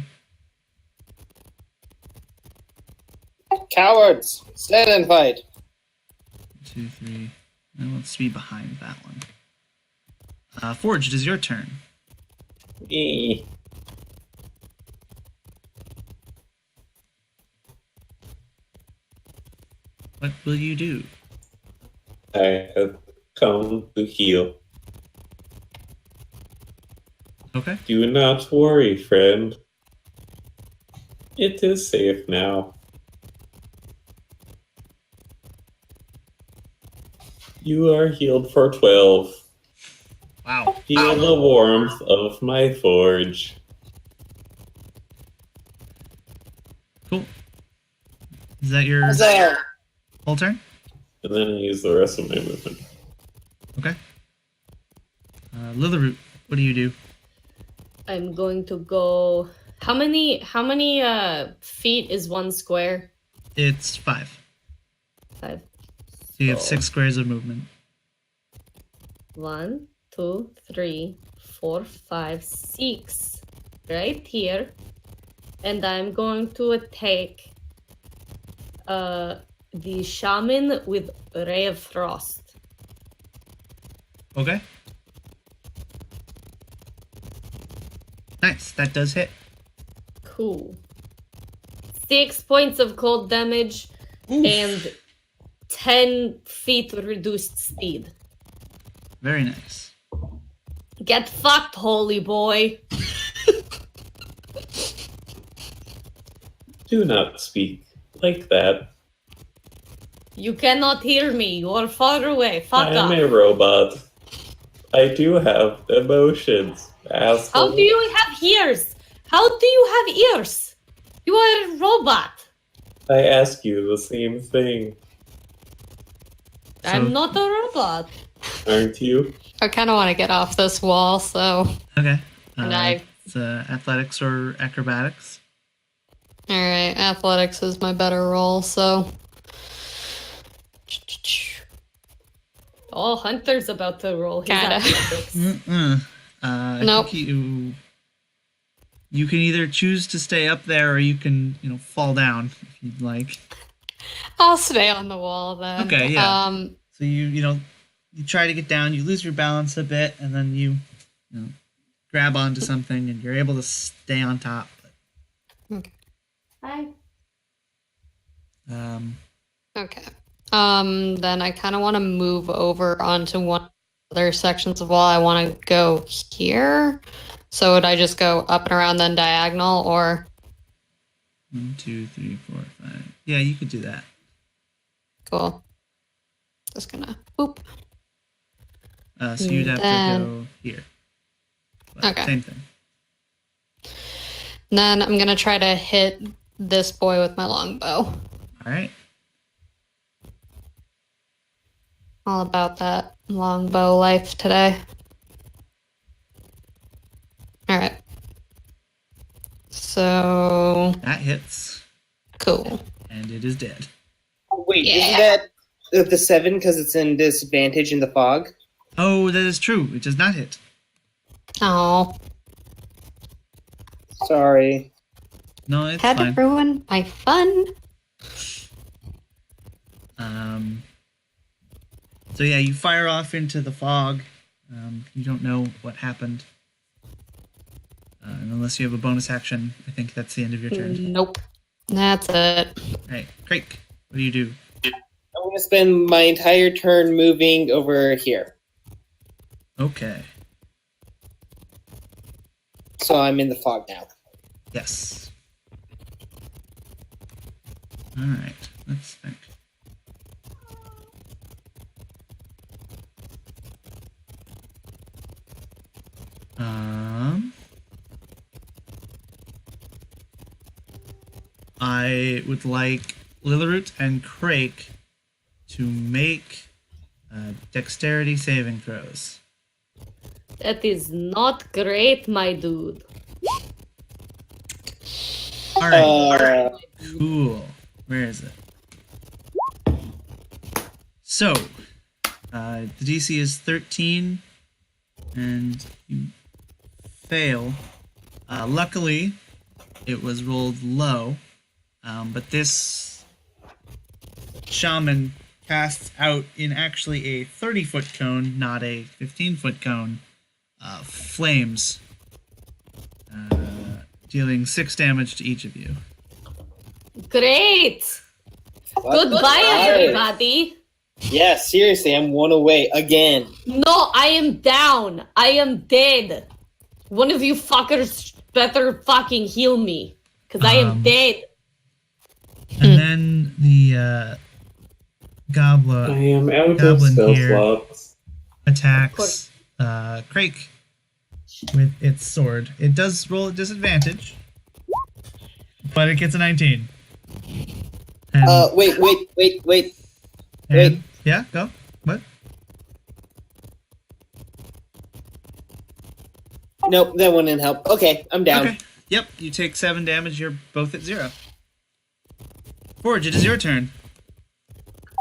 Speaker 4: Cowards! Stand and fight.
Speaker 2: 2, 3. And let's be behind that one. Forge, it is your turn.
Speaker 3: Eh.
Speaker 2: What will you do?
Speaker 3: I have come to heal.
Speaker 2: Okay.
Speaker 3: Do not worry, friend. It is safe now. You are healed for 12.
Speaker 2: Wow.
Speaker 3: Feel the warmth of my forge.
Speaker 2: Cool. Is that your
Speaker 4: Huzzah!
Speaker 2: whole turn?
Speaker 3: And then I use the rest of my movement.
Speaker 2: Okay. Liliruit, what do you do?
Speaker 1: I'm going to go. How many feet is one square?
Speaker 2: It's 5.
Speaker 1: 5.
Speaker 2: So you have
Speaker 1: So-
Speaker 2: 6 squares of movement.
Speaker 1: 1, 2, 3, 4, 5, 6. Right here. And I'm going to attack the shaman with Ray of Frost.
Speaker 2: Okay. Nice. That does hit.
Speaker 1: Cool. 6 points of cold damage
Speaker 2: Oof.
Speaker 1: and 10 feet reduced speed.
Speaker 2: Very nice.
Speaker 1: Get fucked, holy boy.
Speaker 3: Do not speak like that.
Speaker 1: You cannot hear me. You are far away. Fuck
Speaker 3: I am
Speaker 1: off.
Speaker 3: a robot. I do have emotions, asshole.
Speaker 1: How do you have ears? How do you have ears? You are a robot.
Speaker 3: I ask you the same thing,
Speaker 1: I'm
Speaker 2: So-
Speaker 1: not a robot.
Speaker 3: aren't you?
Speaker 5: I kind of want to get off this wall, so.
Speaker 2: Okay.
Speaker 5: And I-
Speaker 2: It's athletics or acrobatics.
Speaker 5: Alright, athletics is my better roll, so.
Speaker 1: Oh, Hunter's about to roll his
Speaker 5: Kinda.
Speaker 1: athletics.
Speaker 2: Mm-mm. I
Speaker 5: Nope.
Speaker 2: think you can either choose to stay up there or you can, fall down if you'd like.
Speaker 5: I'll stay on the wall then.
Speaker 2: Okay, yeah. So you try to get down, you lose your balance a bit, and then you grab onto something and you're able to stay on top.
Speaker 1: Hi.
Speaker 5: Okay. Then I kind of want to move over onto one of the other sections of wall. I want to go here. So would I just go up and around then diagonal, or?
Speaker 2: 1, 2, 3, 4, 5. Yeah, you could do that.
Speaker 5: Cool. Just gonna boop.
Speaker 2: So you'd have to
Speaker 5: Then-
Speaker 2: go here. But
Speaker 5: Okay.
Speaker 2: Same thing.
Speaker 5: Then I'm gonna try to hit this boy with my longbow.
Speaker 2: All right.
Speaker 5: All about that longbow life today. All right. So
Speaker 2: That hits,
Speaker 5: cool.
Speaker 2: and it is dead.
Speaker 4: Oh, wait,
Speaker 5: Yeah.
Speaker 4: isn't that the 7 because it's in disadvantage in the fog?
Speaker 2: Oh, that is true. It does not hit.
Speaker 5: Oh,
Speaker 4: Sorry.
Speaker 2: No, it's
Speaker 5: had
Speaker 2: fine.
Speaker 5: to ruin my fun.
Speaker 2: So yeah, you fire off into the fog. You don't know what happened. And unless you have a bonus action, I think that's the end of your turn.
Speaker 5: Nope. That's it.
Speaker 2: All right, Crake, what do you do?
Speaker 4: I'm going to spend my entire turn moving over here.
Speaker 2: Okay.
Speaker 4: So I'm in the fog now.
Speaker 2: Yes. All right. Let's think. I would like Liliruit and Crake to make dexterity saving throws.
Speaker 1: That is not great, my dude.
Speaker 2: All right. Cool. Where is it? So, the DC is 13, and you fail. Luckily, it was rolled low, but this shaman casts out in actually a 30-foot cone, not a 15-foot cone, flames, dealing 6 damage to each of you.
Speaker 1: Great! Goodbye, everybody!
Speaker 4: Yeah, seriously, I'm one away again.
Speaker 1: No, I am down. I am dead. One of you fuckers better fucking heal me, because I am dead.
Speaker 2: And then the
Speaker 3: I
Speaker 2: goblin
Speaker 3: am out of
Speaker 2: Goblin
Speaker 3: spell
Speaker 2: here.
Speaker 3: slots.
Speaker 2: attacks Crake with its sword. It does roll at disadvantage, but it gets a 19. And,
Speaker 4: Wait.
Speaker 2: yeah, go. What?
Speaker 4: Nope, that one didn't help. Okay, I'm down.
Speaker 2: Okay. Yep, you take 7 damage. You're both at 0. Forge, it is your turn.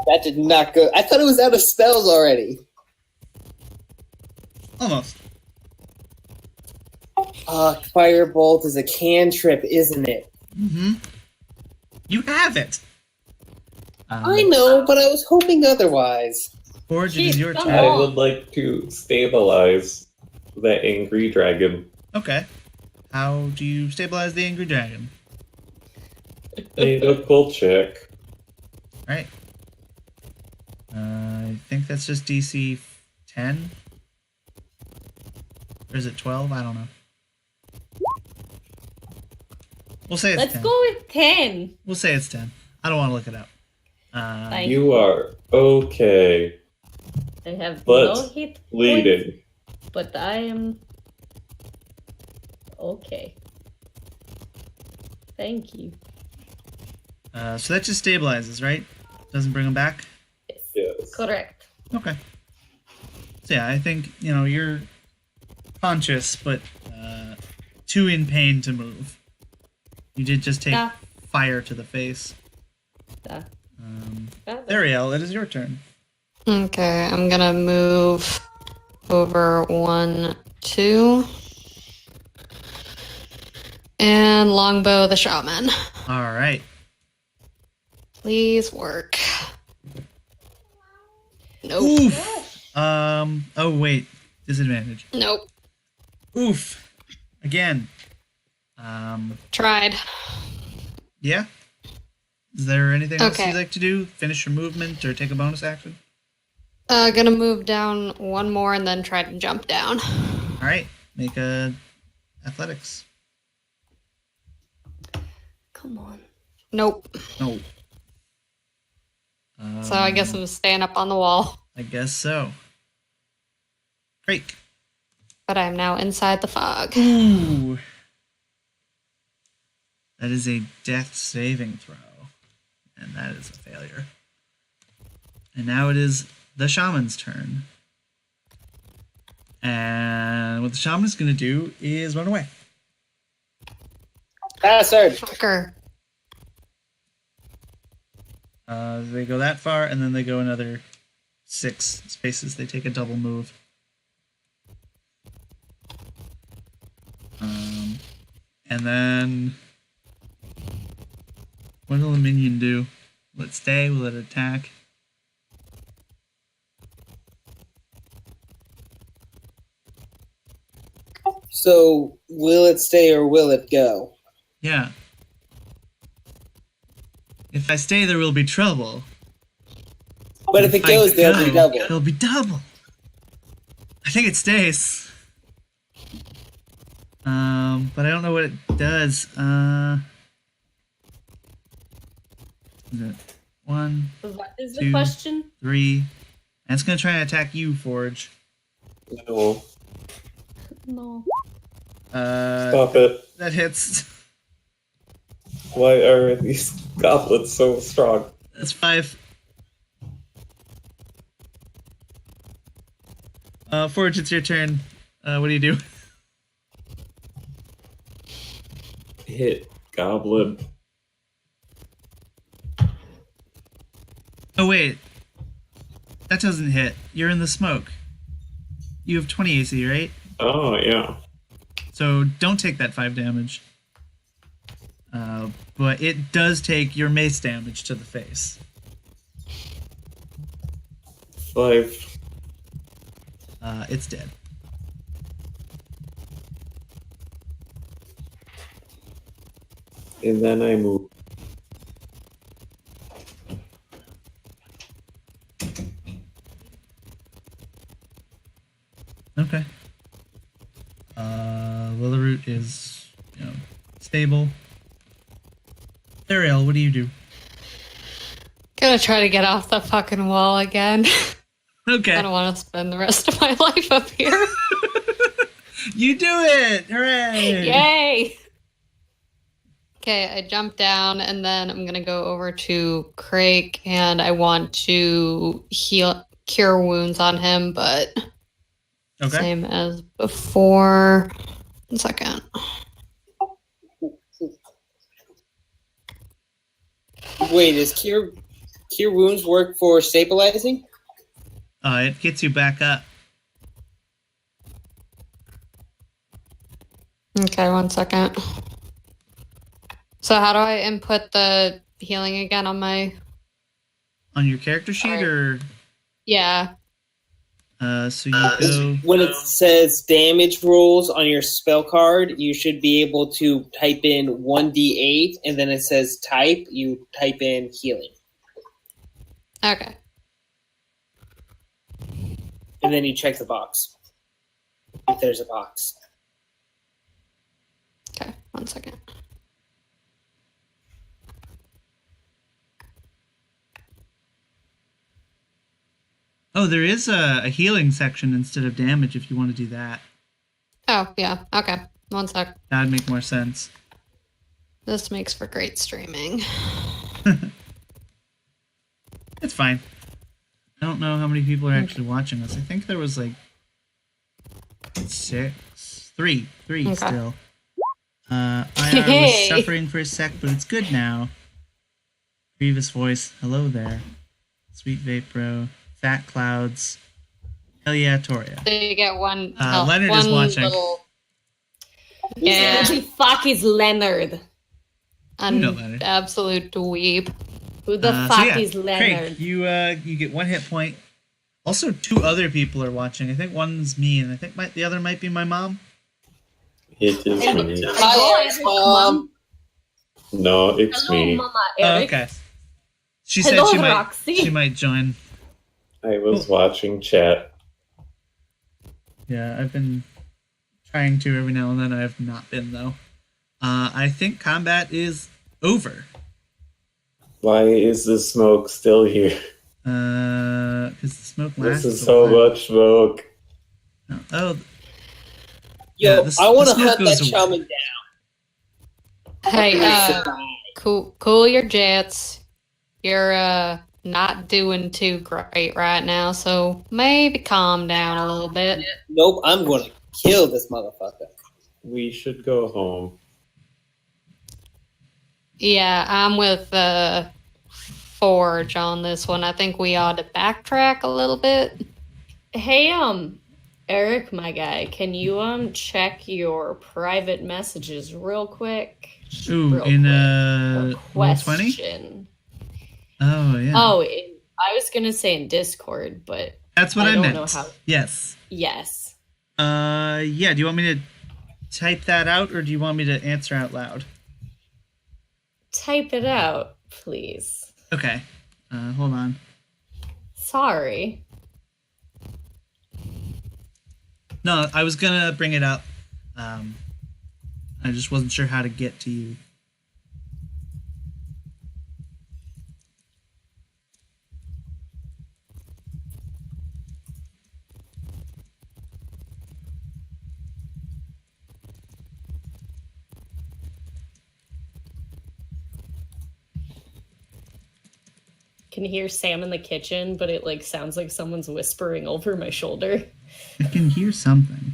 Speaker 4: That did not go. I thought it was out of spells already.
Speaker 2: Almost.
Speaker 4: Firebolt is a cantrip, isn't it?
Speaker 2: Mm-hmm. You have it.
Speaker 4: I know, but I was hoping otherwise.
Speaker 2: Forge, it is your
Speaker 1: Come
Speaker 2: turn.
Speaker 3: I
Speaker 1: on.
Speaker 3: would like to stabilize the angry dragon.
Speaker 2: Okay. How do you stabilize the angry dragon?
Speaker 3: Made a cool check.
Speaker 2: Right. I think that's just DC 10. Or is it 12? I don't know. We'll say it's
Speaker 1: Let's
Speaker 2: 10.
Speaker 1: go with 10.
Speaker 2: We'll say it's 10. I don't want to look it up.
Speaker 1: Thank
Speaker 3: You are okay.
Speaker 1: I have
Speaker 3: But
Speaker 1: no hit points,
Speaker 3: Bleeding.
Speaker 1: but I am okay. Thank you.
Speaker 2: So that just stabilizes, right? Doesn't bring them back?
Speaker 3: Yes.
Speaker 1: Correct.
Speaker 2: Okay. So yeah, I think, you're conscious, but too in pain to move. You did just take
Speaker 1: Yeah.
Speaker 2: fire to the face.
Speaker 1: Yeah.
Speaker 2: Thiarael, it is your turn.
Speaker 5: Okay, I'm gonna move over 1, 2. And longbow the shaman.
Speaker 2: All right.
Speaker 5: Please work. Nope.
Speaker 2: Oof. Oh wait, disadvantage.
Speaker 5: Nope.
Speaker 2: Oof. Again.
Speaker 5: Tried.
Speaker 2: Yeah. Is there anything else
Speaker 5: Okay.
Speaker 2: you'd like to do? Finish your movement or take a bonus action?
Speaker 5: Gonna move down one more and then try to jump down.
Speaker 2: All right. Make a athletics.
Speaker 1: Come on.
Speaker 5: Nope.
Speaker 2: No.
Speaker 5: So I guess I'm staying up on the wall.
Speaker 2: I guess so. Crake.
Speaker 5: But I'm now inside the fog.
Speaker 2: Ooh. That is a death saving throw. And that is a failure. And now it is the shaman's turn. And what the shaman is going to do is run away.
Speaker 4: Bastard.
Speaker 5: Fucker.
Speaker 2: They go that far, and then they go another 6 spaces. They take a double move. And then... what will the minion do? Will it stay? Will it attack?
Speaker 4: So, will it stay or will it go?
Speaker 2: Yeah. If I stay, there will be trouble.
Speaker 4: But if it goes, there'll be double.
Speaker 2: There'll be double. I think it stays. But I don't know what it does. Is it 1,
Speaker 1: What is
Speaker 2: 2,
Speaker 1: the question?
Speaker 2: 3? And it's gonna try and attack you, Forge.
Speaker 3: No.
Speaker 1: No.
Speaker 3: Stop it.
Speaker 2: That hits.
Speaker 3: Why are these goblins so strong?
Speaker 2: That's 5. Forge, it's your turn. What do you do?
Speaker 3: Hit goblin.
Speaker 2: Oh wait, that doesn't hit. You're in the smoke. You have 20 AC, right?
Speaker 3: Oh, yeah.
Speaker 2: So don't take that 5 damage. But it does take your mace damage to the face.
Speaker 3: 5.
Speaker 2: It's dead.
Speaker 3: And then I move.
Speaker 2: Okay. Liliruit is, stable. Thiarael, what do you do?
Speaker 5: Gonna try to get off the fucking wall again.
Speaker 2: Okay.
Speaker 5: I don't want to spend the rest of my life up here.
Speaker 2: You do it! Hooray!
Speaker 1: Yay!
Speaker 5: Okay, I jump down and then I'm gonna go over to Crake and I want to cure wounds on him, but
Speaker 2: Okay.
Speaker 5: same as before. 1 second.
Speaker 4: Wait, does cure wounds work for stabilizing?
Speaker 2: It gets you back up.
Speaker 5: Okay, 1 second. So how do I input the healing again on my...
Speaker 2: On your character sheet,
Speaker 5: Alright.
Speaker 2: or...
Speaker 5: Yeah.
Speaker 2: So you go...
Speaker 4: When it says damage rolls on your spell card, you should be able to type in 1d8, and then it says type, you type in healing.
Speaker 5: Okay.
Speaker 4: And then you check the box. If there's a box.
Speaker 5: Okay, 1 second.
Speaker 2: Oh, there is a healing section instead of damage if you want to do that.
Speaker 5: Oh, yeah. Okay. 1 sec.
Speaker 2: That would make more sense.
Speaker 5: This makes for great streaming.
Speaker 2: It's fine. I don't know how many people are actually watching us. I think there was like 3
Speaker 5: Okay.
Speaker 2: still. IR was
Speaker 1: Hey.
Speaker 2: suffering for a sec, but it's good now. Grievous voice, hello there. Sweet Vape Bro, Fat Clouds. Hell yeah, Toria.
Speaker 5: So you get one.
Speaker 2: Leonard
Speaker 5: one
Speaker 2: is watching.
Speaker 5: Little,
Speaker 1: Yeah.
Speaker 5: yeah,
Speaker 1: Who the fuck is Leonard?
Speaker 5: an
Speaker 2: know Leonard.
Speaker 5: absolute dweeb.
Speaker 1: Who the
Speaker 2: So
Speaker 1: fuck
Speaker 2: yeah,
Speaker 1: is Leonard?
Speaker 2: Crake, you get 1 hit point. Also, 2 other people are watching. I think one's me, and I think the other might be my mom.
Speaker 3: It is me.
Speaker 4: Hi, Eric's mom.
Speaker 3: No, it's
Speaker 1: Hello,
Speaker 3: me.
Speaker 1: Mama
Speaker 2: Oh,
Speaker 1: Eric.
Speaker 2: okay. She
Speaker 1: Hello,
Speaker 2: said
Speaker 1: Roxy.
Speaker 2: she might join.
Speaker 3: I was watching chat.
Speaker 2: Yeah, I've been trying to every now and then. I have not been, though. I think combat is over.
Speaker 3: Why is the smoke still here?
Speaker 2: Because the smoke lasts.
Speaker 3: This is
Speaker 2: a
Speaker 3: so
Speaker 2: while.
Speaker 3: much smoke.
Speaker 2: Oh,
Speaker 4: Yo,
Speaker 2: Yeah,
Speaker 4: I want
Speaker 2: the
Speaker 4: to
Speaker 2: smoke
Speaker 4: hunt that
Speaker 2: goes away.
Speaker 4: shaman down.
Speaker 5: Hey, cool your jets. You're not doing too great right now, so maybe calm down a little bit.
Speaker 4: Nope, I'm going to kill this motherfucker.
Speaker 3: We should go home.
Speaker 5: Yeah, I'm with Forge on this one. I think we ought to backtrack a little bit.
Speaker 1: Hey, Eric, my guy, can you check your private messages real quick?
Speaker 2: ooh,
Speaker 1: Real
Speaker 2: in
Speaker 1: quick.
Speaker 2: Roll 20?
Speaker 1: Question.
Speaker 2: Oh yeah.
Speaker 1: Oh, I was gonna say in Discord, but
Speaker 2: that's what
Speaker 1: I
Speaker 2: I
Speaker 1: don't
Speaker 2: meant.
Speaker 1: know how-
Speaker 2: Yes.
Speaker 1: yes.
Speaker 2: Yeah. Do you want me to type that out, or do you want me to answer out loud?
Speaker 1: Type it out, please.
Speaker 2: Okay. Hold on.
Speaker 1: Sorry.
Speaker 2: No, I was gonna bring it up. I just wasn't sure how to get to you.
Speaker 1: Can hear Sam in the kitchen, but it like sounds like someone's whispering over my shoulder.
Speaker 2: I can hear something.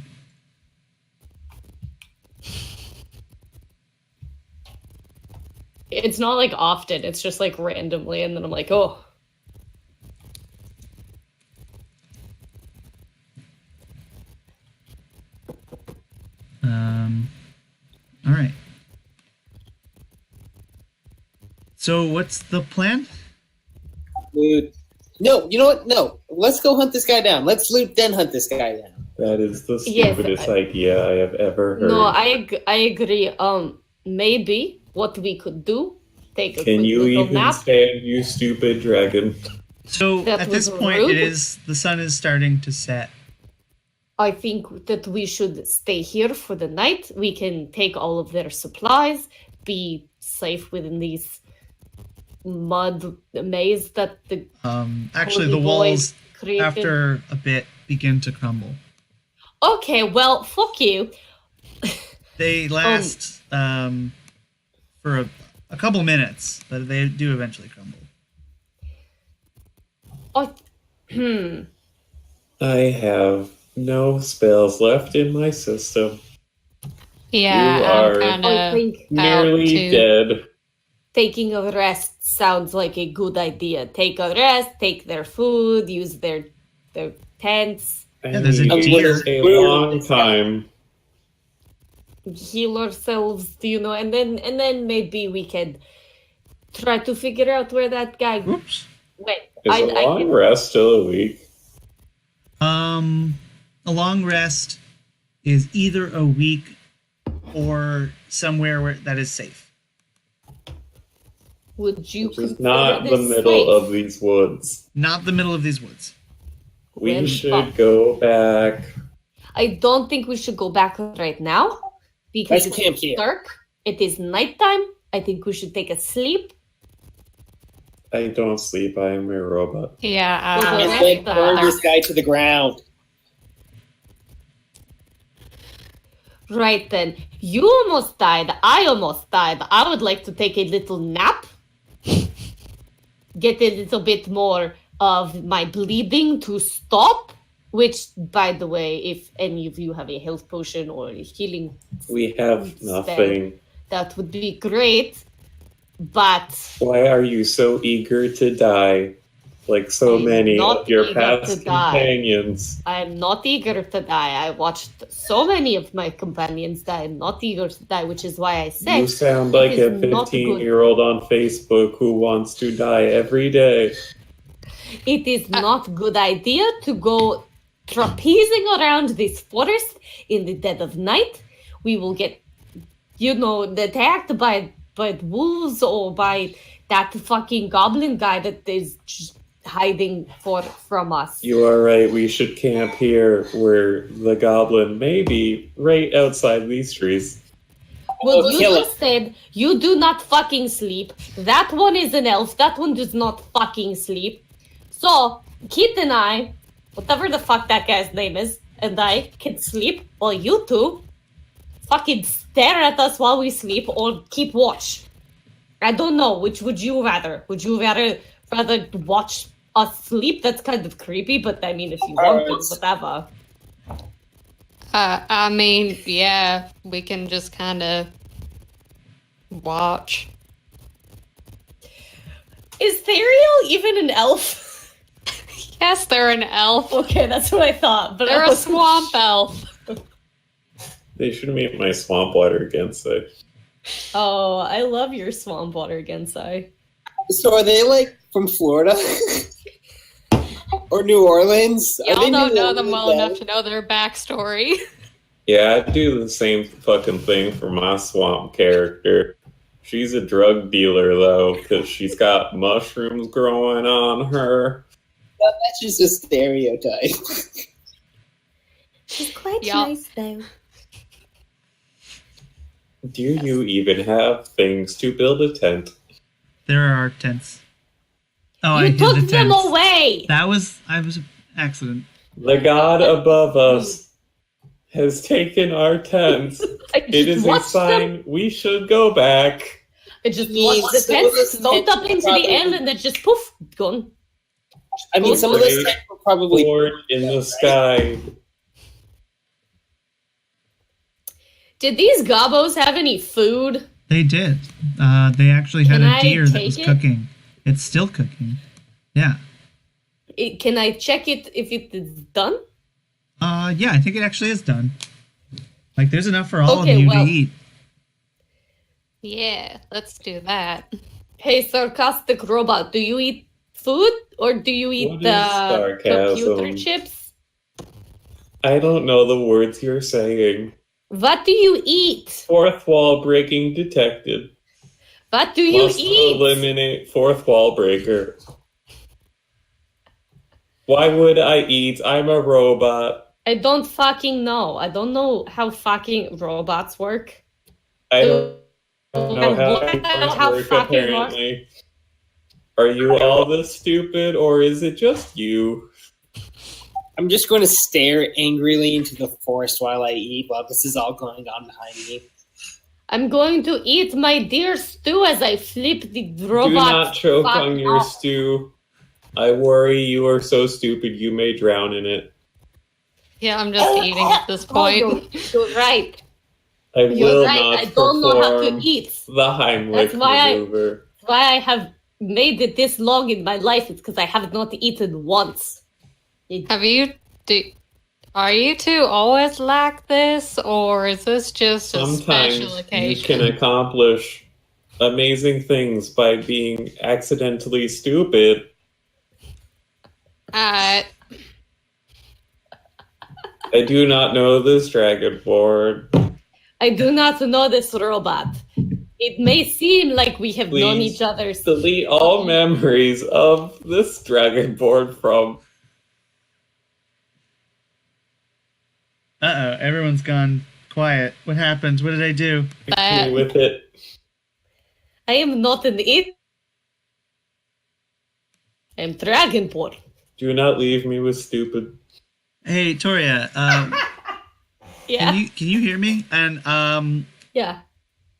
Speaker 1: It's not like often, it's just like randomly, and then I'm like, oh.
Speaker 2: All right. So what's the plan?
Speaker 4: Loot. No, you know what? No. Let's go hunt this guy down. Let's loot, then hunt this guy down.
Speaker 3: That is the
Speaker 1: Yes,
Speaker 3: stupidest idea I have ever heard.
Speaker 1: No, I agree. Maybe what we could do, take a
Speaker 3: Can
Speaker 1: quick
Speaker 3: you
Speaker 1: little
Speaker 3: even
Speaker 1: nap.
Speaker 3: stand, you stupid dragon?
Speaker 2: So
Speaker 1: That
Speaker 2: at this
Speaker 1: was
Speaker 2: point,
Speaker 1: rude.
Speaker 2: the sun is starting to set.
Speaker 1: I think that we should stay here for the night. We can take all of their supplies, be safe within these mud maze that the
Speaker 2: Actually,
Speaker 1: holy
Speaker 2: the walls
Speaker 1: boys created.
Speaker 2: after a bit begin to crumble.
Speaker 1: Okay, well, fuck you.
Speaker 2: They last for a couple minutes, but they do eventually crumble.
Speaker 3: I have no spells left in my system.
Speaker 5: Yeah,
Speaker 3: You
Speaker 5: I'm
Speaker 3: are-
Speaker 5: kind
Speaker 1: I
Speaker 5: of
Speaker 1: think
Speaker 3: Nearly
Speaker 5: too.
Speaker 3: dead.
Speaker 1: taking a rest sounds like a good idea. Take a rest, take their food, use their tents,
Speaker 3: And
Speaker 2: there's a
Speaker 3: it
Speaker 2: deer.
Speaker 3: was a long time.
Speaker 1: heal ourselves, and then maybe we can try to figure out where that guy
Speaker 2: Oops.
Speaker 1: went.
Speaker 3: Is a long rest still a week?
Speaker 2: A long rest is either a week or somewhere where that is safe.
Speaker 1: Would you
Speaker 3: Which is
Speaker 1: consider
Speaker 3: not the
Speaker 1: this
Speaker 3: middle
Speaker 1: safe?
Speaker 3: of these woods.
Speaker 2: Not the middle of these woods.
Speaker 3: We
Speaker 1: Then
Speaker 3: should
Speaker 1: fuck.
Speaker 3: go back.
Speaker 1: I don't think we should go back right now because
Speaker 4: Let's
Speaker 1: it's
Speaker 4: camp here.
Speaker 1: dark. It is nighttime. I think we should take a sleep.
Speaker 3: I don't sleep. I am a robot.
Speaker 5: Yeah,
Speaker 1: Well,
Speaker 4: And
Speaker 1: Let's
Speaker 4: then
Speaker 1: go.
Speaker 4: burn this guy to the ground.
Speaker 1: Right then. You almost died. I almost died. I would like to take a little nap. Get a little bit more of my bleeding to stop. Which, by the way, if any of you have a health potion or a healing,
Speaker 3: We have nothing.
Speaker 1: that would be great. But
Speaker 3: Why are you so eager to die? Like so
Speaker 1: I'm
Speaker 3: many
Speaker 1: not
Speaker 3: of your
Speaker 1: eager
Speaker 3: past
Speaker 1: to die.
Speaker 3: companions.
Speaker 1: I'm not eager to die. I watched so many of my companions die. I'm not eager to die, which is why I said
Speaker 3: You sound like
Speaker 1: it
Speaker 3: a
Speaker 1: is not good.
Speaker 3: 15-year-old on Facebook who wants to die every day.
Speaker 1: it is not good idea to go trapezing around this forest in the dead of night. We will get, attacked by wolves or by that fucking goblin guy that is just hiding from us.
Speaker 3: You are right. We should camp here where the goblin may be right outside these trees.
Speaker 1: Well, you
Speaker 4: kill
Speaker 1: just said you do not fucking sleep. That one is an elf. That one does not fucking sleep. So, Kit and I, whatever the fuck that guy's name is, and I can sleep while you two fucking stare at us while we sleep or keep watch. I don't know. Which would you rather? Would you rather watch us sleep? That's kind of creepy, but I mean, if you want to, whatever.
Speaker 5: I mean, yeah, we can just kind of watch.
Speaker 1: Is Thiarael even an elf?
Speaker 5: Yes, they're an elf.
Speaker 1: Okay, that's what I thought. But
Speaker 5: They're
Speaker 1: I
Speaker 5: a
Speaker 1: wasn't
Speaker 5: swamp elf.
Speaker 3: They should meet my swamp water against it.
Speaker 1: Oh, I love your swamp water, Gensai.
Speaker 4: So are they like from Florida? Or New Orleans? Are
Speaker 5: Y'all
Speaker 4: they
Speaker 5: don't
Speaker 4: New
Speaker 5: know them
Speaker 4: Orleans
Speaker 5: well
Speaker 4: then?
Speaker 5: enough to know their backstory.
Speaker 3: Yeah, I do the same fucking thing for my swamp character. She's a drug dealer, though, because she's got mushrooms growing on her.
Speaker 4: That's just a stereotype.
Speaker 1: She's quite
Speaker 5: Yup.
Speaker 1: nice, though.
Speaker 3: Do you even have things to build a tent?
Speaker 2: There are tents. Oh, I
Speaker 1: You
Speaker 2: hid
Speaker 1: took
Speaker 2: the
Speaker 1: them
Speaker 2: tents.
Speaker 1: away!
Speaker 2: I was an accident.
Speaker 3: The god above us has taken our tents.
Speaker 1: I
Speaker 3: It
Speaker 1: just
Speaker 3: is a
Speaker 1: watched them.
Speaker 3: sign we should go back.
Speaker 1: I just
Speaker 4: mean,
Speaker 1: watched the
Speaker 4: some of
Speaker 1: tents
Speaker 4: those
Speaker 1: float
Speaker 4: tents
Speaker 1: up into
Speaker 4: probably-
Speaker 1: the air and then just poof, gone.
Speaker 4: I mean, some of those
Speaker 3: Great
Speaker 4: tents were probably
Speaker 3: Lord in the sky.
Speaker 1: Did these Gabos have any food?
Speaker 2: They did. They actually had
Speaker 1: Can
Speaker 2: a
Speaker 1: I
Speaker 2: deer that
Speaker 1: take
Speaker 2: was
Speaker 1: it?
Speaker 2: cooking. It's still cooking. Yeah.
Speaker 1: Can I check it if it is done?
Speaker 2: Yeah, I think it actually is done. Like, there's enough for all
Speaker 1: Okay,
Speaker 2: of you
Speaker 1: well-
Speaker 2: to eat.
Speaker 5: Yeah, let's do that.
Speaker 1: Hey, sarcastic robot, do you eat food or do you eat
Speaker 3: What is
Speaker 1: the computer
Speaker 3: sarcasm?
Speaker 1: chips?
Speaker 3: I don't know the words you're saying.
Speaker 1: What do you eat?
Speaker 3: Fourth wall breaking detected.
Speaker 1: What do you
Speaker 3: Must
Speaker 1: eat?
Speaker 3: eliminate fourth wall breaker. Why would I eat? I'm a robot.
Speaker 1: I don't fucking know. I don't know how fucking robots work.
Speaker 3: I don't know how
Speaker 1: What about
Speaker 3: things
Speaker 1: how
Speaker 3: work,
Speaker 1: fucking
Speaker 3: apparently. Are you all this stupid, or is it just you?
Speaker 4: I'm just going to stare angrily into the forest while I eat while this is all going on behind me.
Speaker 1: I'm going to eat my deer stew as I flip the robot.
Speaker 3: Do not choke
Speaker 1: fuck
Speaker 3: on your
Speaker 1: off.
Speaker 3: stew. I worry you are so stupid you may drown in it.
Speaker 5: Yeah, I'm just eating at this point.
Speaker 1: Oh, you're right.
Speaker 3: I
Speaker 1: You're
Speaker 3: will
Speaker 1: right.
Speaker 3: not
Speaker 1: I don't know how to
Speaker 3: perform
Speaker 1: eat.
Speaker 3: the Heimlich
Speaker 1: That's why
Speaker 3: maneuver.
Speaker 1: Why I have made it this long in my life is because I have not eaten once.
Speaker 5: Have you? Are you two always like this, or is this just a
Speaker 3: Sometimes
Speaker 5: special
Speaker 3: you
Speaker 5: occasion?
Speaker 3: can accomplish amazing things by being accidentally stupid.
Speaker 5: Alright.
Speaker 3: I do not know this dragonborn.
Speaker 1: I do not know this robot. It may seem like we have known
Speaker 3: Please
Speaker 1: each other.
Speaker 3: Delete all memories of this dragonborn from.
Speaker 2: Uh-oh, everyone's gone quiet. What happened? What did I do?
Speaker 3: Hit me with it.
Speaker 1: I am not an it. I am Dragonborn.
Speaker 3: Do not leave me with stupid.
Speaker 2: Hey, Toria,
Speaker 1: Yeah.
Speaker 2: can you hear me? And
Speaker 1: Yeah.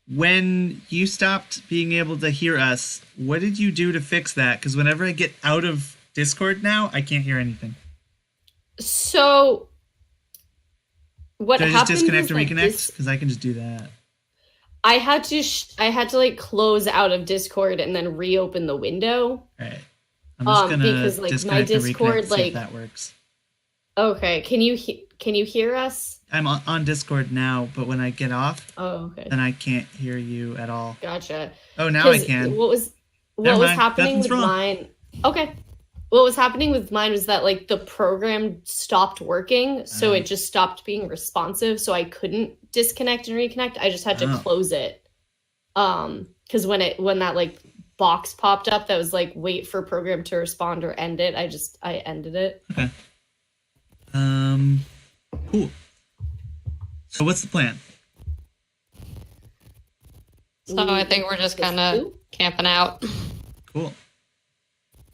Speaker 2: when you stopped being able to hear us, what did you do to fix that? Because whenever I get out of Discord now, I can't hear anything.
Speaker 1: So what
Speaker 2: Did I just
Speaker 1: happened
Speaker 2: disconnect
Speaker 1: was,
Speaker 2: and
Speaker 1: like,
Speaker 2: reconnect? Because I can just do that.
Speaker 1: I had to like close out of Discord and then reopen the window.
Speaker 2: All right. I'm just gonna
Speaker 1: because, like, my
Speaker 2: disconnect and
Speaker 1: Discord,
Speaker 2: reconnect, see
Speaker 1: like-
Speaker 2: if that works.
Speaker 1: Okay, can you hear us?
Speaker 2: I'm on Discord now, but when I get off,
Speaker 1: Oh, okay.
Speaker 2: then I can't hear you at all.
Speaker 1: Gotcha.
Speaker 2: Oh, now I
Speaker 1: 'Cause
Speaker 2: can.
Speaker 1: What was
Speaker 2: Never mind,
Speaker 1: happening
Speaker 2: nothing's
Speaker 1: with
Speaker 2: wrong.
Speaker 1: mine? Okay. What was happening with mine was that like the program stopped working, so it just stopped being responsive, so I couldn't disconnect and reconnect. I just had to
Speaker 2: Oh.
Speaker 1: close it. Because when that like box popped up that was like wait for program to respond or end it, I ended it.
Speaker 2: Okay. Cool. So what's the plan?
Speaker 5: So I think we're just kind of camping out.
Speaker 2: Cool.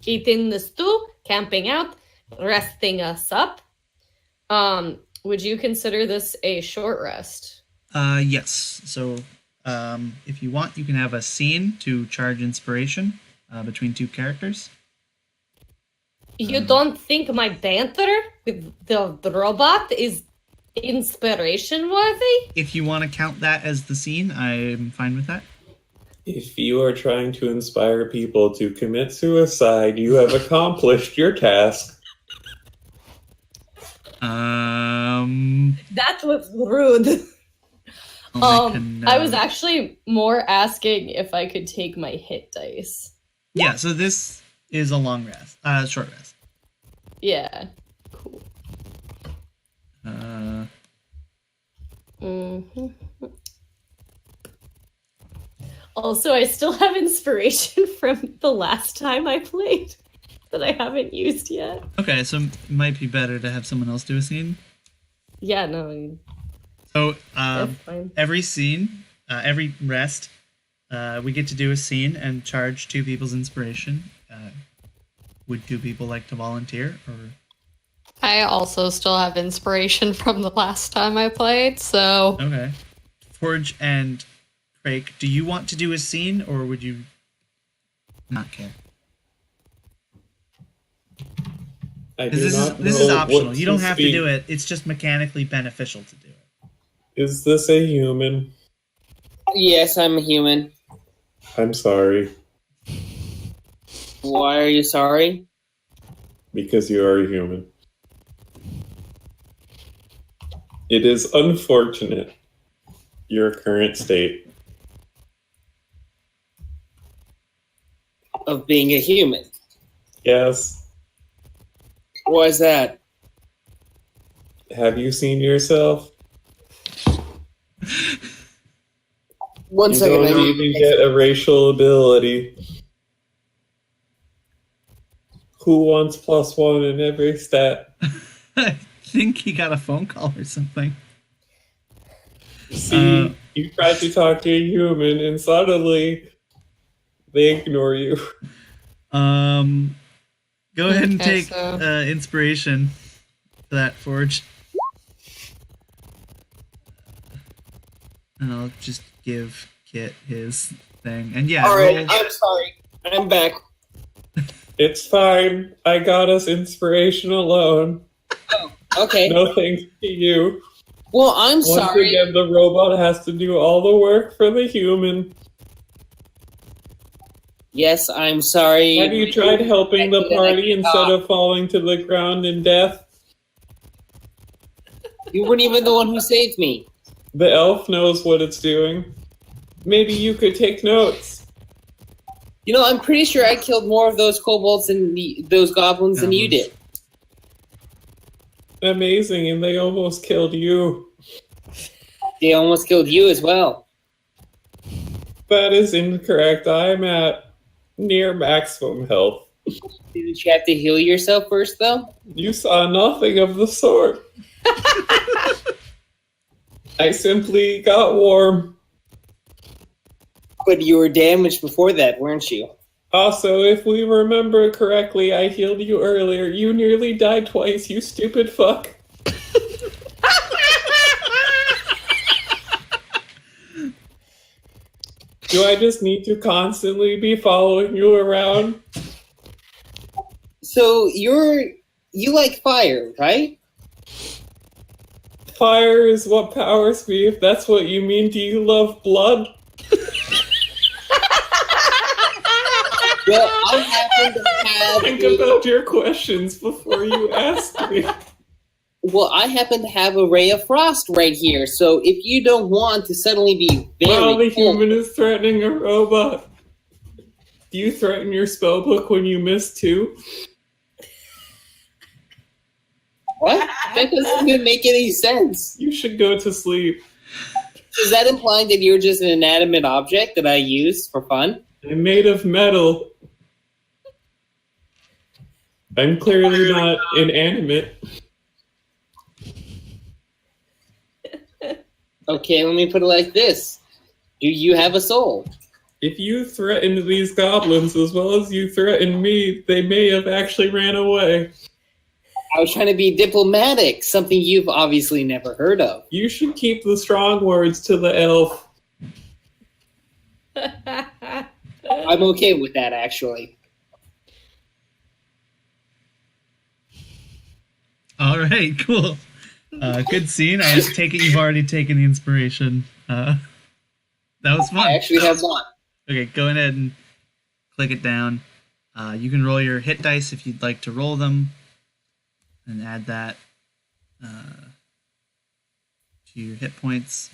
Speaker 1: Eating the stew, camping out, resting us up. Would you consider this a short rest?
Speaker 2: Yes. So, if you want, you can have a scene to charge inspiration between two characters.
Speaker 1: You don't think my banter with the robot is inspiration worthy?
Speaker 2: If you want to count that as the scene, I'm fine with that.
Speaker 3: If you are trying to inspire people to commit suicide, you have accomplished your task.
Speaker 1: That was rude. I was actually more asking if I could take my hit dice.
Speaker 2: Yeah, so this is a long rest. Short rest.
Speaker 1: Yeah. Cool. hmm Also, I still have inspiration from the last time I played that I haven't used yet.
Speaker 2: Okay, so it might be better to have someone else do a scene.
Speaker 1: Yeah, no,
Speaker 2: So
Speaker 1: that's fine.
Speaker 2: every scene, every rest, we get to do a scene and charge 2 people's inspiration. Would 2 people like to volunteer? Or
Speaker 5: I also still have inspiration from the last time I played, so
Speaker 2: okay, Forge and Crake, do you want to do a scene, or would you not care?
Speaker 3: I
Speaker 2: Because
Speaker 3: do
Speaker 2: this
Speaker 3: not
Speaker 2: is
Speaker 3: know
Speaker 2: optional.
Speaker 3: what
Speaker 2: You don't
Speaker 3: to
Speaker 2: have to
Speaker 3: speak.
Speaker 2: do it. It's just mechanically beneficial to do it.
Speaker 3: Is this a human?
Speaker 4: Yes, I'm a human.
Speaker 3: I'm sorry,
Speaker 4: Why are you sorry?
Speaker 3: because you are a human. It is unfortunate, your current state.
Speaker 4: Of being a human.
Speaker 3: Yes.
Speaker 4: Why is that?
Speaker 3: Have you seen yourself?
Speaker 4: One
Speaker 3: You
Speaker 4: second.
Speaker 3: don't even get a racial ability. Who wants +1 in every stat?
Speaker 2: I think he got a phone call or something.
Speaker 3: See, you try to talk to a human and suddenly they ignore you.
Speaker 2: Go ahead and
Speaker 5: Okay,
Speaker 2: take
Speaker 5: so-
Speaker 2: inspiration for that, Forge. And I'll just give Kit his thing. And yeah,
Speaker 4: Alright,
Speaker 2: roll-
Speaker 4: I'm sorry. I'm back.
Speaker 3: It's fine. I got us inspiration alone.
Speaker 4: Okay.
Speaker 3: No thanks to you.
Speaker 4: Well, I'm
Speaker 3: Once
Speaker 4: sorry.
Speaker 3: again, the robot has to do all the work for the human.
Speaker 4: Yes, I'm sorry.
Speaker 3: Have you tried helping the party instead of falling to the ground in death?
Speaker 4: You weren't even the one who saved me.
Speaker 3: The elf knows what it's doing. Maybe you could take notes.
Speaker 4: You know, I'm pretty sure I killed more of those kobolds and those goblins than you did.
Speaker 3: Amazing, and they almost killed you.
Speaker 4: They almost killed you as well.
Speaker 3: That is incorrect. I'm at near maximum health.
Speaker 4: Didn't you have to heal yourself first, though?
Speaker 3: You saw nothing of the sort. I simply got warm.
Speaker 4: But you were damaged before that, weren't you?
Speaker 3: Also, if we remember correctly, I healed you earlier. You nearly died twice, you stupid fuck. Do I just need to constantly be following you around?
Speaker 4: So you like fire, right?
Speaker 3: Fire is what powers me, if that's what you mean. Do you love blood?
Speaker 4: Well, I happen to have.
Speaker 3: Think about your questions before you ask me.
Speaker 4: Well, I happen to have a ray of frost right here. So if you don't want to suddenly be very
Speaker 3: While the
Speaker 4: cold,
Speaker 3: human is threatening a robot. Do you threaten your spellbook when you miss 2?
Speaker 4: what? That doesn't even make any sense.
Speaker 3: You should go to sleep.
Speaker 4: Is that implying that you're just an inanimate object that I use for fun?
Speaker 3: I'm made of metal. I'm clearly not inanimate.
Speaker 4: Okay, let me put it like this. Do you have a soul?
Speaker 3: If you threatened these goblins as well as you threatened me, they may have actually ran away.
Speaker 4: I was trying to be diplomatic, something you've obviously never heard of.
Speaker 3: You should keep the strong words to the elf.
Speaker 4: I'm okay with that, actually.
Speaker 2: All right, cool. Good scene. I take it you've already taken the inspiration. That was fun.
Speaker 4: I actually have one.
Speaker 2: Okay, go ahead and click it down. You can roll your hit dice if you'd like to roll them, and add that to your hit points.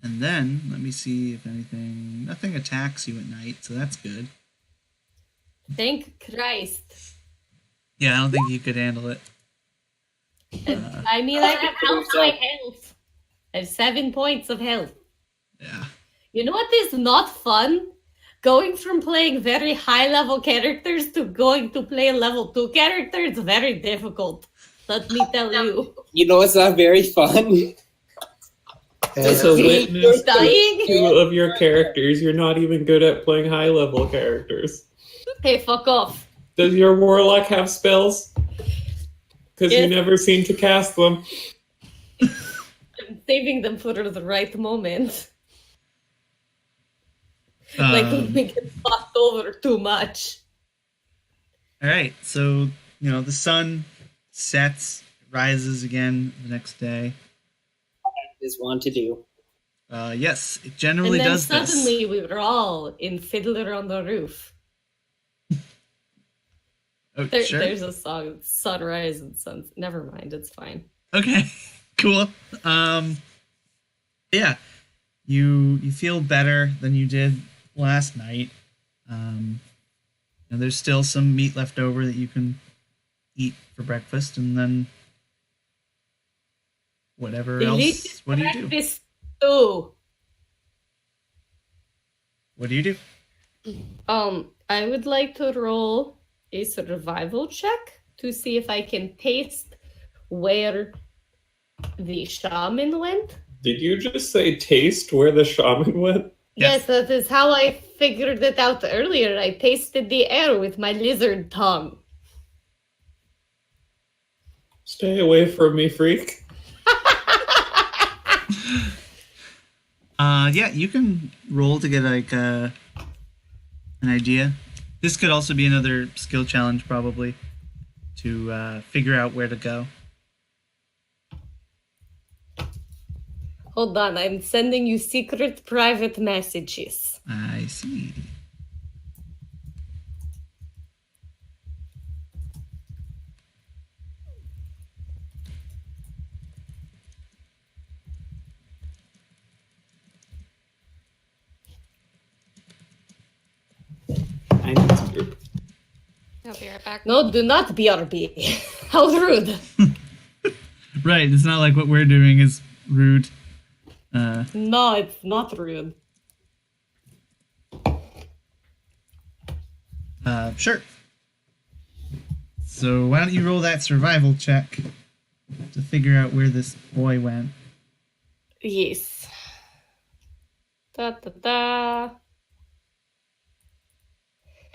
Speaker 2: And then, let me see if anything... Nothing attacks you at night, so that's good.
Speaker 1: Thank Christ.
Speaker 2: Yeah, I don't think you could handle it.
Speaker 1: I mean, I have half my health. I have 7 points of health.
Speaker 2: Yeah.
Speaker 1: You know what is not fun? Going from playing very high level characters to going to play a level 2 character is very difficult. Let me tell you.
Speaker 4: You know it's not very fun?
Speaker 3: As a
Speaker 1: You're
Speaker 3: witness
Speaker 1: dying?
Speaker 3: to two of your characters, you're not even good at playing high level characters.
Speaker 1: Hey, fuck off.
Speaker 3: Does your warlock have spells? Because you
Speaker 1: Yes.
Speaker 3: never seem to cast them.
Speaker 1: I'm saving them for the right moment. Like when we get fucked over too much.
Speaker 2: All right, so the sun sets, rises again the next day.
Speaker 4: Is one to do.
Speaker 2: Yes, it generally
Speaker 1: And then
Speaker 2: does this.
Speaker 1: suddenly we were all in Fiddler on the Roof.
Speaker 2: Oh, sure.
Speaker 1: There's a song, Sunrise and Sun. Never mind, it's fine.
Speaker 2: Okay, cool. Yeah, you feel better than you did last night. And there's still some meat left over that you can eat for breakfast, and then whatever else. What do you do?
Speaker 1: Breakfast too.
Speaker 2: What do you do?
Speaker 1: I would like to roll a survival check to see if I can taste where the shaman went.
Speaker 3: Did you just say taste where the shaman went?
Speaker 2: Yes.
Speaker 1: Yes, that is how I figured it out earlier. I tasted the air with my lizard tongue.
Speaker 3: Stay away from me, freak.
Speaker 2: Yeah, you can roll to get like an idea. This could also be another skill challenge, probably, to figure out where to go.
Speaker 1: Hold on, I'm sending you secret private messages.
Speaker 2: I see.
Speaker 3: I need to group.
Speaker 5: I'll be right back.
Speaker 1: No, do not BRB. How rude.
Speaker 2: Right, it's not like what we're doing is rude.
Speaker 1: No, it's not rude.
Speaker 2: Sure. So why don't you roll that survival check to figure out where this boy went?
Speaker 1: Yes. Da da da.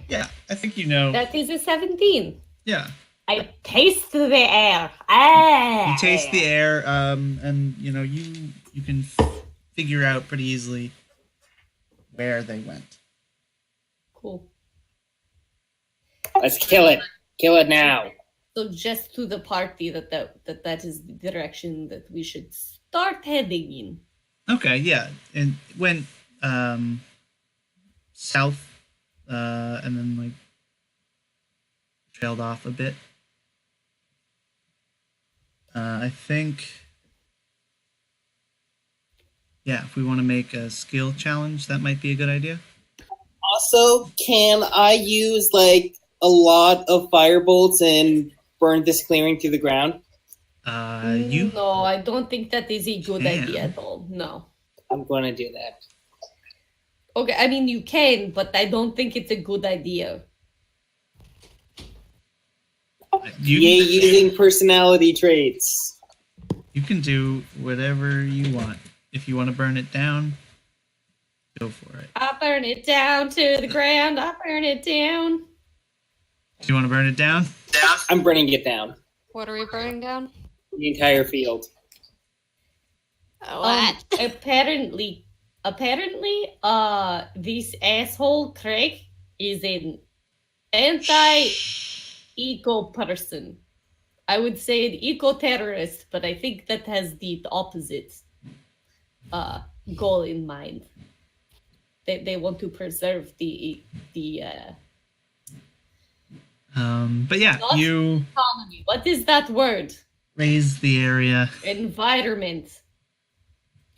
Speaker 2: Yeah, I think you know.
Speaker 1: That is a 17.
Speaker 2: Yeah.
Speaker 1: I taste the air. Ah.
Speaker 2: You taste the air, and you can figure out pretty easily where they went.
Speaker 1: Cool.
Speaker 4: Let's kill it. Kill it now.
Speaker 1: So just to the party that is the direction that we should start heading in.
Speaker 2: Okay, yeah, and it went south, and then like trailed off a bit. I think, yeah, if we want to make a skill challenge, that might be a good idea.
Speaker 4: Also, can I use like a lot of firebolts and burn this clearing to the ground?
Speaker 2: You
Speaker 1: No, I don't think that is a good
Speaker 2: can.
Speaker 1: idea at all. No.
Speaker 4: I'm going to do that.
Speaker 1: Okay, I mean you can, but I don't think it's a good idea.
Speaker 4: Yay, using personality traits.
Speaker 2: You can do whatever you want. If you want to burn it down, go for it.
Speaker 1: I burn it down to the ground. I burn it down.
Speaker 2: Do you want to burn it down?
Speaker 4: I'm burning it down.
Speaker 5: What are we burning down?
Speaker 4: The entire field.
Speaker 5: What?
Speaker 1: Apparently, this asshole Crake is an anti-eco person. I would say an eco-terrorist, but I think that has the opposite goal in mind. They want to preserve the
Speaker 2: But yeah,
Speaker 1: Not-
Speaker 2: you
Speaker 1: economy. What is that word?
Speaker 2: raise the area.
Speaker 1: Environment.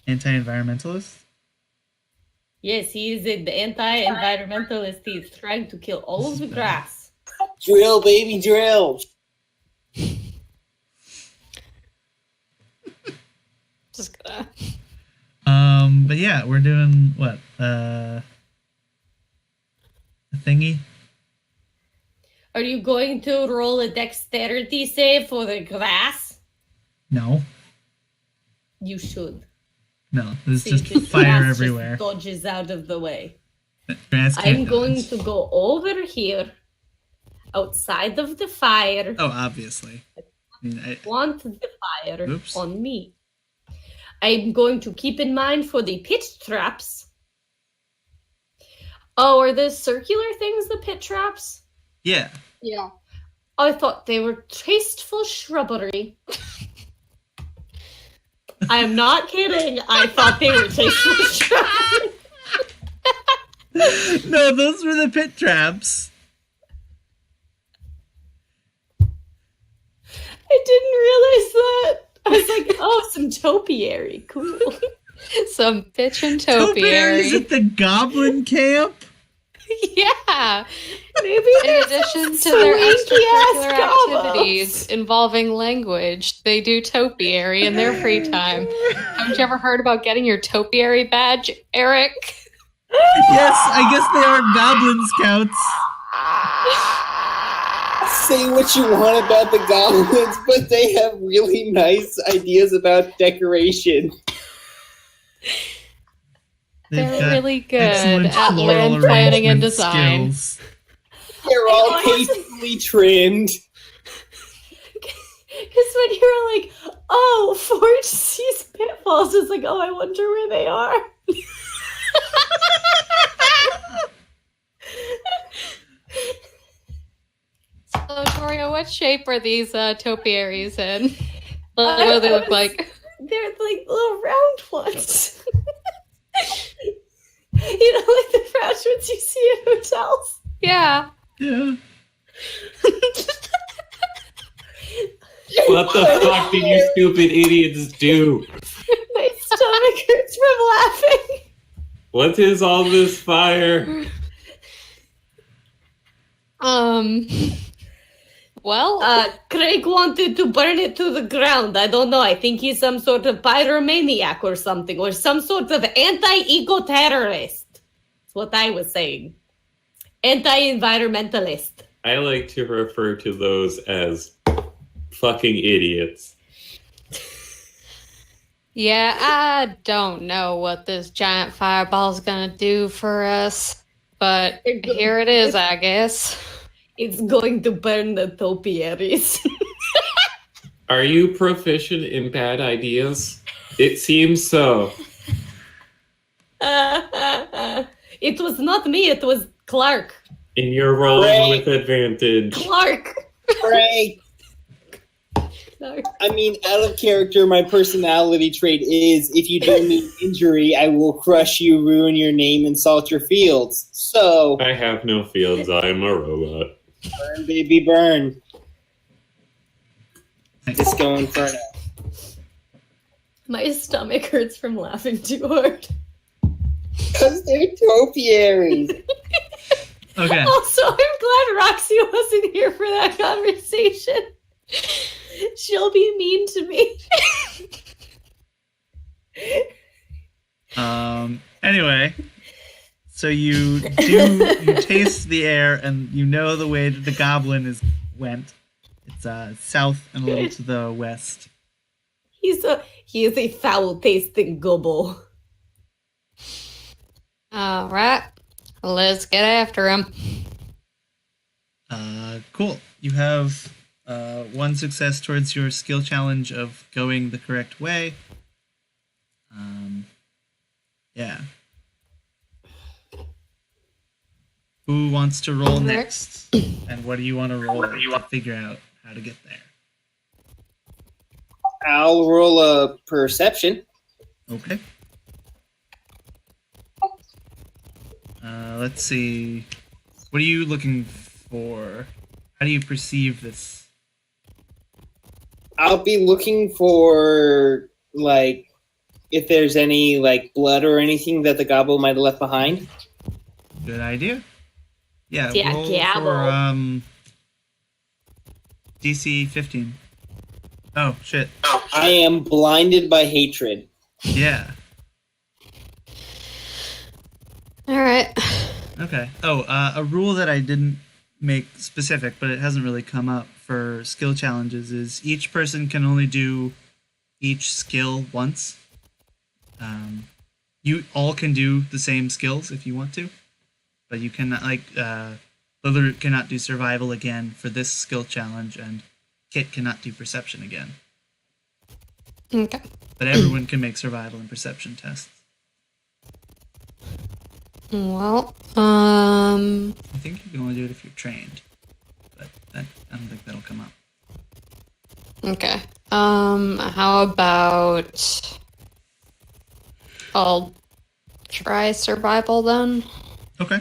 Speaker 2: Anti-environmentalist?
Speaker 1: Yes, he is an anti-environmentalist. He is trying to kill all of the grass.
Speaker 4: Drill, baby, drill.
Speaker 5: Just gonna.
Speaker 2: But yeah, we're doing what? A thingy?
Speaker 1: Are you going to roll a dexterity save for the grass?
Speaker 2: No.
Speaker 1: You should.
Speaker 2: No, there's
Speaker 1: See,
Speaker 2: just
Speaker 1: the
Speaker 2: fire
Speaker 1: grass
Speaker 2: everywhere.
Speaker 1: just dodges out of the way.
Speaker 2: Grass can't
Speaker 1: I'm going
Speaker 2: dodge.
Speaker 1: to go over here, outside of the fire.
Speaker 2: Oh, obviously. I mean,
Speaker 1: Want the fire
Speaker 2: Oops.
Speaker 1: on me. I'm going to keep in mind for the pit traps. Oh, are the circular things the pit traps?
Speaker 2: yeah.
Speaker 5: Yeah.
Speaker 1: I thought they were tasteful shrubbery. I am not kidding. I thought they were tasteful shrubbery.
Speaker 2: No, those were the pit traps.
Speaker 1: I didn't realize that. I was like, oh, some topiary. Cool.
Speaker 5: Some bitchin'
Speaker 2: Topiaries
Speaker 5: topiary.
Speaker 2: at the Goblin camp?
Speaker 5: Yeah.
Speaker 1: Maybe
Speaker 5: In addition to their
Speaker 1: swanky-ass
Speaker 5: extracurricular
Speaker 1: Gabos.
Speaker 5: activities involving language, they do topiary in their free time. Haven't you ever heard about getting your topiary badge, Eric?
Speaker 2: Yes, I guess they are Goblin Scouts.
Speaker 4: Say what you want about the goblins, but they have really nice ideas about decoration.
Speaker 2: They've
Speaker 5: They're
Speaker 2: got
Speaker 5: really good
Speaker 2: excellent
Speaker 5: at
Speaker 2: floral
Speaker 5: land planning and
Speaker 2: arrangement
Speaker 5: design.
Speaker 2: skills.
Speaker 4: They're all
Speaker 1: I was-
Speaker 4: tastefully trimmed.
Speaker 1: Because when you were like, oh, Forge sees pitfalls, it's like, oh, I wonder where they are.
Speaker 5: So, Toria, what shape are these topiaries in? What do they look like?
Speaker 1: They're like little round ones. You know, like the round ones you see in hotels.
Speaker 5: Yeah.
Speaker 2: Yeah.
Speaker 3: What the fuck did you stupid idiots do?
Speaker 1: My stomach hurts from laughing.
Speaker 3: What is all this fire?
Speaker 5: Well,
Speaker 1: Crake wanted to burn it to the ground. I don't know. I think he's some sort of pyromaniac or something, or some sort of anti-eco terrorist. That's what I was saying. Anti-environmentalist.
Speaker 3: I like to refer to those as fucking idiots.
Speaker 5: yeah, I don't know what this giant fireball's gonna do for us, but here it is, I guess.
Speaker 1: It's going to burn the topiaries.
Speaker 3: Are you proficient in bad ideas? It seems so.
Speaker 1: It was not me, it was Clark.
Speaker 3: And you're rolling
Speaker 4: Right.
Speaker 3: with advantage.
Speaker 1: Clark.
Speaker 4: Right.
Speaker 1: Clark.
Speaker 4: I mean, out of character, my personality trait is if you do me an injury, I will crush you, ruin your name, and salt your fields. So,
Speaker 3: I have no fields, I'm a robot.
Speaker 4: burn, baby, burn. Disco Inferno.
Speaker 1: My stomach hurts from laughing too hard.
Speaker 4: Because they're topiaries.
Speaker 2: Okay.
Speaker 1: Also, I'm glad Roxy wasn't here for that conversation. She'll be mean to me.
Speaker 2: Anyway, so you taste the air and you know the way that the goblin went. It's south and a little to the west.
Speaker 1: He is a foul-tasting gobble.
Speaker 5: All right, let's get after him.
Speaker 2: Cool. You have one success towards your skill challenge of going the correct way. Yeah. Who wants to roll next? And what do you want to roll to figure out how to get there?
Speaker 4: I'll roll a perception.
Speaker 2: Okay. Let's see. What are you looking for? How do you perceive this?
Speaker 4: I'll be looking for, like, if there's any, like, blood or anything that the goblin might have left behind.
Speaker 2: Good idea. Yeah,
Speaker 1: Yeah,
Speaker 2: roll
Speaker 1: Gabos.
Speaker 2: for DC 15. Oh, shit.
Speaker 4: I am blinded by hatred.
Speaker 2: Yeah.
Speaker 5: All right.
Speaker 2: Okay. Oh, a rule that I didn't make specific, but it hasn't really come up for skill challenges is each person can only do each skill once. You all can do the same skills if you want to, but you cannot, like, Liliruit cannot do survival again for this skill challenge, and Kit cannot do perception again.
Speaker 5: Okay.
Speaker 2: But everyone can make survival and perception tests.
Speaker 5: Well,
Speaker 2: I think you can only do it if you're trained, but I don't think that'll come up.
Speaker 5: okay. How about I'll try survival then?
Speaker 2: Okay.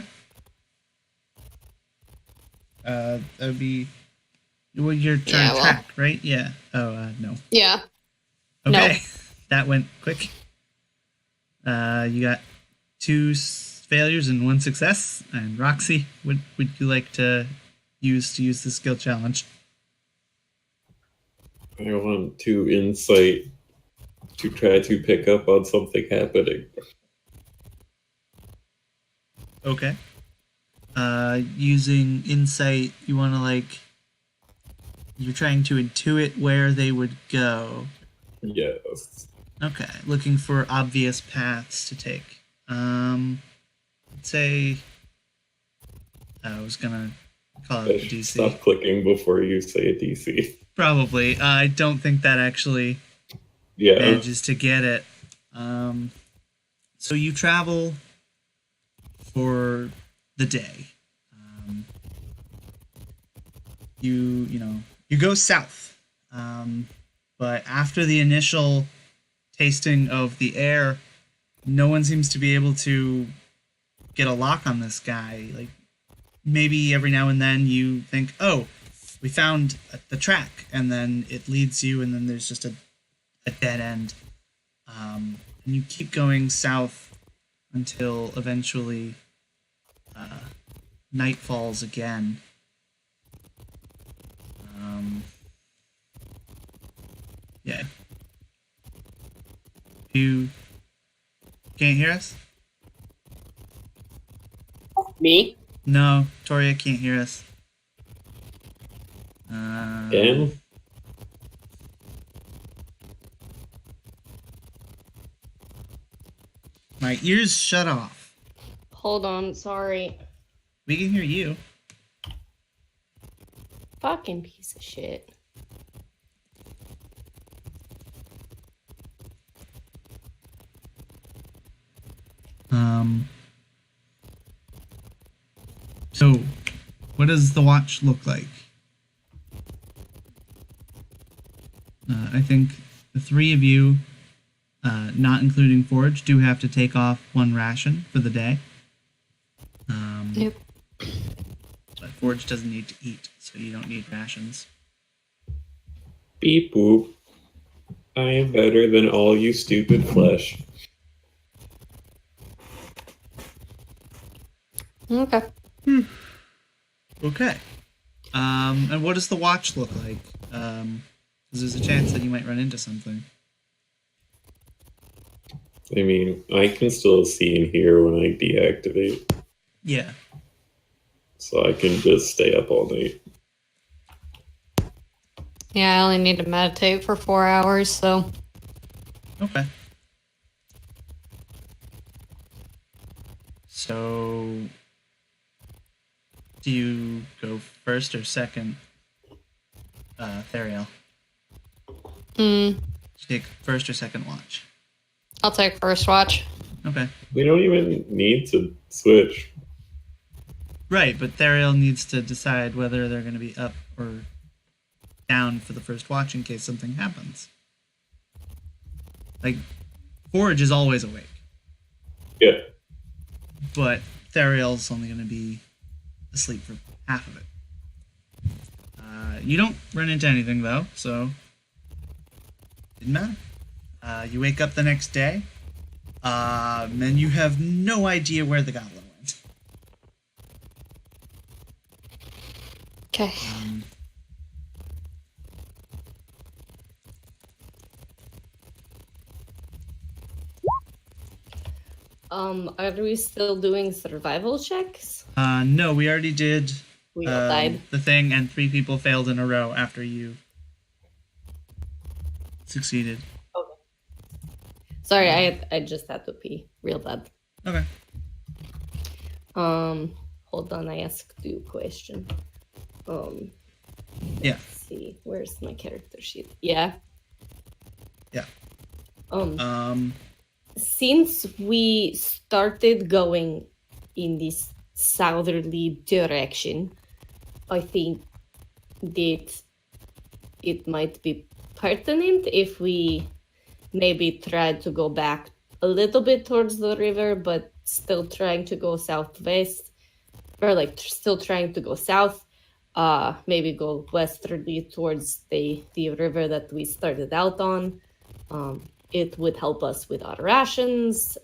Speaker 2: That would be your turn
Speaker 5: Yeah, well.
Speaker 2: track, right? Yeah. Oh, no.
Speaker 5: Yeah.
Speaker 2: Okay.
Speaker 5: No.
Speaker 2: That went quick. You got 2 failures and 1 success. And Roxy, what would you like to use the skill challenge?
Speaker 3: I want to insight to try to pick up on something happening.
Speaker 2: Okay. Using insight, you want to, you're trying to intuit where they would go.
Speaker 3: Yes.
Speaker 2: Okay, looking for obvious paths to take. Let's say I was gonna call it
Speaker 3: I
Speaker 2: a
Speaker 3: should
Speaker 2: DC.
Speaker 3: stop clicking before you say a DC.
Speaker 2: Probably. I don't think that actually
Speaker 3: Yeah.
Speaker 2: manages to get it. So you travel for the day. You go south. But after the initial tasting of the air, no one seems to be able to get a lock on this guy. Like, maybe every now and then you think, oh, we found the track, and then it leads you, and then there's just a dead end. And you keep going south until eventually night falls again. Yeah. You can't hear us?
Speaker 4: Me?
Speaker 2: No, Toria can't hear us.
Speaker 3: And
Speaker 2: My ears shut off.
Speaker 1: Hold on, sorry.
Speaker 2: We can hear you.
Speaker 1: Fucking piece of shit.
Speaker 2: So, what does the watch look like? I think the 3 of you, not including Forge, do have to take off 1 ration for the day.
Speaker 5: Yep.
Speaker 2: But Forge doesn't need to eat, so you don't need rations.
Speaker 3: beep boop. I am better than all you stupid flesh.
Speaker 5: Okay.
Speaker 2: Okay. And what does the watch look like? Because there's a chance that you might run into something.
Speaker 3: I mean, I can still see and hear when I deactivate,
Speaker 2: Yeah.
Speaker 3: so I can just stay up all night.
Speaker 5: Yeah, I only need to meditate for 4 hours, so
Speaker 2: Okay. So, do you go first or second, Thiarael?
Speaker 5: mm,
Speaker 2: Take first or second watch.
Speaker 5: I'll take first watch.
Speaker 2: Okay.
Speaker 3: We don't even need to switch.
Speaker 2: Right, but Thiarael needs to decide whether they're going to be up or down for the first watch in case something happens. Like, Forge is always awake,
Speaker 3: Yeah.
Speaker 2: but Theriel's only going to be asleep for half of it. You don't run into anything, though, so didn't matter. You wake up the next day, and you have no idea where the Goblin went.
Speaker 5: Okay.
Speaker 1: Are we still doing survival checks?
Speaker 2: No, we already did
Speaker 1: We all died.
Speaker 2: the thing, and 3 people failed in a row after you succeeded.
Speaker 1: Okay. Sorry, I just had to pee real bad.
Speaker 2: Okay.
Speaker 1: Hold on, I asked you a question.
Speaker 2: Yeah.
Speaker 1: Let's see, where's my character sheet? Yeah.
Speaker 2: Yeah.
Speaker 1: Since we started going in this southerly direction, I think that it might be pertinent if we maybe tried to go back a little bit towards the river, but still trying to go southwest, or like still trying to go south. Maybe go westerly towards the river that we started out on. It would help us with our rations.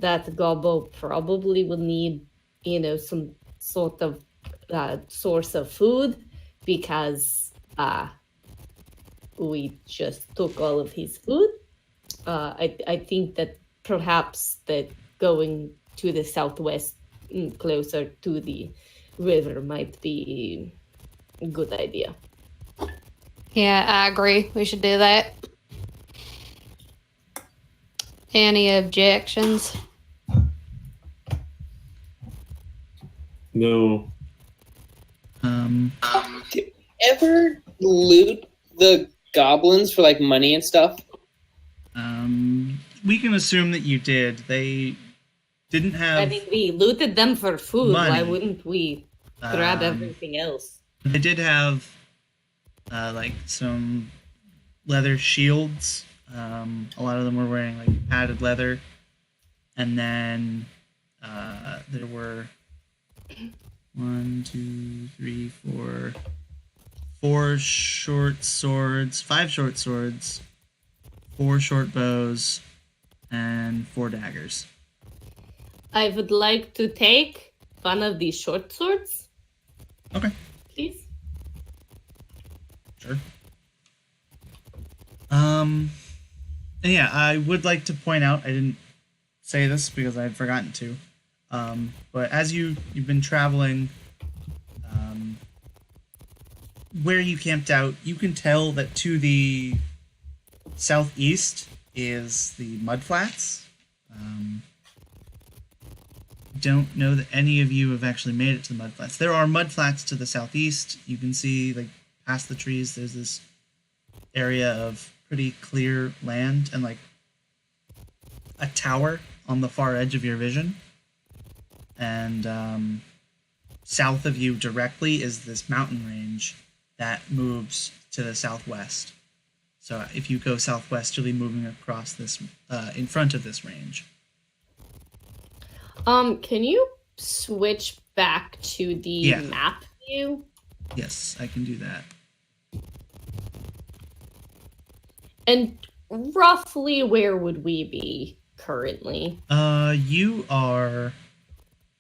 Speaker 1: That Gabo probably will need, some sort of source of food, because we just took all of his food. I think that perhaps that going to the southwest, closer to the river, might be a good idea.
Speaker 5: Yeah, I agree. We should do that. Any objections?
Speaker 3: No.
Speaker 4: Ever loot the goblins for like money and stuff?
Speaker 2: We can assume that you did. They didn't have.
Speaker 1: I mean, we looted them for food.
Speaker 2: Money.
Speaker 1: Why wouldn't we grab everything else?
Speaker 2: They did have like some leather shields. A lot of them were wearing like padded leather, and then there were 4 short swords, 5 short swords, 4 short bows, and 4 daggers.
Speaker 1: I would like to take one of these short swords.
Speaker 2: Okay.
Speaker 1: Please.
Speaker 2: Sure. And yeah, I would like to point out, I didn't say this because I had forgotten to, but as you've been traveling, where you camped out, you can tell that to the southeast is the mudflats. Don't know that any of you have actually made it to the mudflats. There are mudflats to the southeast. You can see, like, past the trees, there's this area of pretty clear land and, like, a tower on the far edge of your vision. And south of you directly is this mountain range that moves to the southwest. So if you go southwest, you'll be moving across this, in front of this range.
Speaker 1: Can you switch back to the map view?
Speaker 2: Yes, I can do that.
Speaker 1: And roughly where would we be currently?
Speaker 2: You are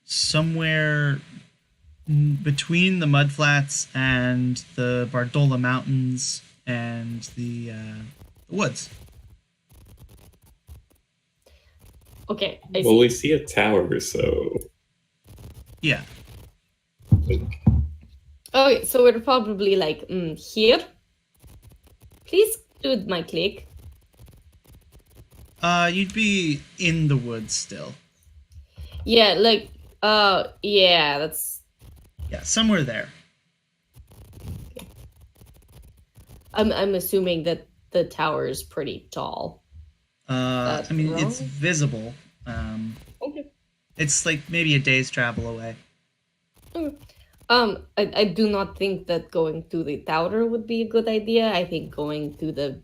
Speaker 2: somewhere between the mudflats and the Bardola Mountains and the woods.
Speaker 1: Okay, I
Speaker 3: Well,
Speaker 1: see.
Speaker 3: we see a tower, so
Speaker 2: Yeah.
Speaker 3: like,
Speaker 1: Okay, so we're probably like here. Please do my click.
Speaker 2: You'd be in the woods still.
Speaker 1: Yeah, like yeah, that's.
Speaker 2: Yeah, somewhere there.
Speaker 1: I'm assuming that the tower is pretty tall.
Speaker 2: I mean, it's
Speaker 1: wrong?
Speaker 2: visible.
Speaker 1: Okay.
Speaker 2: It's like maybe a day's travel away.
Speaker 1: Okay. I do not think that going to the tower would be a good idea. I think going to the,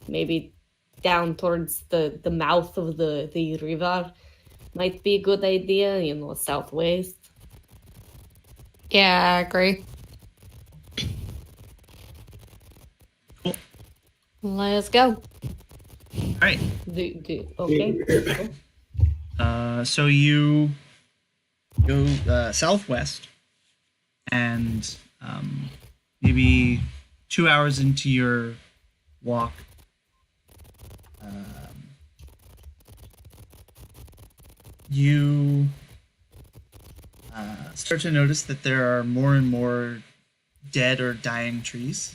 Speaker 1: maybe down towards the mouth of the river might be a good idea, southwest.
Speaker 5: Yeah, I agree.
Speaker 2: Cool.
Speaker 5: Let's go.
Speaker 2: All right.
Speaker 1: Okay.
Speaker 2: So you go southwest, and maybe 2 hours into your walk, you start to notice that there are more and more dead or dying trees.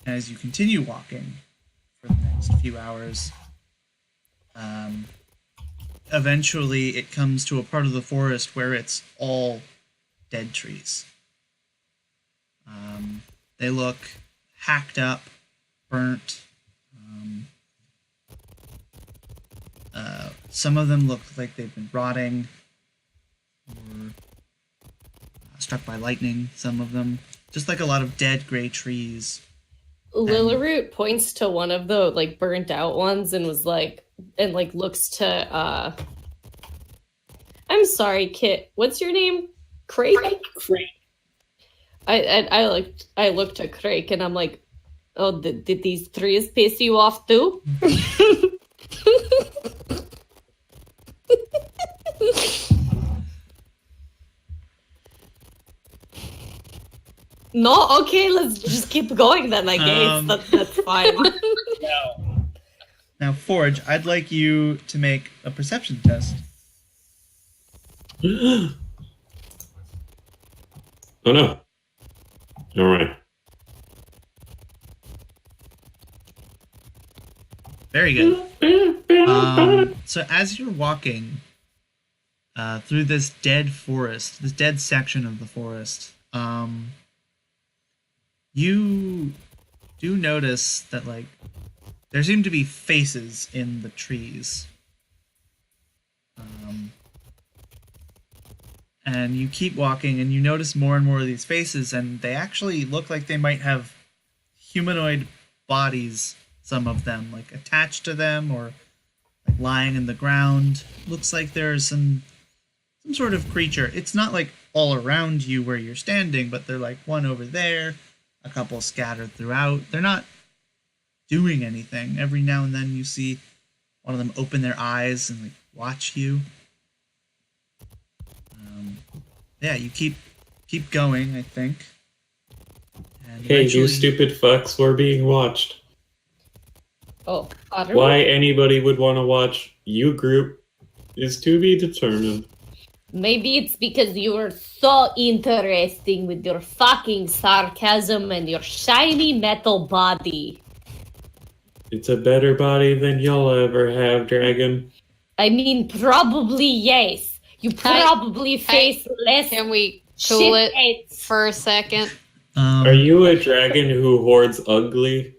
Speaker 2: As you continue walking for the next few hours, eventually it comes to a part of the forest where it's all dead trees. They look hacked up, burnt. Some of them look like they've been rotting or struck by lightning. Some of them, just like a lot of dead gray trees.
Speaker 1: Liliruit points to one of the like burnt out ones and was like, and like looks to I'm sorry, Kit. What's your name? Crake?
Speaker 4: Crake.
Speaker 1: I looked at Crake and I'm like, oh, did these trees piss you off too? No, okay, let's just keep going then, I guess. That's fine.
Speaker 4: No.
Speaker 2: Now, Forge, I'd like you to make a perception test.
Speaker 3: Oh no. Alright.
Speaker 2: Very good. So as you're walking through this dead forest, this dead section of the forest, you do notice that, like, there seem to be faces in the trees. And you keep walking, and you notice more and more of these faces, and they actually look like they might have humanoid bodies, some of them, like, attached to them, or like lying in the ground. Looks like there's some sort of creature. It's not, like, all around you where you're standing, but they're, like, one over there, a couple scattered throughout. They're not doing anything. Every now and then you see one of them open their eyes and, like, watch you. Yeah, you keep going, I think. And
Speaker 3: Hey, you stupid fucks, we're being watched.
Speaker 1: Oh, I don't
Speaker 3: Why
Speaker 1: know.
Speaker 3: anybody would want to watch you group is to be determined.
Speaker 1: Maybe it's because you are so interesting with your fucking sarcasm and your shiny metal body.
Speaker 3: It's a better body than you'll ever have, Dragon.
Speaker 1: I mean, probably yes. You probably face less
Speaker 5: Can we cool it
Speaker 1: shitheads.
Speaker 5: for a second?
Speaker 3: Are you a dragon who hoards ugly?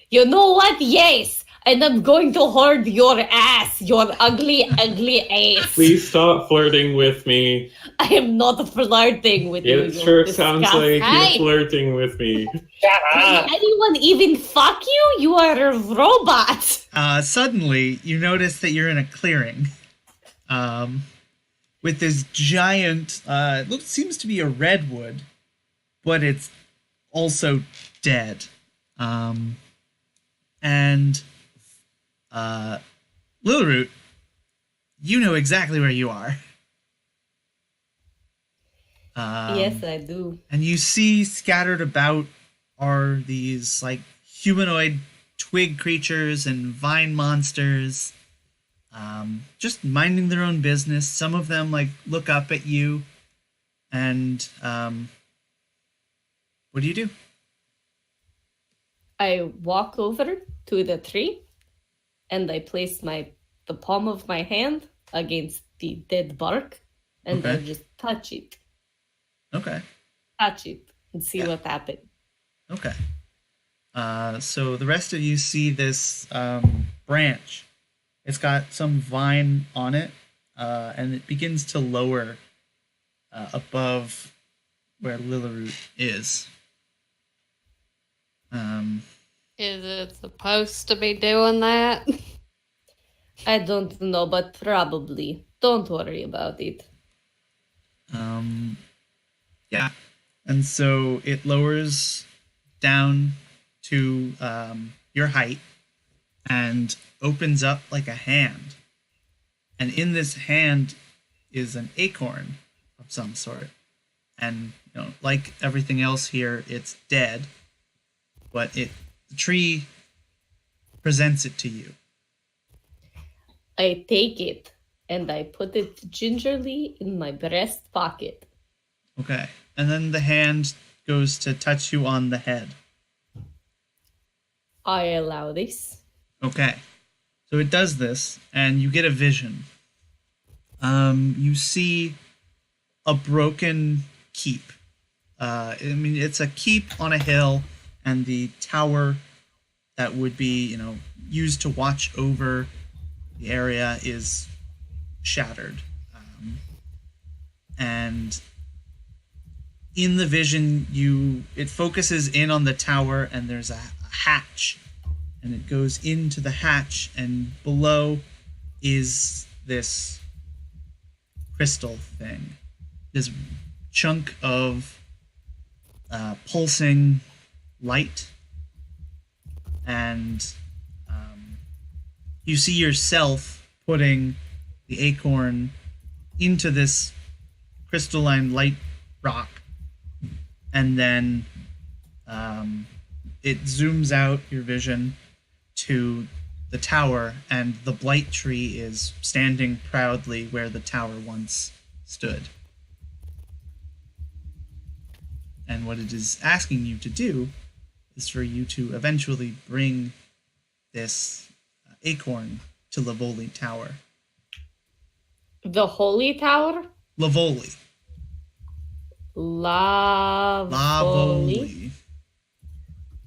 Speaker 1: You know what? Yes. And I'm going to hoard your ass, your ugly, ugly ass.
Speaker 3: Please stop flirting with me.
Speaker 1: I am not flirting with you.
Speaker 3: It sure
Speaker 1: you
Speaker 3: sounds
Speaker 1: disgusting-
Speaker 3: like you're flirting with me.
Speaker 4: Shut
Speaker 1: Can
Speaker 4: up.
Speaker 1: anyone even fuck you? You are a robot.
Speaker 2: Suddenly, you notice that you're in a clearing. With this giant, seems to be a redwood, but it's also dead. Liliruit, you know exactly where you are.
Speaker 1: Yes, I do.
Speaker 2: And you see scattered about are these, like, humanoid twig creatures and vine monsters. Just minding their own business. Some of them, like, look up at you, and what do you do?
Speaker 1: I walk over to the tree, and I place the palm of my hand against the dead bark, and I
Speaker 2: Okay.
Speaker 1: just touch it,
Speaker 2: Okay.
Speaker 1: and see what happens.
Speaker 2: Okay. So the rest of you see this branch. It's got some vine on it, and it begins to lower above where Liliruit is.
Speaker 5: Is it supposed to be doing that?
Speaker 1: I don't know, but probably. Don't worry about it.
Speaker 2: Yeah. And so it lowers down to your height and opens up like a hand. And in this hand is an acorn of some sort. And, you know, like everything else here, it's dead. But the tree presents it to you.
Speaker 1: I take it and I put it gingerly in my breast pocket.
Speaker 2: Okay. And then the hand goes to touch you on the head.
Speaker 1: I allow this.
Speaker 2: Okay. So it does this, and you get a vision. You see a broken keep. It's a keep on a hill, and the tower that would be, used to watch over the area is shattered. And in the vision, it focuses in on the tower, and there's a hatch, and it goes into the hatch, and below is this crystal thing, this chunk of pulsing light, and you see yourself putting the acorn into this crystalline light rock, and then it zooms out your vision to the tower, and the blight tree is standing proudly where the tower once stood. And what it is asking you to do is for you to eventually bring this acorn to Lavoli Tower.
Speaker 1: The Holy Tower?
Speaker 2: Lavoli.
Speaker 1: Lavoli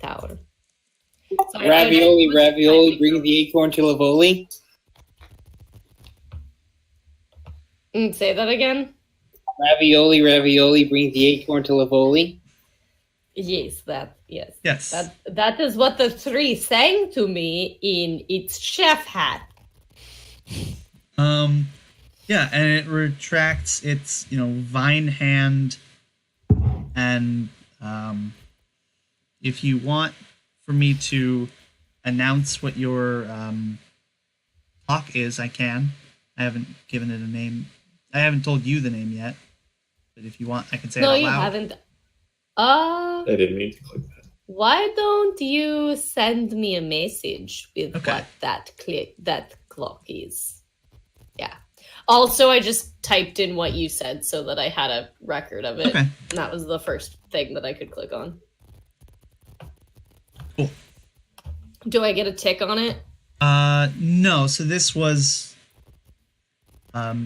Speaker 1: Tower. Sorry,
Speaker 4: Ravioli, bring the acorn to Lavoli.
Speaker 1: Say that again?
Speaker 4: Ravioli, bring the acorn to Lavoli.
Speaker 1: Yes.
Speaker 2: Yes.
Speaker 1: That is what the tree sang to me in its chef hat.
Speaker 2: Yeah, and it retracts its, vine hand, and if you want for me to announce what your talk is, I can. I haven't given it a name. I haven't told you the name yet, but if you want, I can say it out loud.
Speaker 1: No, you haven't.
Speaker 3: I didn't mean to click that.
Speaker 1: Why don't you send me a message with what that clock is? Yeah. Also, I just typed in what you said so that I had a record of it.
Speaker 2: Okay.
Speaker 1: And that was the first thing that I could click on.
Speaker 2: Cool.
Speaker 1: Do I get a tick on it?
Speaker 2: No. So this was...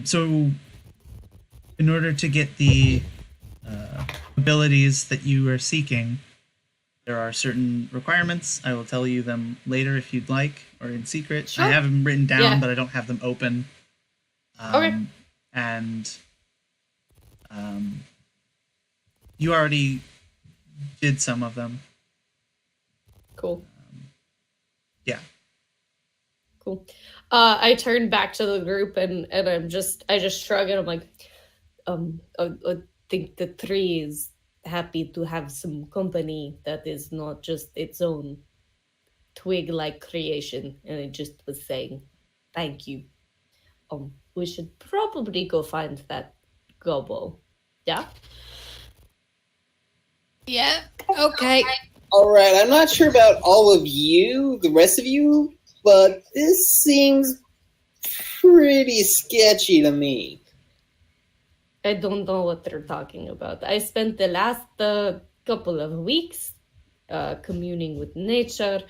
Speaker 2: So in order to get the abilities that you are seeking, there are certain requirements. I will tell you them later if you'd like, or in secret.
Speaker 1: Sure.
Speaker 2: I have them written down,
Speaker 1: Yeah.
Speaker 2: but I don't have them open.
Speaker 1: Okay.
Speaker 2: And you already did some of them.
Speaker 1: Cool.
Speaker 2: Yeah.
Speaker 1: Cool. I turn back to the group and I just shrug and I'm like, I think the tree is happy to have some company that is not just its own twig-like creation, and it just was saying, thank you. We should probably go find that Gobo. Yeah?
Speaker 5: Yeah. Okay.
Speaker 4: All right, I'm not sure about all of you, the rest of you, but this seems pretty sketchy to me.
Speaker 1: I don't know what they're talking about. I spent the last couple of weeks communing with nature,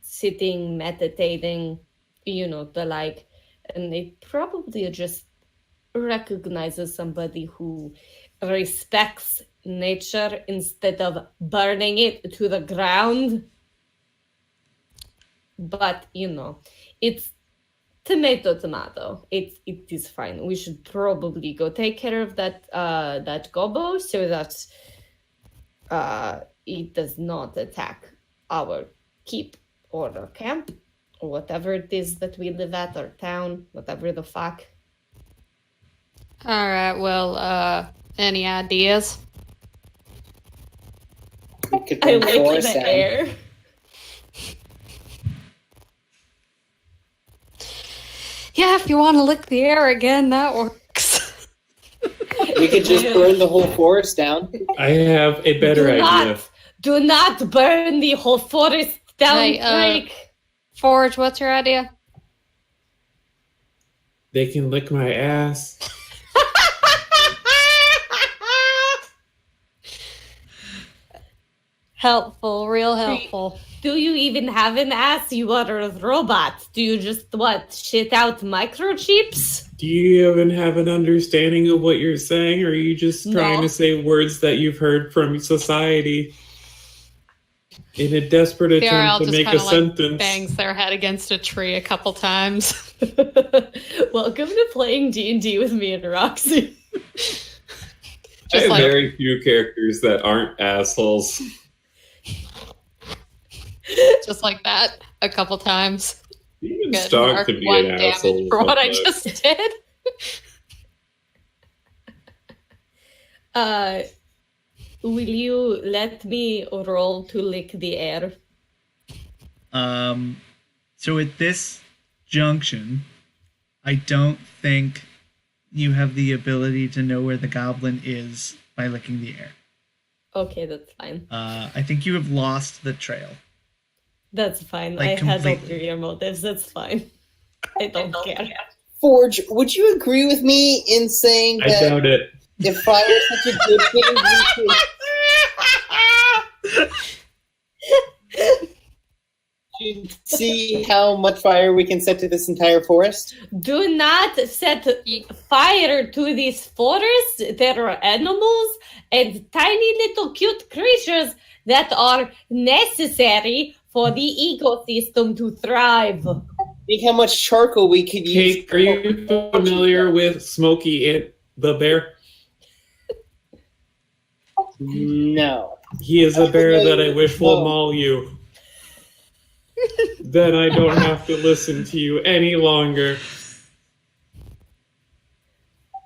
Speaker 1: sitting, meditating, the like, and it probably just recognizes somebody who respects nature instead of burning it to the ground. But, it's tomato. It is fine. We should probably go take care of that Gobo so that it does not attack our keep or our camp or whatever it is that we live at, our town, whatever the fuck.
Speaker 5: All right. Well, any ideas?
Speaker 4: We could
Speaker 1: I
Speaker 4: bring
Speaker 1: lick
Speaker 4: forest
Speaker 1: the
Speaker 4: down.
Speaker 1: air.
Speaker 5: Yeah, if you want to lick the air again, that works.
Speaker 4: We could just burn the whole forest down.
Speaker 3: I have a better idea.
Speaker 1: Do not burn the whole forest down,
Speaker 5: Hey,
Speaker 1: Crake.
Speaker 5: Forge, what's your idea?
Speaker 3: They can lick my ass.
Speaker 5: Helpful, real helpful.
Speaker 1: Do you even have an ass? You are a robot. Do you just, shit out microchips?
Speaker 3: Do you even have an understanding of what you're saying, or are you just trying to say words that you've heard from society in a desperate
Speaker 5: Thiarael
Speaker 3: attempt to
Speaker 5: just
Speaker 3: make
Speaker 5: kind
Speaker 3: a
Speaker 5: of like
Speaker 3: sentence?
Speaker 5: bangs their head against a tree a couple times.
Speaker 1: Welcome to playing D&D with me and Roxy.
Speaker 3: I have
Speaker 5: like-
Speaker 3: very few characters that aren't assholes.
Speaker 5: Just like that a couple times.
Speaker 3: Even
Speaker 5: Good.
Speaker 3: Stark
Speaker 5: Mark
Speaker 3: could be
Speaker 5: 1
Speaker 3: an
Speaker 5: damage
Speaker 3: asshole.
Speaker 5: for what I
Speaker 3: sometimes.
Speaker 5: just did.
Speaker 1: Will you let me roll to lick the air?
Speaker 2: So at this junction, I don't think you have the ability to know where the goblin is by licking the air.
Speaker 1: Okay, that's fine.
Speaker 2: I think you have lost the trail.
Speaker 1: That's fine.
Speaker 2: Like,
Speaker 1: I had
Speaker 2: completely.
Speaker 1: ulterior motives. That's fine. I don't care.
Speaker 4: Forge, would you agree with me in saying
Speaker 3: I
Speaker 4: that
Speaker 3: doubt it.
Speaker 4: if fire is such a good thing, we should see how much fire we can set to this entire forest?
Speaker 1: Do not set fire to these forests. There are animals and tiny little cute creatures that are necessary for the ecosystem to thrive.
Speaker 4: Think how much charcoal we could use.
Speaker 3: Kate, are you familiar with Smokey and the bear?
Speaker 4: No.
Speaker 3: He is a bear that I wish will maul you. Then I don't have to listen to you any longer.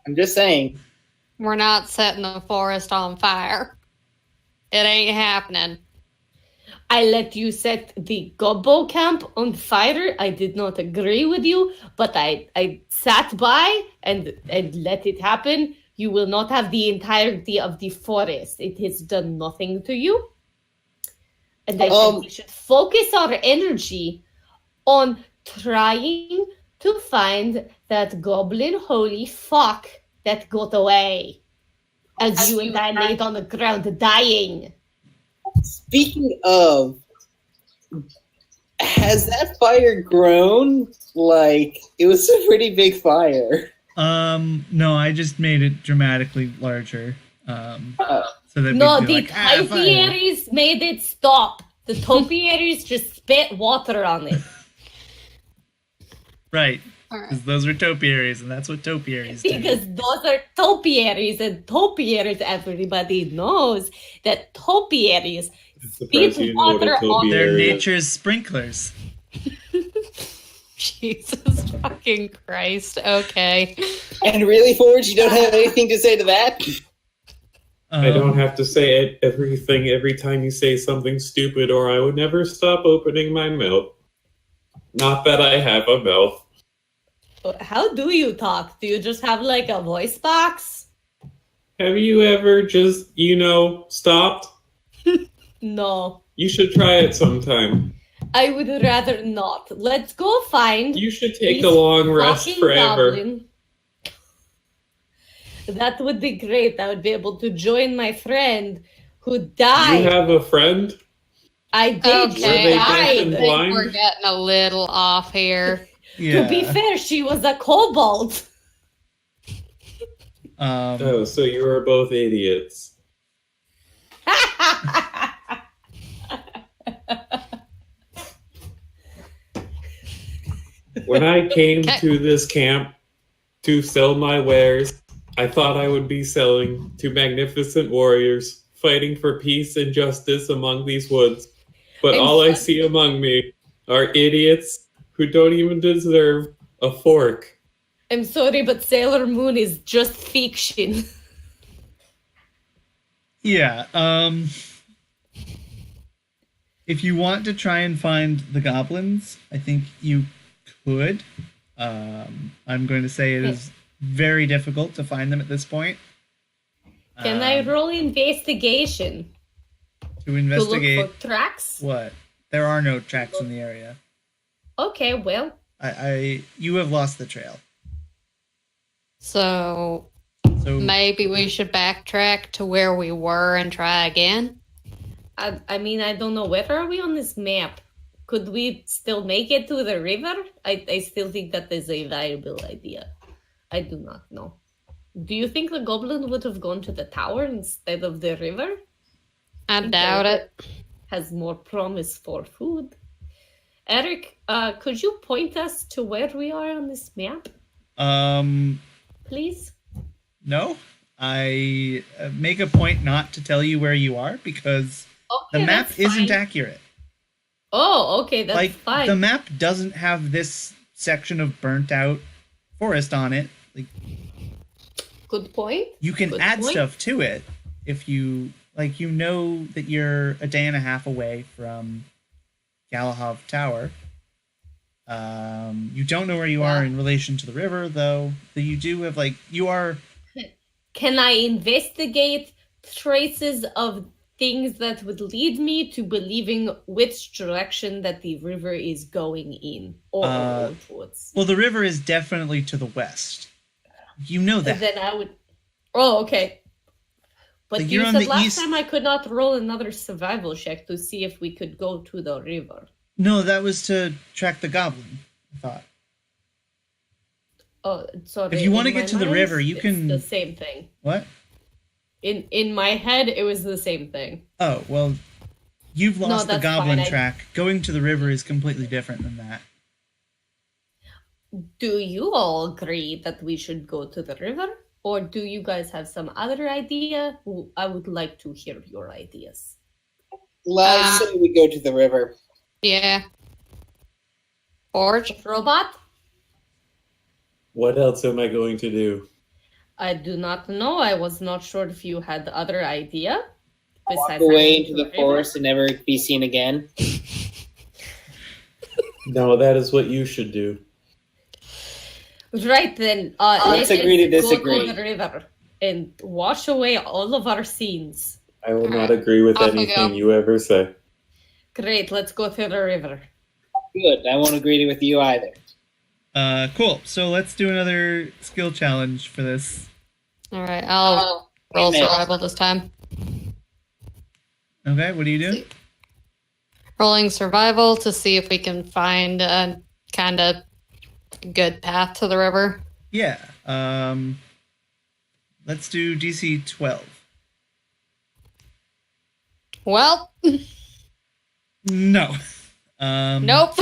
Speaker 4: I'm just saying.
Speaker 5: We're not setting the forest on fire. It ain't happening.
Speaker 1: I let you set the Gobbo camp on fire. I did not agree with you, but I sat by and let it happen. You will not have the entirety of the forest. It has done nothing to you. And I think we should focus our energy on trying to find that goblin holy fuck that got away. As you and I laid on the ground dying.
Speaker 4: Speaking of, has that fire grown? Like, it was a pretty big fire.
Speaker 2: No, I just made it dramatically larger. So that
Speaker 1: No,
Speaker 2: we'd be
Speaker 1: the
Speaker 2: like, fire.
Speaker 1: topiaries made it stop. The topiaries just spit water on it.
Speaker 2: Right.
Speaker 5: All right.
Speaker 2: Because those were topiaries, and that's what topiaries do.
Speaker 1: Because those are topiaries, and topiaries, everybody knows that topiaries spit
Speaker 3: You know what
Speaker 1: water
Speaker 3: a
Speaker 1: on
Speaker 2: They're
Speaker 3: topiary is.
Speaker 2: nature's sprinklers.
Speaker 5: Jesus fucking Christ. Okay.
Speaker 4: And really, Forge, you don't have anything to say to that?
Speaker 3: I don't have to say everything every time you say something stupid, or I would never stop opening my mouth. Not that I have a mouth.
Speaker 1: How do you talk? Do you just have like a voice box?
Speaker 3: Have you ever just, stopped?
Speaker 1: No.
Speaker 3: You should try it sometime.
Speaker 1: I would rather not. Let's go find
Speaker 3: You should take
Speaker 1: this
Speaker 3: a long rest
Speaker 1: fucking
Speaker 3: forever.
Speaker 1: goblin. That would be great. I would be able to join my friend who died.
Speaker 3: You have a friend?
Speaker 1: I did.
Speaker 3: Were
Speaker 1: She
Speaker 3: they
Speaker 5: Okay.
Speaker 3: deaf
Speaker 5: I
Speaker 3: and
Speaker 1: died.
Speaker 5: think
Speaker 3: blind?
Speaker 5: we're getting a little off here.
Speaker 2: Yeah.
Speaker 1: To be fair, she was a kobold.
Speaker 3: Oh, so you are both idiots. When I came
Speaker 5: Okay.
Speaker 3: to this camp to sell my wares, I thought I would be selling to magnificent warriors, fighting for peace and justice among these woods. But
Speaker 1: I'm
Speaker 3: all I
Speaker 1: sorry.
Speaker 3: see among me are idiots who don't even deserve a fork.
Speaker 1: I'm sorry, but Sailor Moon is just fiction.
Speaker 2: Yeah. If you want to try and find the goblins, I think you could. I'm going to say it is very difficult to find them at this point.
Speaker 1: Can I roll investigation
Speaker 2: To investigate
Speaker 1: to look for tracks?
Speaker 2: what? There are no tracks in the area.
Speaker 1: Okay, well,
Speaker 2: You have lost the trail.
Speaker 5: So
Speaker 2: So
Speaker 5: maybe we should backtrack to where we were and try again.
Speaker 1: I mean, I don't know. Where are we on this map? Could we still make it to the river? I still think that is a viable idea. I do not know. Do you think the goblin would have gone to the tower instead of the river?
Speaker 5: I
Speaker 1: think
Speaker 5: doubt
Speaker 1: that
Speaker 5: it.
Speaker 1: Has more promise for food. Eric, could you point us to where we are on this map, please?
Speaker 2: no, I make a point not to tell you where you are because the
Speaker 1: Okay,
Speaker 2: map
Speaker 1: that's
Speaker 2: isn't
Speaker 1: fine.
Speaker 2: accurate.
Speaker 1: Oh, okay, that's
Speaker 2: Like
Speaker 1: fine.
Speaker 2: the map doesn't have this section of burnt out forest on it. Like
Speaker 1: Good point.
Speaker 2: you can
Speaker 1: Good
Speaker 2: add
Speaker 1: point.
Speaker 2: stuff to it if you like. You know that you're a day and a half away from Galahov Tower. You don't know where you are in relation to the river, though. You do have you are.
Speaker 1: Can I investigate traces of things that would lead me to believing which direction that the river is going in or towards?
Speaker 2: Well, the river is definitely to the west. You know that.
Speaker 1: Then I would. Oh, okay. But
Speaker 2: Like,
Speaker 1: you
Speaker 2: you're on
Speaker 1: said
Speaker 2: the
Speaker 1: last
Speaker 2: east-
Speaker 1: time I could not roll another survival check to see if we could go to the river.
Speaker 2: No, that was to track the goblin, I thought.
Speaker 1: Oh, sorry.
Speaker 2: If you want to
Speaker 1: in
Speaker 2: get
Speaker 1: my
Speaker 2: to the
Speaker 1: mind,
Speaker 2: river, you
Speaker 1: it's
Speaker 2: can.
Speaker 1: the same thing.
Speaker 2: What?
Speaker 1: In my head, it was the same thing.
Speaker 2: Oh, well, you've
Speaker 1: No,
Speaker 2: lost the
Speaker 1: that's
Speaker 2: goblin
Speaker 1: fine.
Speaker 2: track. Going to the river is completely different than that.
Speaker 1: Do you all agree that we should go to the river? Or do you guys have some other idea? I would like to hear your ideas.
Speaker 4: Let's say we go to the river.
Speaker 5: Yeah. Forge?
Speaker 1: Robot?
Speaker 3: What else am I going to do?
Speaker 1: I do not know. I was not sure if you had other idea.
Speaker 4: Walk
Speaker 1: besides
Speaker 4: away
Speaker 1: having
Speaker 4: into the
Speaker 1: river.
Speaker 4: forest and never be seen again.
Speaker 3: No, that is what you should do.
Speaker 1: Right then,
Speaker 4: Let's
Speaker 1: let
Speaker 4: agree to
Speaker 1: us go
Speaker 4: disagree.
Speaker 1: to the river and wash away all of our sins.
Speaker 3: I will not
Speaker 5: Alright,
Speaker 3: agree with
Speaker 5: off we
Speaker 3: anything
Speaker 5: go.
Speaker 3: you ever say.
Speaker 1: Great, let's go to the river.
Speaker 4: Good. I won't agree with you either.
Speaker 2: Cool. So let's do another skill challenge for this.
Speaker 5: All right, I'll roll
Speaker 4: Amen.
Speaker 5: survival this time.
Speaker 2: Okay, what do you do?
Speaker 5: Rolling survival to see if we can find a kind of good path to the river.
Speaker 2: Yeah. Let's do DC 12.
Speaker 5: Well,
Speaker 2: No.
Speaker 5: nope.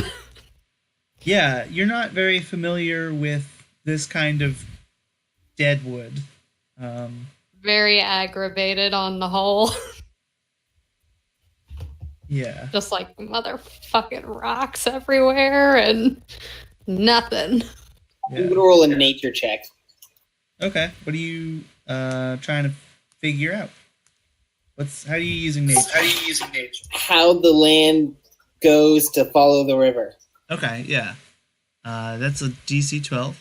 Speaker 2: Yeah, you're not very familiar with this kind of dead wood.
Speaker 5: Very aggravated on the whole.
Speaker 2: Yeah.
Speaker 5: Just like motherfucking rocks everywhere and nothing.
Speaker 4: I'm
Speaker 2: Yeah.
Speaker 4: gonna roll a nature check.
Speaker 2: Okay. What are you trying to figure out? How are you using nature?
Speaker 4: How the land goes to follow the river.
Speaker 2: Okay, yeah. That's a DC 12.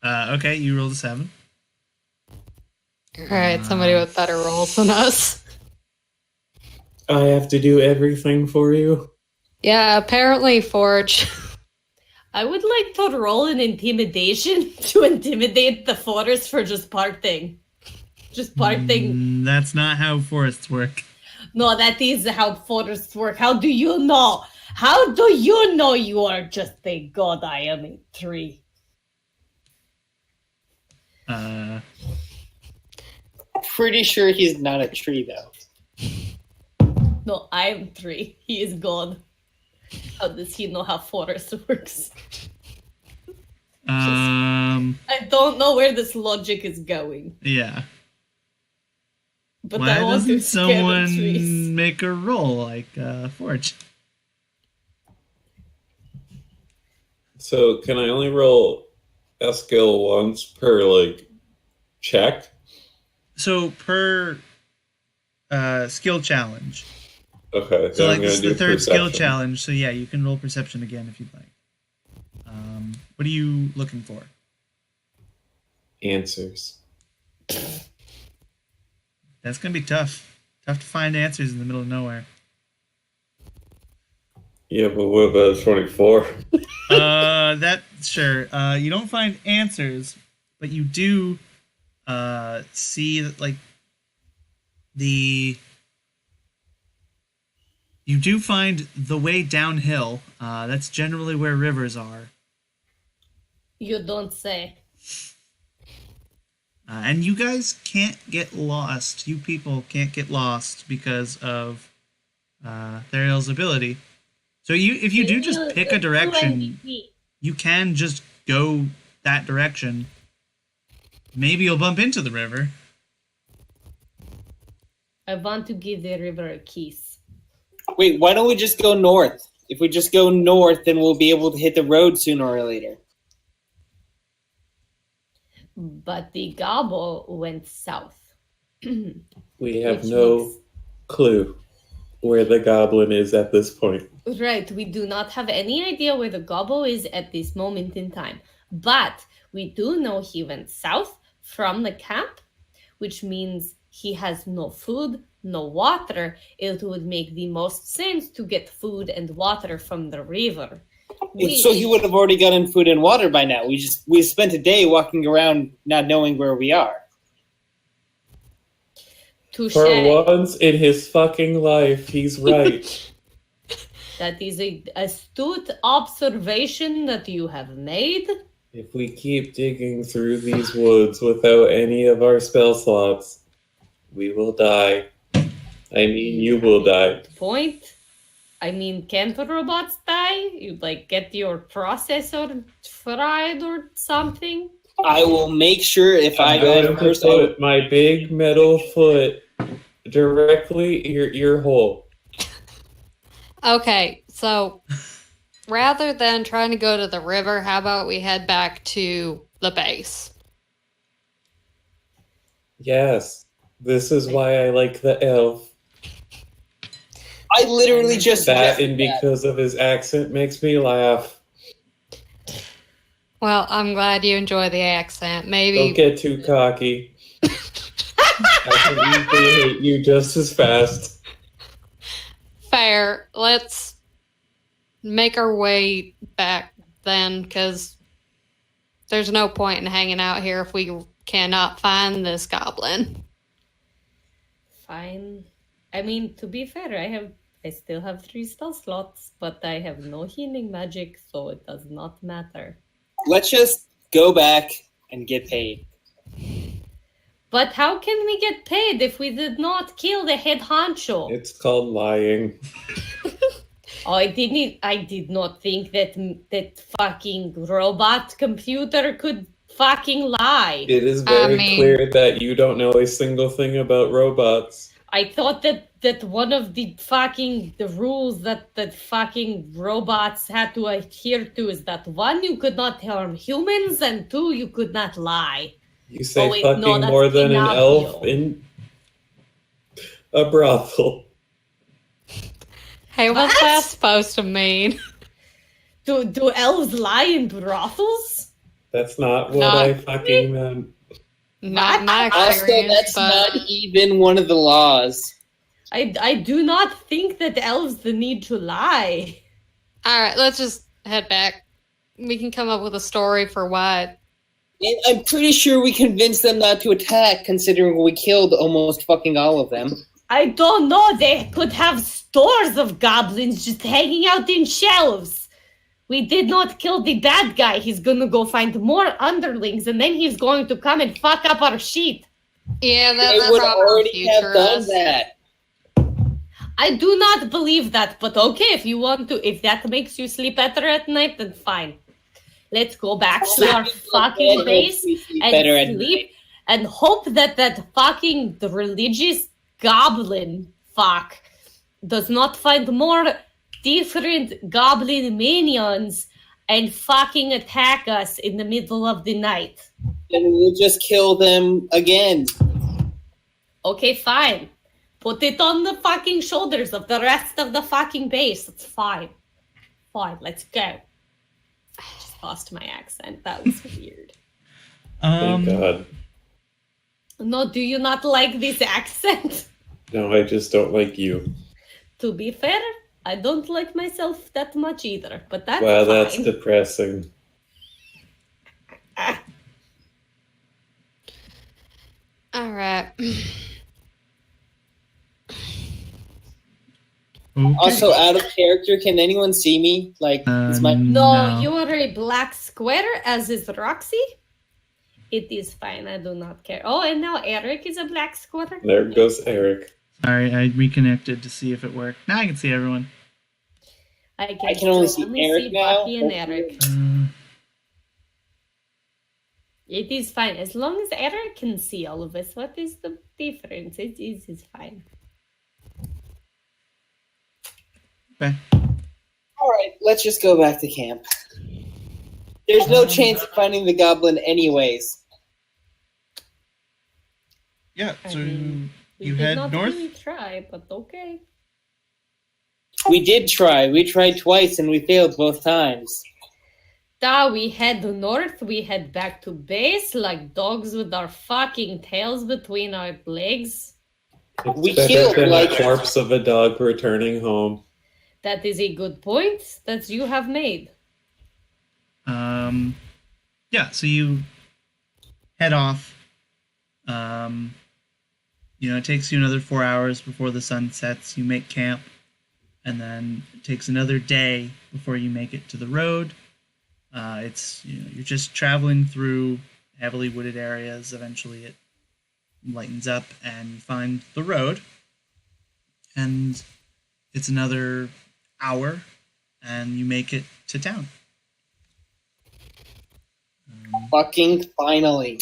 Speaker 2: Okay, you rolled a 7.
Speaker 5: All right, somebody with better rolls than us.
Speaker 3: I have to do everything for you.
Speaker 5: Yeah, apparently Forge.
Speaker 1: I would like to roll an intimidation to intimidate the forest for just parting. Just parting.
Speaker 2: That's not how forests work.
Speaker 1: No, that is how forests work. How do you know? How do you know you are just a god? I am a tree.
Speaker 4: Pretty sure he's not a tree though.
Speaker 1: No, I am tree. He is god. How does he know how forest works? I don't know where this logic is going,
Speaker 2: Yeah.
Speaker 1: but
Speaker 2: Why
Speaker 1: I want to
Speaker 2: doesn't
Speaker 1: scare the
Speaker 2: someone
Speaker 1: trees.
Speaker 2: make a roll like Forge?
Speaker 3: So can I only roll a skill once per check?
Speaker 2: So per skill challenge.
Speaker 3: Okay,
Speaker 2: So
Speaker 3: then
Speaker 2: like
Speaker 3: I'm
Speaker 2: this
Speaker 3: gonna
Speaker 2: is the
Speaker 3: do
Speaker 2: third skill
Speaker 3: perception.
Speaker 2: challenge. So yeah, you can roll perception again if you'd like. What are you looking for?
Speaker 3: Answers.
Speaker 2: That's gonna be tough. Tough to find answers in the middle of nowhere.
Speaker 3: Yeah, but what about 24?
Speaker 2: That sure. You don't find answers, but you do see that, like, you do find the way downhill. That's generally where rivers are.
Speaker 1: You don't say.
Speaker 2: And you guys can't get lost. You people can't get lost because of Thiarael's ability. So if you do just pick a direction, you can just go that direction. Maybe you'll bump into the river.
Speaker 1: I want to give the river a kiss.
Speaker 4: Wait, why don't we just go north? If we just go north, then we'll be able to hit the road sooner or later.
Speaker 1: But the Gabo went south.
Speaker 3: We have
Speaker 1: Which
Speaker 3: no
Speaker 1: makes-
Speaker 3: clue where the goblin is at this point.
Speaker 1: Right, we do not have any idea where the Gabo is at this moment in time. But we do know he went south from the camp, which means he has no food, no water. It would make the most sense to get food and water from the river.
Speaker 4: So he would have already gotten food and water by now. We spent a day walking around not knowing where we are.
Speaker 1: Touche.
Speaker 3: For once in his fucking life, he's right.
Speaker 1: That is a astute observation that you have made.
Speaker 3: If we keep digging through these woods without any of our spell slots, we will die. I mean, you will die.
Speaker 1: Point. I mean, can't robots die? You like get your processor fried or something?
Speaker 4: I will make sure if I
Speaker 3: I'm
Speaker 4: go
Speaker 3: going
Speaker 4: in
Speaker 3: to
Speaker 4: first.
Speaker 3: put my big metal foot directly in your ear hole.
Speaker 5: Okay, so rather than trying to go to the river, how about we head back to the base?
Speaker 3: Yes, this is why I like the elf.
Speaker 4: I literally just
Speaker 3: That
Speaker 4: suggested
Speaker 3: and because of his accent makes me laugh.
Speaker 5: Well, I'm glad you enjoy the accent.
Speaker 3: Don't
Speaker 5: Maybe
Speaker 3: get too cocky. I can easily hate you just as fast.
Speaker 5: fair. Let's make our way back then, because there's no point in hanging out here if we cannot find this goblin.
Speaker 1: Fine. I mean, to be fair, I still have 3 spell slots, but I have no healing magic, so it does not matter.
Speaker 4: Let's just go back and get paid.
Speaker 1: But how can we get paid if we did not kill the head honcho?
Speaker 3: It's called lying.
Speaker 1: Oh, I did not think that fucking robot computer could fucking lie.
Speaker 3: It is very
Speaker 5: mean-
Speaker 3: clear that you don't know a single thing about robots.
Speaker 1: I thought that one of the rules that fucking robots had to adhere to is that 1, you could not harm humans, and 2, you could not lie.
Speaker 3: You say
Speaker 1: Oh, wait,
Speaker 3: fucking
Speaker 1: no, that's
Speaker 3: more than an
Speaker 1: Pinocchio.
Speaker 3: elf in a brothel.
Speaker 5: Hey, what's
Speaker 1: What?
Speaker 5: that supposed to mean?
Speaker 1: Do elves lie in brothels?
Speaker 3: That's not what
Speaker 5: Not-
Speaker 3: I fucking meant.
Speaker 5: Not my
Speaker 4: Also,
Speaker 5: experience,
Speaker 4: that's
Speaker 5: but
Speaker 4: not even one of the laws.
Speaker 1: I do not think that elves need to lie.
Speaker 5: all right, let's just head back. We can come up with a story for why.
Speaker 4: And I'm pretty sure we convinced them not to attack, considering we killed almost fucking all of them.
Speaker 1: I don't know. They could have stores of goblins just hanging out in shelves. We did not kill the bad guy. He's gonna go find more underlings, and then he's going to come and fuck up our shit.
Speaker 5: Yeah,
Speaker 4: They
Speaker 5: that's
Speaker 4: would
Speaker 5: probably
Speaker 4: already have
Speaker 5: future
Speaker 4: done
Speaker 5: us.
Speaker 4: that.
Speaker 1: I do not believe that, but okay, if that makes you sleep better at night, then fine. Let's go back to our fucking base
Speaker 4: We sleep
Speaker 1: and
Speaker 4: better at
Speaker 1: sleep and hope that fucking the religious goblin fuck does not find more different goblin minions and fucking attack us in the middle of the night.
Speaker 4: and we'll just kill them again.
Speaker 1: Okay, fine. Put it on the fucking shoulders of the rest of the fucking base. It's fine. Fine, let's go. I just lost my accent. That was weird.
Speaker 3: Thank God.
Speaker 1: No, do you not like this accent?
Speaker 3: No, I just don't like you.
Speaker 1: To be fair, I don't like myself that much either, but that's
Speaker 3: Wow,
Speaker 1: fine.
Speaker 3: that's depressing.
Speaker 5: All right.
Speaker 2: Okay.
Speaker 4: Also, out of character, can anyone see me? Like, is my
Speaker 1: No, you are a black square, as is Roxy. It is fine. I do not care. Oh, and now Eric is a black square.
Speaker 3: There goes Eric.
Speaker 2: Sorry, I reconnected to see if it worked. Now I can see everyone.
Speaker 4: I can only see Eric now.
Speaker 1: Bucky and Eric. It is fine. As long as Eric can see all of us, what is the difference? It is fine.
Speaker 2: Okay.
Speaker 4: All right, let's just go back to camp. There's no chance of finding the goblin anyways.
Speaker 2: Yeah, so
Speaker 1: We
Speaker 2: you
Speaker 1: did
Speaker 2: head
Speaker 1: not
Speaker 2: north?
Speaker 1: really try, but okay.
Speaker 4: We did try. We tried twice and we failed both times.
Speaker 1: We head north, we head back to base like dogs with our fucking tails between our legs.
Speaker 4: We
Speaker 3: Better
Speaker 4: killed,
Speaker 3: than
Speaker 4: like-
Speaker 3: the corpse of a dog returning home.
Speaker 1: That is a good point that you have made.
Speaker 2: Yeah, so you head off. It takes you another 4 hours before the sun sets. You make camp, and then it takes another day before you make it to the road. You're just traveling through heavily wooded areas. Eventually, it lightens up, and you find the road. And it's another hour, and you make it to town.
Speaker 4: Fucking finally.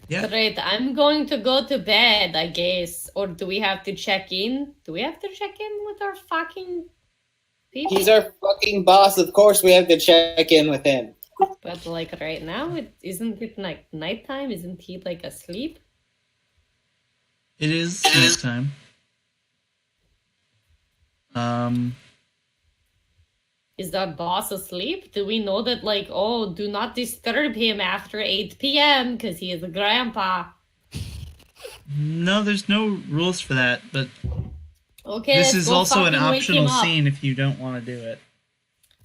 Speaker 2: Yeah.
Speaker 1: Great, I'm going to go to bed, I guess. Or do we have to check in? Do we have to check in with our fucking people?
Speaker 4: He's our fucking boss. Of course we have to check in with him.
Speaker 1: But like right now, isn't it like nighttime? Isn't he like asleep?
Speaker 2: It is nighttime.
Speaker 1: Is our boss asleep? Do we know that like, oh, do not disturb him after 8 p.m. because he is a grandpa?
Speaker 2: No, there's no rules for that, but
Speaker 1: Okay,
Speaker 2: this
Speaker 1: let's
Speaker 2: is
Speaker 1: go
Speaker 2: also an
Speaker 1: fucking wake
Speaker 2: optional
Speaker 1: him up.
Speaker 2: scene if you don't want to do it.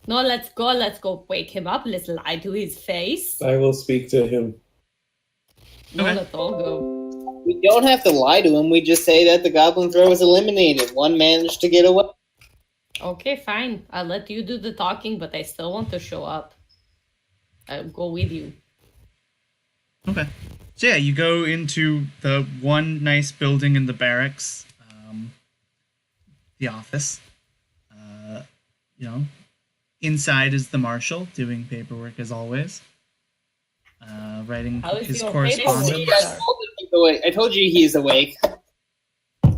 Speaker 1: No, let's go wake him up. Let's lie to his face.
Speaker 3: I will speak to him.
Speaker 1: No,
Speaker 2: Okay.
Speaker 1: let's all go.
Speaker 4: We don't have to lie to him. We just say that the goblin throw was eliminated. One managed to get away.
Speaker 1: Okay, fine. I'll let you do the talking, but I still want to show up. I'll go with you.
Speaker 2: Okay. So yeah, you go into the one nice building in the barracks, the office. Inside is the marshal doing paperwork as always, writing
Speaker 1: How is
Speaker 2: his
Speaker 1: your
Speaker 2: correspondence.
Speaker 1: paperwork?
Speaker 4: I told you he's awake.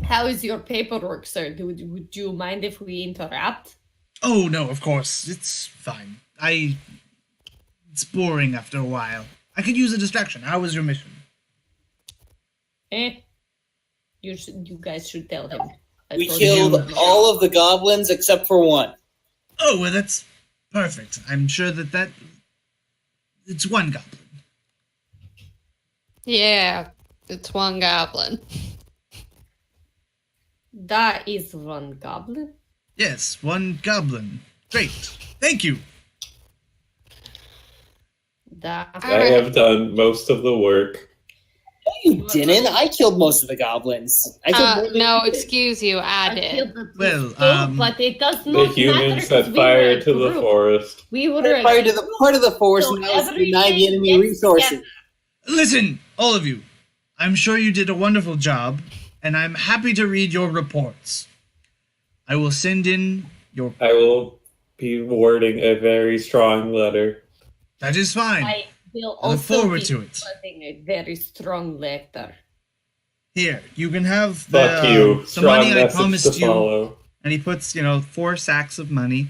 Speaker 1: How is your paperwork, sir? Would you mind if we interrupt?
Speaker 2: Oh no, of course, it's fine. It's boring after a while. I could use a distraction. How was your mission?
Speaker 1: You guys should tell him.
Speaker 4: We
Speaker 1: told
Speaker 4: killed
Speaker 1: you.
Speaker 4: all of the goblins except for one.
Speaker 2: Oh well, that's perfect. I'm sure that it's one goblin.
Speaker 5: Yeah, it's one goblin.
Speaker 1: That is one goblin.
Speaker 2: Yes, one goblin. Great. Thank you.
Speaker 1: That
Speaker 3: I have done most of the work.
Speaker 4: No, you didn't. I killed most of the goblins. I killed more than
Speaker 5: No,
Speaker 4: you did.
Speaker 5: excuse you, I did.
Speaker 2: Well,
Speaker 1: but it does
Speaker 3: The
Speaker 1: not
Speaker 3: humans
Speaker 1: matter
Speaker 3: set
Speaker 1: 'cause we were
Speaker 3: fire
Speaker 1: a
Speaker 3: to the
Speaker 1: group.
Speaker 3: forest.
Speaker 1: We were
Speaker 4: Set fire to the part of the forest and that was to deny the enemy resources.
Speaker 2: Listen, all of you. I'm sure you did a wonderful job, and I'm happy to read your reports. I will send in your...
Speaker 3: I will be wording a very strong letter.
Speaker 2: That is fine.
Speaker 1: I will
Speaker 2: I look
Speaker 1: also
Speaker 2: forward
Speaker 1: be
Speaker 2: to it.
Speaker 1: writing a very strong letter.
Speaker 2: Here, you can have
Speaker 3: Fuck you.
Speaker 2: the
Speaker 3: Strong
Speaker 2: money I
Speaker 3: message
Speaker 2: promised
Speaker 3: to
Speaker 2: you.
Speaker 3: follow.
Speaker 2: And he puts, 4 sacks of money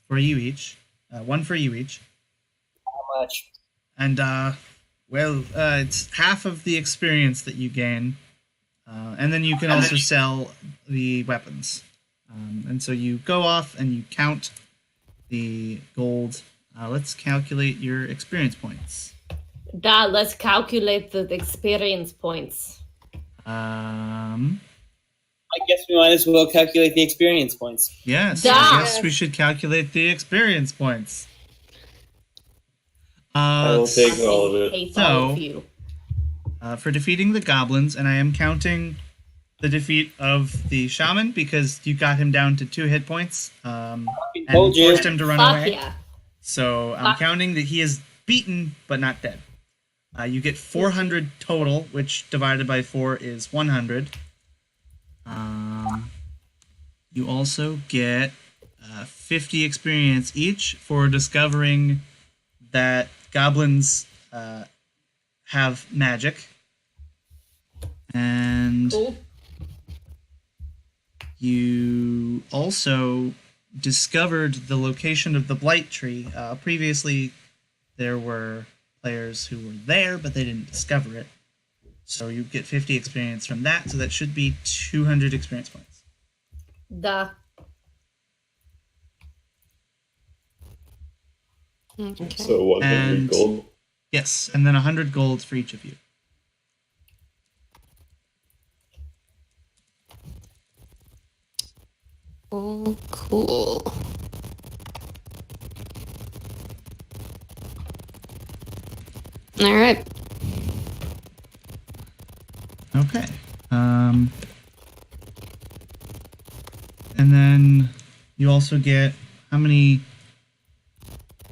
Speaker 2: for you each. One for you each.
Speaker 4: How much?
Speaker 2: And, it's half of the experience that you gain. And then you can also sell the weapons. And so you go off and you count the gold. Let's calculate your experience points.
Speaker 1: Let's calculate the experience points.
Speaker 4: I guess we might as well calculate the experience points.
Speaker 2: Yes,
Speaker 1: Da.
Speaker 2: I guess we should calculate the experience points.
Speaker 3: I will
Speaker 2: let's-
Speaker 3: take all of it.
Speaker 1: Hate
Speaker 2: So-
Speaker 1: all of you.
Speaker 2: for defeating the goblins, and I am counting the defeat of the shaman because you got him down to 2 hit points and
Speaker 4: Told you.
Speaker 2: forced him to run
Speaker 1: Fuck
Speaker 2: away.
Speaker 1: yeah.
Speaker 2: So I'm counting that he is beaten but not dead. You get 400 total, which divided by 4 is 100. You also get 50 experience each for discovering that goblins have magic. And
Speaker 1: Cool.
Speaker 2: you also discovered the location of the blight tree. Previously, there were players who were there, but they didn't discover it. So you get 50 experience from that, so that should be 200 experience points.
Speaker 1: Duh.
Speaker 5: Okay.
Speaker 3: So 100
Speaker 2: And-
Speaker 3: gold.
Speaker 2: Yes, and then 100 gold for each of you.
Speaker 5: Oh, cool. All right.
Speaker 2: Okay. And then you also get how many?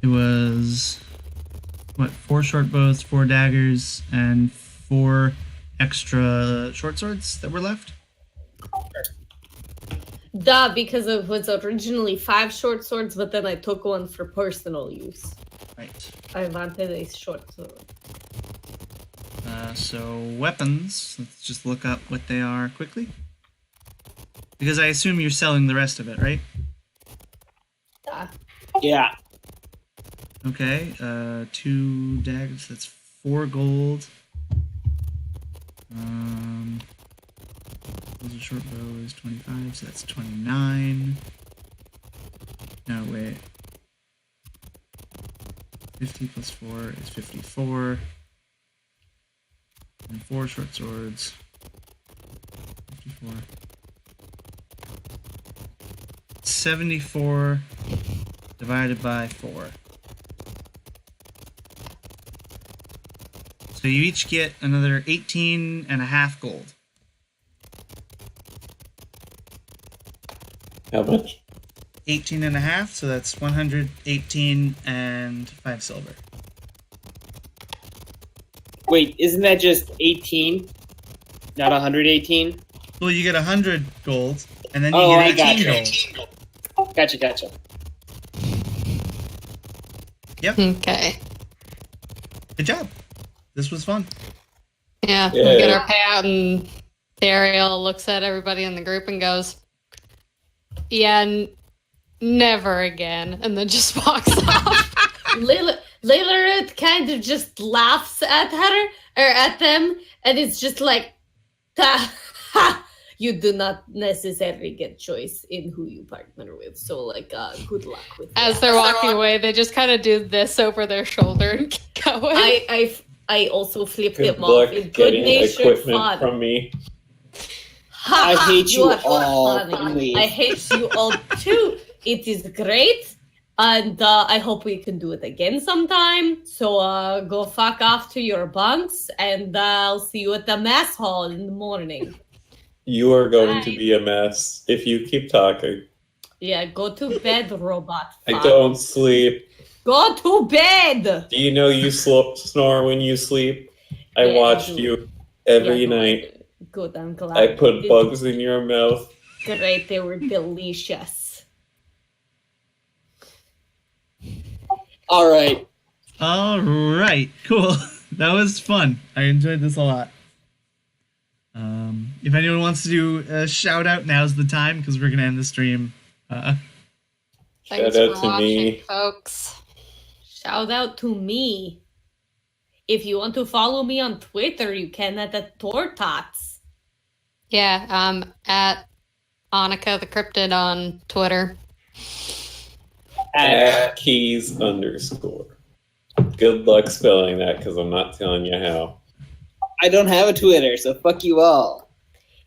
Speaker 2: It was what? 4 short bows, 4 daggers, and 4 extra short swords that were left.
Speaker 1: Duh, because it was originally 5 short swords, but then I took one for personal use.
Speaker 2: Right.
Speaker 1: I wanted a short sword.
Speaker 2: So weapons. Let's just look up what they are quickly. Because I assume you're selling the rest of it, right?
Speaker 1: Duh.
Speaker 4: Yeah.
Speaker 2: Okay. 2 daggers. That's 4 gold. Those are short bows. 25. So that's 29. No, wait. 50 plus 4 is 54. And 4 short swords. 54. 74 divided by 4. So you each get another 18 and a half gold.
Speaker 3: How much?
Speaker 2: 18 and a half, so that's 118 and 5 silver.
Speaker 4: Wait, isn't that just 18? Not 118?
Speaker 2: Well, you get 100 gold, and then you
Speaker 4: Oh, I
Speaker 2: get 18
Speaker 4: gotcha.
Speaker 2: gold.
Speaker 4: Gotcha.
Speaker 5: Okay.
Speaker 2: Good job. This was fun.
Speaker 5: Yeah,
Speaker 3: Yeah.
Speaker 5: we get our payout, and Thiarael looks at everybody in the group and goes, "Yeah, never again," and then just walks off.
Speaker 1: Liliruit kind of just laughs at her or at them, and it's just like, ha, you do not necessarily get choice in who you partner with. So, like, good luck with that.
Speaker 5: As they're walking away, they just kind of do this over their shoulder and keep going.
Speaker 1: I also flipped
Speaker 3: Good
Speaker 1: him
Speaker 3: luck
Speaker 1: off in good
Speaker 3: getting
Speaker 1: natured
Speaker 3: equipment
Speaker 1: fun.
Speaker 3: from me.
Speaker 1: Ha,
Speaker 4: I
Speaker 1: ha,
Speaker 4: hate you
Speaker 1: are
Speaker 4: all.
Speaker 1: funny.
Speaker 4: Leave.
Speaker 1: I hate you all too. It is great. And I hope we can do it again sometime. So go fuck off to your bunks, and I'll see you at the mess hall in the morning.
Speaker 3: You are going to
Speaker 1: Bye.
Speaker 3: be a mess if you keep talking.
Speaker 1: Yeah, go to bed, robot.
Speaker 3: I
Speaker 1: fuck.
Speaker 3: don't sleep.
Speaker 1: Go to bed!
Speaker 3: Do you know you snore when you sleep? I
Speaker 1: Yeah, I
Speaker 3: watched
Speaker 1: do.
Speaker 3: you every
Speaker 1: Yeah, no,
Speaker 3: night.
Speaker 1: Good, I'm glad.
Speaker 3: I put
Speaker 1: Did
Speaker 3: bugs in your mouth.
Speaker 1: Great, they were delicious.
Speaker 4: All right.
Speaker 2: All right, cool. That was fun. I enjoyed this a lot. If anyone wants to do a shout out, now's the time because we're gonna end the stream.
Speaker 5: Thanks
Speaker 3: Shout out
Speaker 5: for
Speaker 3: to
Speaker 5: watching,
Speaker 3: me.
Speaker 5: folks.
Speaker 1: Shout out to me. If you want to follow me on Twitter, you can at the Tortots.
Speaker 5: Yeah, at Annika the Cryptid on Twitter.
Speaker 3: At keys _. Good luck spelling that because I'm not telling you how.
Speaker 4: I don't have a Twitter, so fuck you all.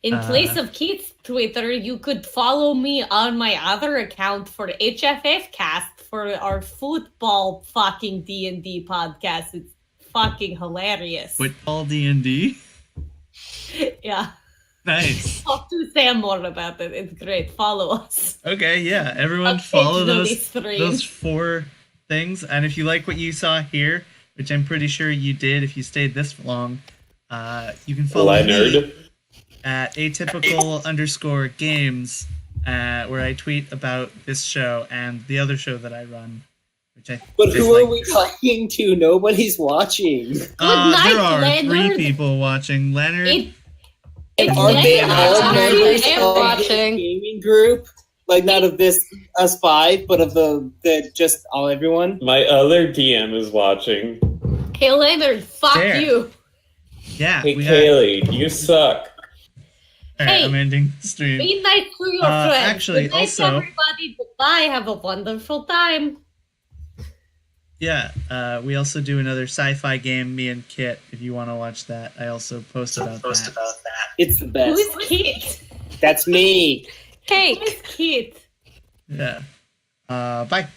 Speaker 1: In place of Keith's Twitter, you could follow me on my other account for HFF Cast for our football fucking D&D podcast. It's fucking hilarious.
Speaker 2: With all D&D?
Speaker 1: Yeah.
Speaker 2: Nice.
Speaker 1: Talk to Sam more about it. It's great. Follow us.
Speaker 2: Okay, yeah. Everyone
Speaker 1: I'll
Speaker 2: follow
Speaker 1: take you to
Speaker 2: those
Speaker 1: these streams.
Speaker 2: those 4 things. And if you like what you saw here, which I'm pretty sure you did if you stayed this long, you can follow me
Speaker 3: Leonard.
Speaker 2: at atypical_games, where I tweet about this show and the other show that I run, which I.
Speaker 4: But
Speaker 2: is
Speaker 4: who
Speaker 2: like,
Speaker 4: are we talking to? Nobody's watching.
Speaker 1: night,
Speaker 2: there are 3
Speaker 1: Leonard.
Speaker 2: people watching. Leonard.
Speaker 1: It's
Speaker 4: Are they
Speaker 1: Leonard.
Speaker 4: all
Speaker 5: I
Speaker 4: members
Speaker 5: am
Speaker 4: of
Speaker 5: watching.
Speaker 4: the gaming group? Like not of this us 5, but of the just all everyone.
Speaker 3: My other DM is watching.
Speaker 1: Hey, Leonard, fuck
Speaker 2: There.
Speaker 1: you.
Speaker 2: Yeah.
Speaker 3: Hey,
Speaker 2: we got,
Speaker 3: Kaylee, you suck.
Speaker 2: Alright,
Speaker 1: Hey,
Speaker 2: I'm ending stream.
Speaker 1: Be nice to your friends.
Speaker 2: actually,
Speaker 1: Good night,
Speaker 2: also-
Speaker 1: everybody. Goodbye. Have a wonderful time.
Speaker 2: Yeah, we also do another sci-fi game, me and Kit, if you want to watch that. I also posted about that.
Speaker 4: It's the best.
Speaker 1: Who's Kit?
Speaker 4: That's me.
Speaker 5: Cake.
Speaker 1: Who's Kit?
Speaker 2: Yeah. Bye.